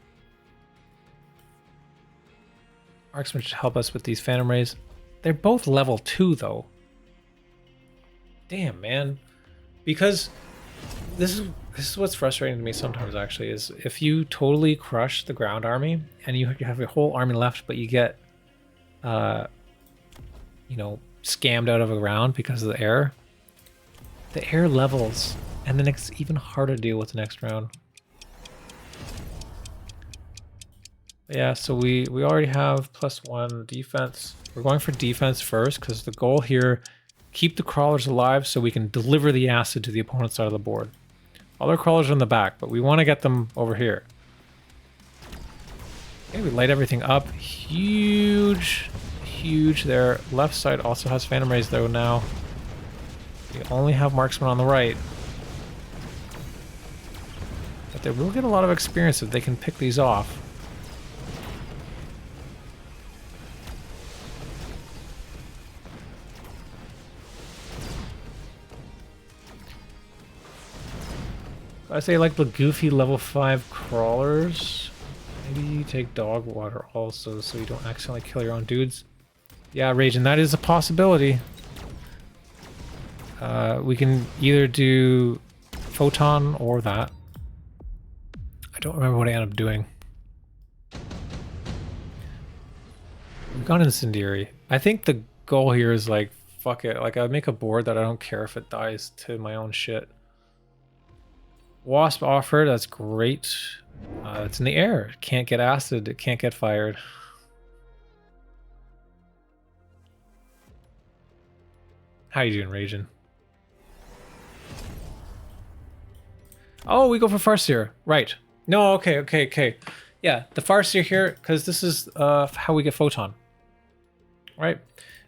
Marksman should help us with these Phantom Rays. They're both level 2 though. Damn, man. Because this is what's frustrating to me sometimes actually, is if you totally crush the ground army and you have your whole army left, but you get you know, scammed out of a round because of the air levels, and then it's even harder to deal with the next round. Yeah, so we already have +1 defense. We're going for defense first because the goal here, keep the crawlers alive so we can deliver the acid to the opponent's side of the board. All our crawlers are in the back, but we want to get them over here. Okay, we light everything up. Huge, huge there. Left side also has Phantom Rays though now. We only have marksmen on the right. But they will get a lot of experience if they can pick these off. I say like the goofy level 5 crawlers. Maybe you take dog water also so you don't accidentally kill your own dudes. Yeah, Raiden, that is a possibility. We can either do photon or that. I don't remember what I ended up doing. We've gone incendiary. I think the goal here is like, fuck it. Like, I make a board that I don't care if it dies to my own shit. Wasp offered, that's great. It's in the air. It can't get acid. It can't get fired. How you doing, Raiden? Oh, we go for Farseer. Right. No, okay. Yeah, the Farseer here, because this is how we get Photon. Right?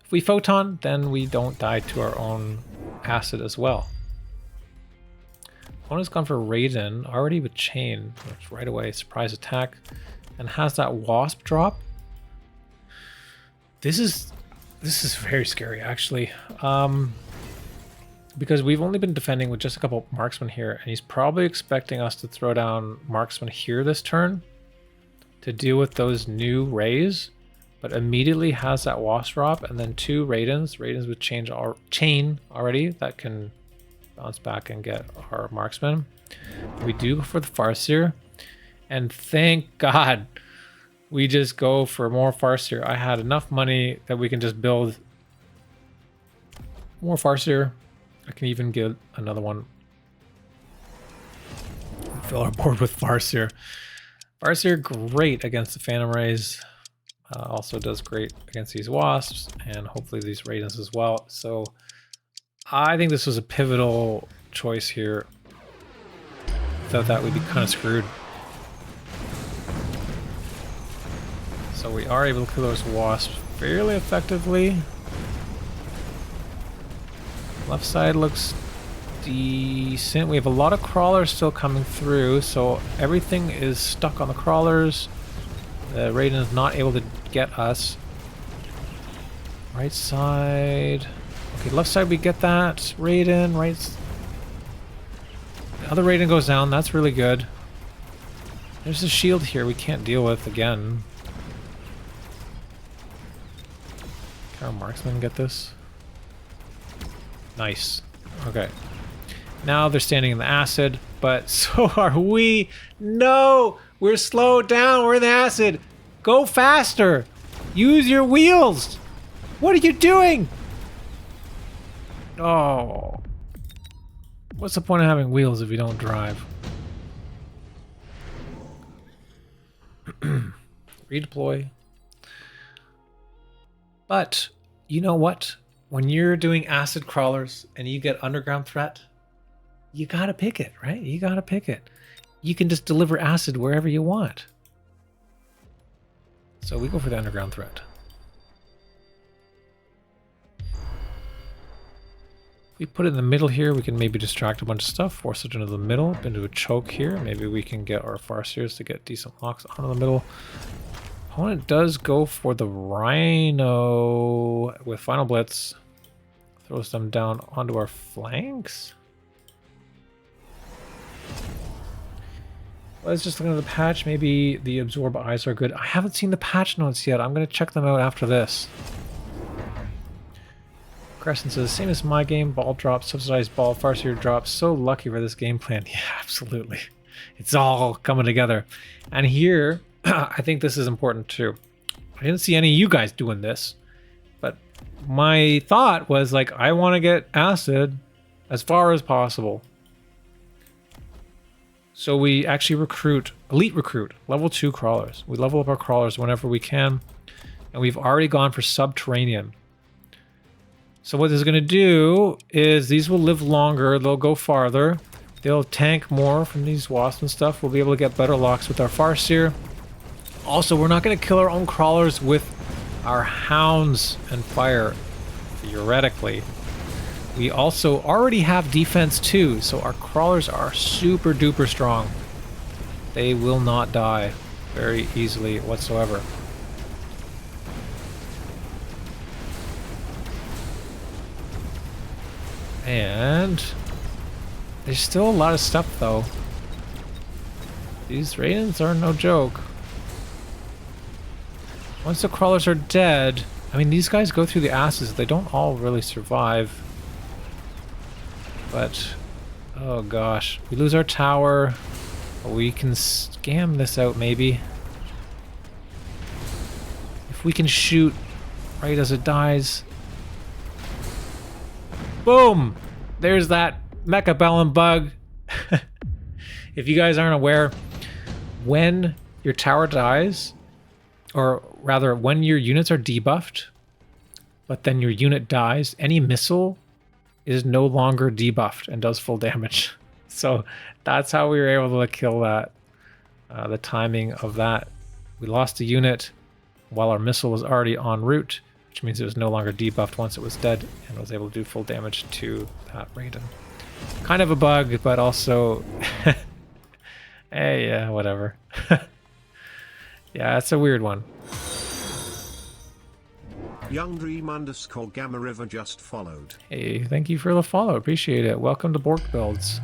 If we Photon, then we don't die to our own acid as well. Opponent's gone for Raiden, already with Chain, which right away, surprise attack, and has that Wasp drop. This is This is very scary, actually. Because we've only been defending with just a couple marksmen here, and he's probably expecting us to throw down marksmen here this turn to deal with those new rays, but immediately has that wasp drop, and then 2 raidens with chain already that can bounce back and get our marksman. We do go for the Farseer, and thank God we just go for more Farseer. I had enough money that we can just build more Farseer. I can even get another one. Fill our board with Farseer. Farseer, great against the Phantom Rays. Also does great against these wasps, and hopefully these raidens as well. So I think this was a pivotal choice here. Without that, we'd be kind of screwed. So we are able to kill those wasps fairly effectively. Left side looks decent. We have a lot of crawlers still coming through, so everything is stuck on the crawlers. The raiden is not able to get us. Right side. Okay, left side we get that. Raiden, right. The other raiden goes down. That's really good. There's a shield here we can't deal with again. Can our marksman get this? Nice. Okay. Now they're standing in the acid, but so are we. No! We're slowed down. We're in the acid. Go faster. Use your wheels. What are you doing? Oh. What's the point of having wheels if you don't drive? Redeploy. But you know what? When you're doing acid crawlers and you get underground threat, you gotta pick it, right? You gotta pick it. You can just deliver acid wherever you want. So we go for the underground threat. If we put it in the middle here, we can maybe distract a bunch of stuff, force it into the middle, into a choke here. Maybe we can get our Farseers to get decent locks onto the middle. Opponent does go for the rhino with Final Blitz. Throws them down onto our flanks. Let's just look at the patch. Maybe the absorb eyes are good. I haven't seen the patch notes yet. I'm going to check them out after this. Krescent says, same as my game. Ball drop, subsidized ball, Farseer drop. So lucky for this game plan. Yeah, absolutely. It's all coming together. And here, I think this is important too. I didn't see any of you guys doing this, but my thought was like, I want to get acid as far as possible. So we actually recruit, elite recruit, level 2 crawlers. We level up our crawlers whenever we can, and we've already gone for subterranean. So what this is going to do is these will live longer, they'll go farther, they'll tank more from these wasps and stuff. We'll be able to get better locks with our Farseer. Also, we're not going to kill our own crawlers with our hounds and fire, theoretically. We also already have defense too, so our crawlers are super duper strong. They will not die very easily whatsoever. And there's still a lot of stuff though. These raidens are no joke. Once the crawlers are dead, I mean, these guys go through the asses. They don't all really survive. But, oh gosh. We lose our tower. We can scam this out, maybe. If we can shoot right as it dies. Boom! There's that mechabellum bug. If you guys aren't aware, when your tower dies, or rather, when your units are debuffed, but then your unit dies, any missile is no longer debuffed and does full damage. So that's how we were able to kill that. The timing of that. We lost a unit while our missile was already en route, which means it was no longer debuffed once it was dead, and was able to do full damage to that raiden. Kind of a bug, but also... hey, yeah, whatever. Yeah, it's a weird one. Young Dream _ Gamma River just followed. Hey, thank you for the follow. Appreciate it. Welcome to Borked Builds.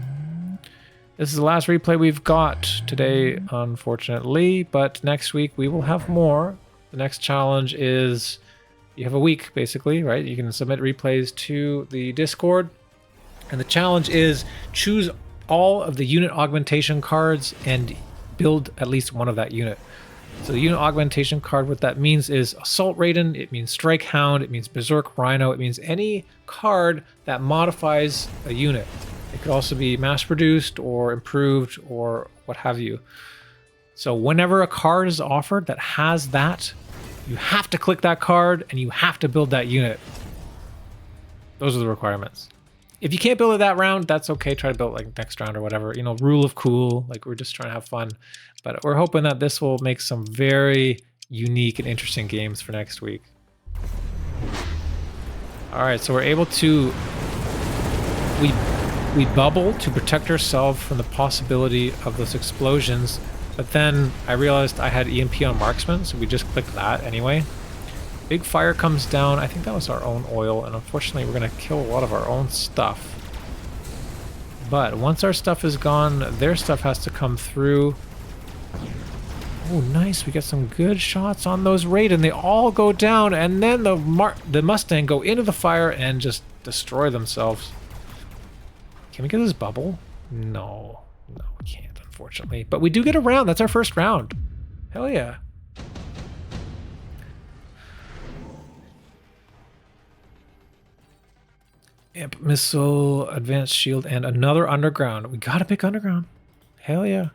This is the last replay we've got today, unfortunately, but next week we will have more. The next challenge is you have a week, basically, right? You can submit replays to the Discord, and the challenge is choose all of the unit augmentation cards and build at least one of that unit. So the unit augmentation card, what that means is Assault Raiden, it means Strike Hound, it means Berserk Rhino, it means any card that modifies a unit. It could also be mass-produced or improved or what have you. So whenever a card is offered that has that, you have to click that card and you have to build that unit. Those are the requirements. If you can't build it that round, that's okay. Try to build it like next round or whatever. You know, rule of cool. Like, we're just trying to have fun. But we're hoping that this will make some very unique and interesting games for next week. All right, so we're able to... We bubble to protect ourselves from the possibility of those explosions. But then I realized I had EMP on marksman, so we just clicked that anyway. Big fire comes down. I think that was our own oil, and unfortunately we're going to kill a lot of our own stuff. But once our stuff is gone, their stuff has to come through. Oh, nice. We get some good shots on those raiden. They all go down, and then the Mustang go into the fire and just destroy themselves. Can we get this bubble? No. No, we can't, unfortunately. But we do get a round. That's our first round. Hell yeah. Amp missile, advanced shield, and another underground. We gotta pick underground. Hell yeah.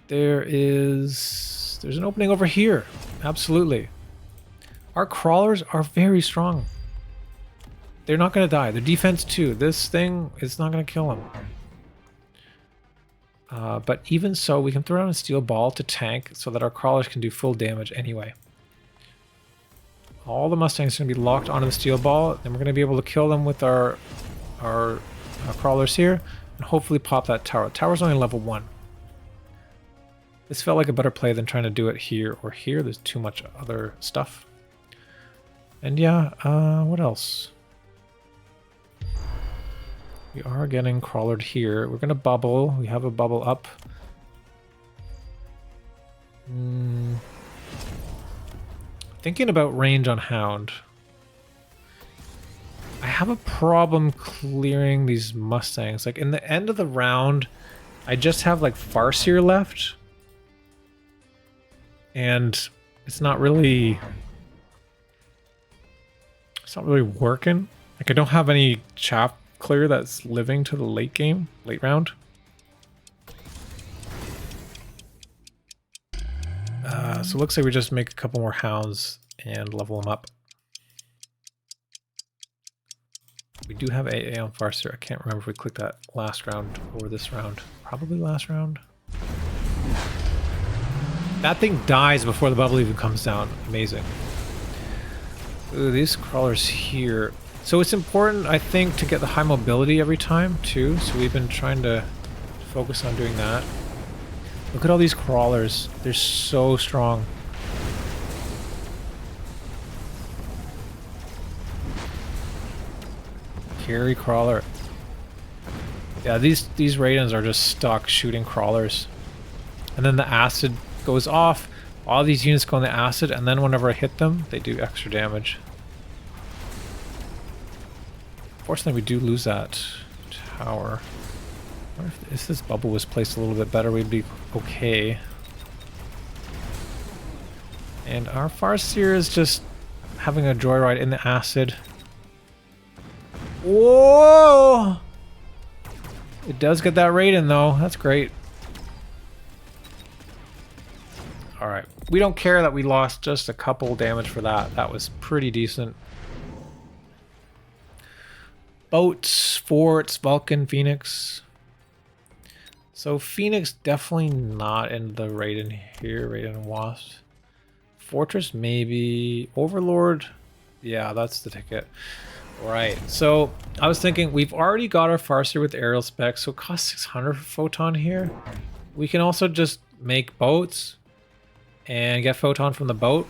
There's an opening over here. Absolutely. Our crawlers are very strong. They're not gonna die. They're defense 2. This thing is not gonna kill them. But even so, we can throw down a steel ball to tank so that our crawlers can do full damage anyway. All the Mustangs are going to be locked onto the steel ball, and we're going to be able to kill them with our crawlers here, and hopefully pop that tower. The tower's only level 1. This felt like a better play than trying to do it here or here. There's too much other stuff. And yeah, what else? We are getting crawlered here. We're going to bubble. We have a bubble up. Thinking about range on hound. I have a problem clearing these Mustangs. Like, in the end of the round, I just have like Farseer left. And it's not really working. Like, I don't have any chaff clear that's living to the late round. So it looks like we just make a couple more hounds and level them up. We do have AA on Farseer. I can't remember if we clicked that last round or this round. Probably last round. That thing dies before the bubble even comes down. Amazing. Ooh, these crawlers here. So it's important, I think, to get the high mobility every time, too. So we've been trying to focus on doing that. Look at all these crawlers. They're so strong. Carry crawler. Yeah, these raidens are just stuck shooting crawlers. And then the acid goes off. All these units go in the acid, and then whenever I hit them, they do extra damage. Fortunately, we do lose that tower. I wonder if this bubble was placed a little bit better, we'd be okay. And our Farseer is just having a joyride in the acid. Whoa! It does get that raiden though. That's great. Alright. We don't care that we lost just a couple damage for that. That was pretty decent. Boats, forts, Vulcan, Phoenix. So Phoenix definitely not in the raiden here. Raiden and Wasp. Fortress maybe. Overlord. Yeah, that's the ticket. Right, so I was thinking we've already got our Farseer with aerial specs, so it costs 600 for Photon here. We can also just make boats and get Photon from the boat,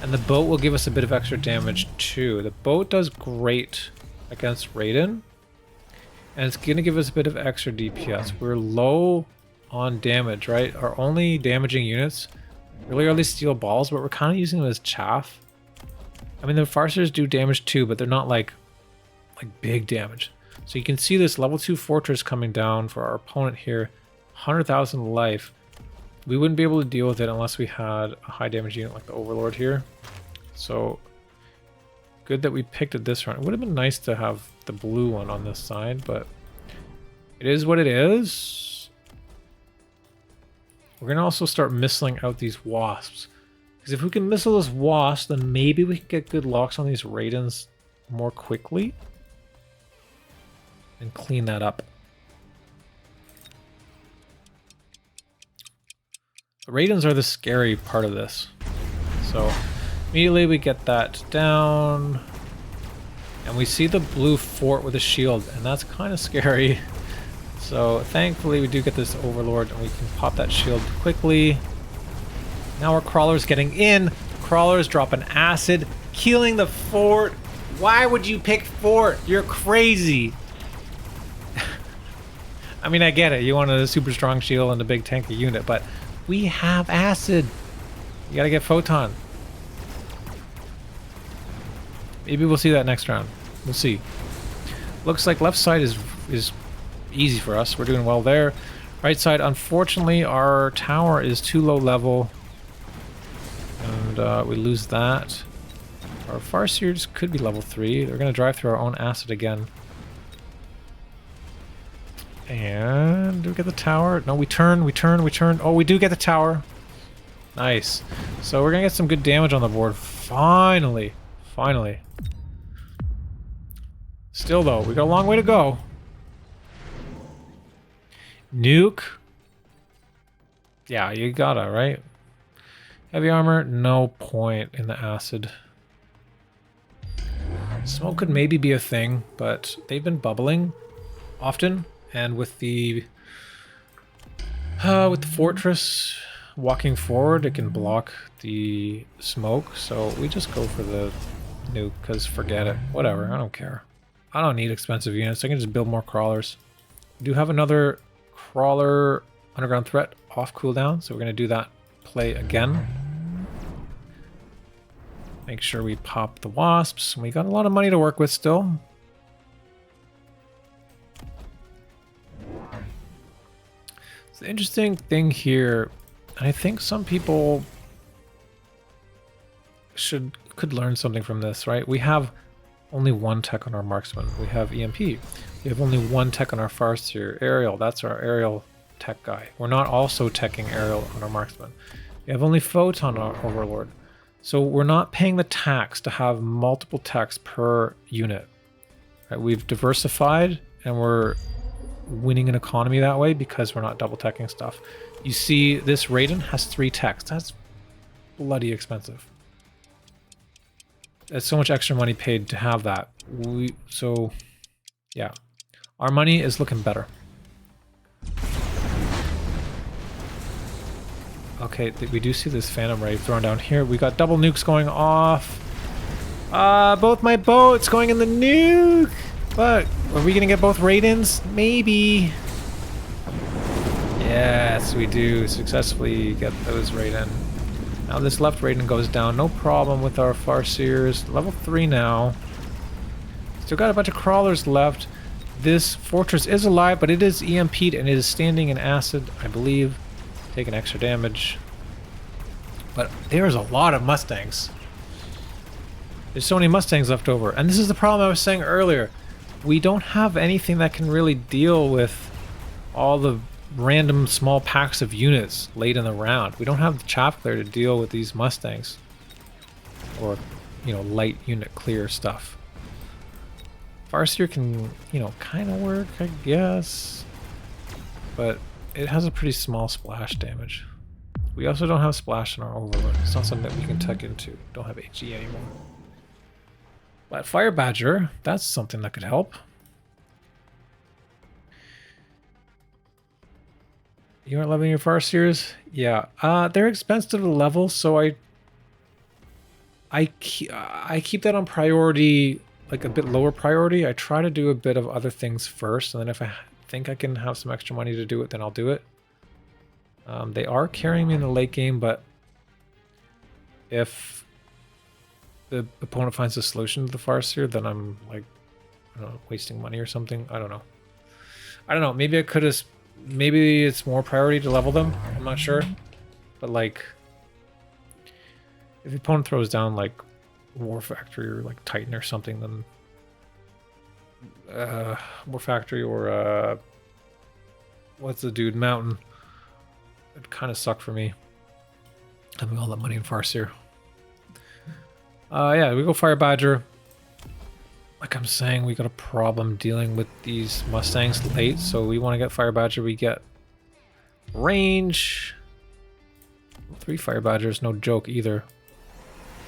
And the boat will give us a bit of extra damage too. The boat does great against raiden. And it's going to give us a bit of extra DPS. We're low on damage, right? Our only damaging units really are these steel balls, but we're kind of using them as chaff. I mean, the farseers do damage too, but they're not like big damage. So you can see this level 2 fortress coming down for our opponent here. 100,000 life. We wouldn't be able to deal with it unless we had a high damage unit like the Overlord here. So good that we picked it this round. It would have been nice to have the blue one on this side, but it is what it is. We're going to also start missiling out these wasps. Because if we can missile those wasps, then maybe we can get good locks on these raidens more quickly. And clean that up. The raidens are the scary part of this. So immediately we get that down. And we see the blue fort with a shield, and that's kind of scary. So thankfully we do get this Overlord and we can pop that shield quickly. Now our crawler's getting in. Crawlers dropping acid, killing the fort. Why would you pick fort? You're crazy. I mean, I get it. You wanted a super strong shield and a big tanky unit, but we have acid. You gotta get photon. Maybe we'll see that next round. We'll see. Looks like left side is easy for us. We're doing well there. Right side, unfortunately, our tower is too low level. And we lose that. Our farseers could be level 3. They're gonna drive through our own acid again. And do we get the tower? No, we turn. Oh, we do get the tower. Nice. So we're gonna get some good damage on the board. Finally. Finally. Still though, we got a long way to go. Nuke. Yeah, you gotta, right? Heavy armor, no point in the acid. Smoke could maybe be a thing, but they've been bubbling often. And with the fortress walking forward, it can block the smoke. So we just go for the nuke, because forget it. Whatever, I don't care. I don't need expensive units. I can just build more crawlers. We do have another crawler underground threat off cooldown, so we're going to do that play again. Make sure we pop the wasps. We got a lot of money to work with still. The interesting thing here, and I think some people could learn something from this, right? We have only one tech on our marksman. We have EMP. We have only one tech on our farseer. Aerial, that's our aerial tech guy. We're not also teching aerial on our marksman. We have only photon on our overlord. So we're not paying the tax to have multiple techs per unit. Right? We've diversified and we're winning an economy that way because we're not double teching stuff. You see this raiden has 3 techs. That's bloody expensive. That's so much extra money paid to have that. So yeah, our money is looking better. Okay, we do see this phantom ray thrown down here. We got double nukes going off. Both my boats going in the nuke. But are we gonna get both raidens? Maybe. Yes, we do successfully get those raiden. Now this left raiden goes down, no problem with our farseers. Level 3 now. Still got a bunch of crawlers left. This fortress is alive, but it is EMP'd and it is standing in acid, I believe. Taking extra damage. But there's a lot of Mustangs. There's so many Mustangs left over. And this is the problem I was saying earlier. We don't have anything that can really deal with all the random small packs of units late in the round. We don't have the chop clear to deal with these Mustangs. Or, you know, light unit clear stuff. Farseer can, you know, kind of work, I guess. But it has a pretty small splash damage. We also don't have splash in our overlord. It's not something that we can tuck into. Don't have HE anymore. But Fire Badger, that's something that could help. You aren't leveling your Farseers? Yeah. They're expensive to level, so I I keep that on priority, like a bit lower priority. I try to do a bit of other things first, and then if I think I can have some extra money to do it, then I'll do it. They are carrying me in the late game, but if the opponent finds a solution to the Farseer, then I'm like, I don't know, wasting money or something. I don't know. I don't know. Maybe I could have. Maybe it's more priority to level them. I'm not sure. But like, if the opponent throws down like War Factory or like Titan or something, then War Factory or what's the dude, Mountain? It kind of sucked for me having all that money in Farseer. Yeah, we go Fire Badger. Like I'm saying, we got a problem dealing with these Mustangs late, so we want to get Fire Badger. We get range. 3 Fire Badgers, no joke either.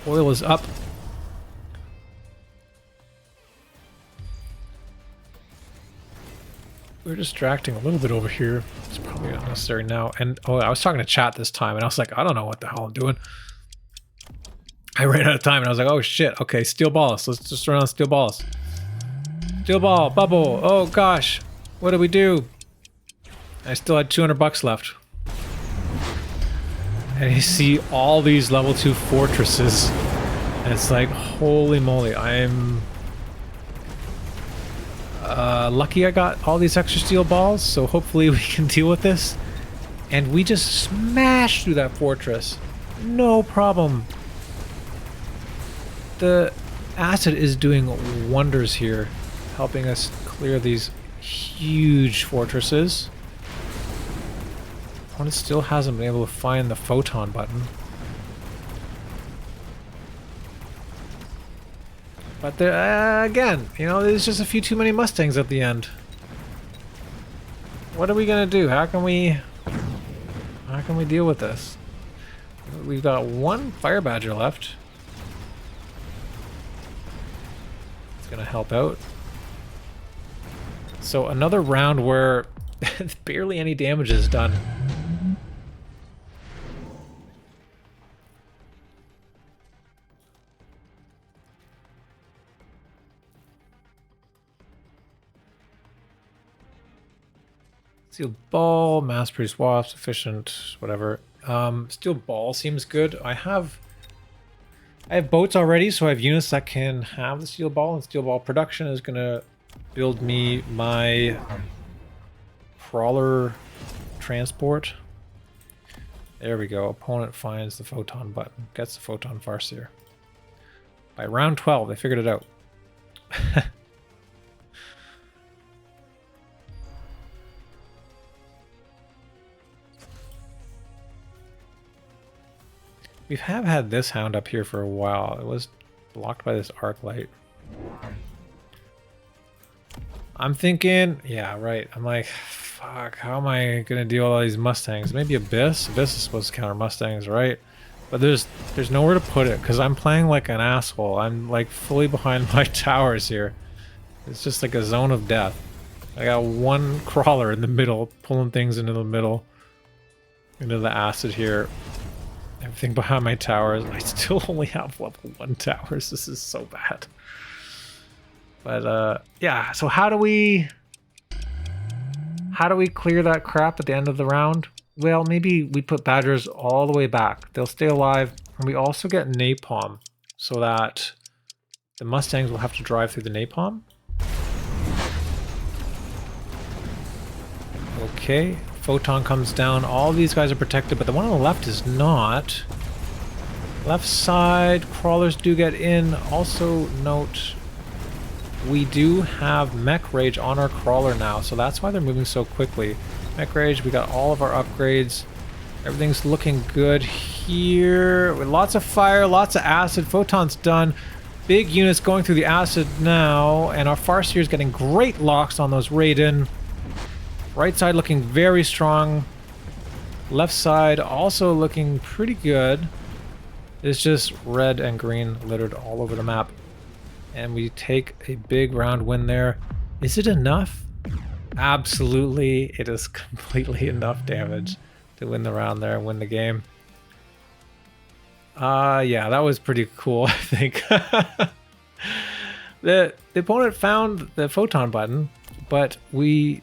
Oil is up. We're distracting a little bit over here. It's probably not necessary now. And oh, I was talking to chat this time, and I was like, I don't know what the hell I'm doing. I ran out of time, and I was like, oh shit, okay, Steel Balls. Let's just run on Steel Balls. Steel Ball, Bubble, oh gosh. What do we do? I still had 200 bucks left. And you see all these level 2 fortresses. And it's like, holy moly, I'm lucky I got all these extra steel balls, so hopefully we can deal with this. And we just smashed through that fortress. No problem. The acid is doing wonders here, helping us clear these huge fortresses. Opponent still hasn't been able to find the photon button. But there, again, you know, there's just a few too many Mustangs at the end. What are we gonna do? How can we deal with this? We've got 1 Fire Badger left. It's gonna help out. So another round where barely any damage is done. Steel Ball, Mass Produce Wasp, Efficient, whatever. Steel Ball seems good. I have boats already, so I have units that can have the Steel Ball, and Steel Ball production is gonna build me my crawler transport. There we go. Opponent finds the photon button, gets the photon Farseer. By round 12, they figured it out. We have had this hound up here for a while. It was blocked by this arc light. I'm thinking, yeah, right. I'm like, fuck, how am I gonna deal with all these Mustangs? Maybe Abyss? Abyss is supposed to counter Mustangs, right? But there's nowhere to put it, because I'm playing like an asshole. I'm like fully behind my towers here. It's just like a zone of death. I got 1 crawler in the middle, pulling things into the middle. Into the acid here. Everything behind my towers. I still only have level 1 towers. This is so bad. But yeah, so how do we clear that crap at the end of the round? Well, maybe we put Badgers all the way back. They'll stay alive. And we also get Napalm so that the Mustangs will have to drive through the Napalm. Okay. Photon comes down. All these guys are protected, but the one on the left is not. Left side, crawlers do get in. Also note, we do have Mech Rage on our crawler now, so that's why they're moving so quickly. Mech Rage, we got all of our upgrades. Everything's looking good here. With lots of fire, lots of acid. Photon's done. Big units going through the acid now, and our Farseer is getting great locks on those raiden. Right side looking very strong. Left side also looking pretty good. It's just red and green littered all over the map. And we take a big round win there. Is it enough? Absolutely, it is completely enough damage to win the round there and win the game. Yeah, that was pretty cool, I think. The opponent found the photon button, but the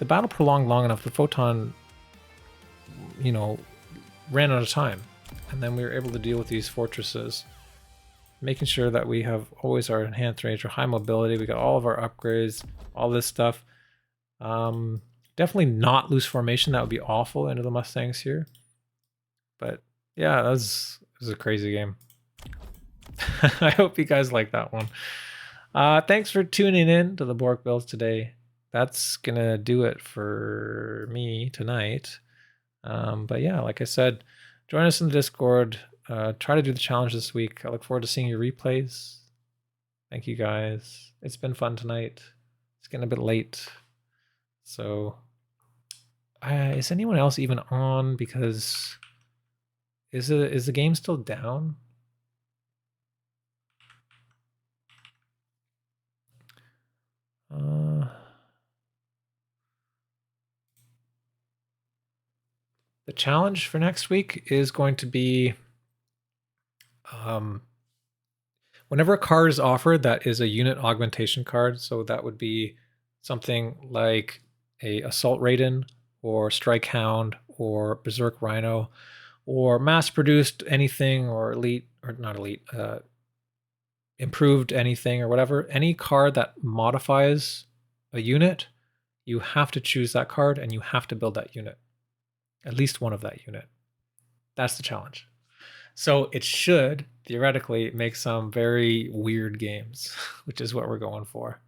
battle prolonged long enough, the photon, you know, ran out of time. And then we were able to deal with these fortresses, making sure that we have always our enhanced range or high mobility. We got all of our upgrades, all this stuff. Definitely not lose formation. That would be awful into the Mustangs here. But yeah, it was a crazy game. I hope you guys like that one. Thanks for tuning in to the Borked Builds today. That's gonna do it for me tonight. But yeah, like I said, join us in the Discord. Try to do the challenge this week. I look forward to seeing your replays. Thank you guys. It's been fun tonight. It's getting a bit late. So is anyone else even on? Because is the game still down? The challenge for next week is going to be whenever a card is offered that is a unit augmentation card, so that would be something like a assault raiden or strike hound or berserk rhino or mass produced anything or elite or not elite, improved anything or whatever, any card that modifies a unit, you have to choose that card and you have to build that unit. At least one of that unit. That's the challenge. So it should theoretically make some very weird games, which is what we're going for.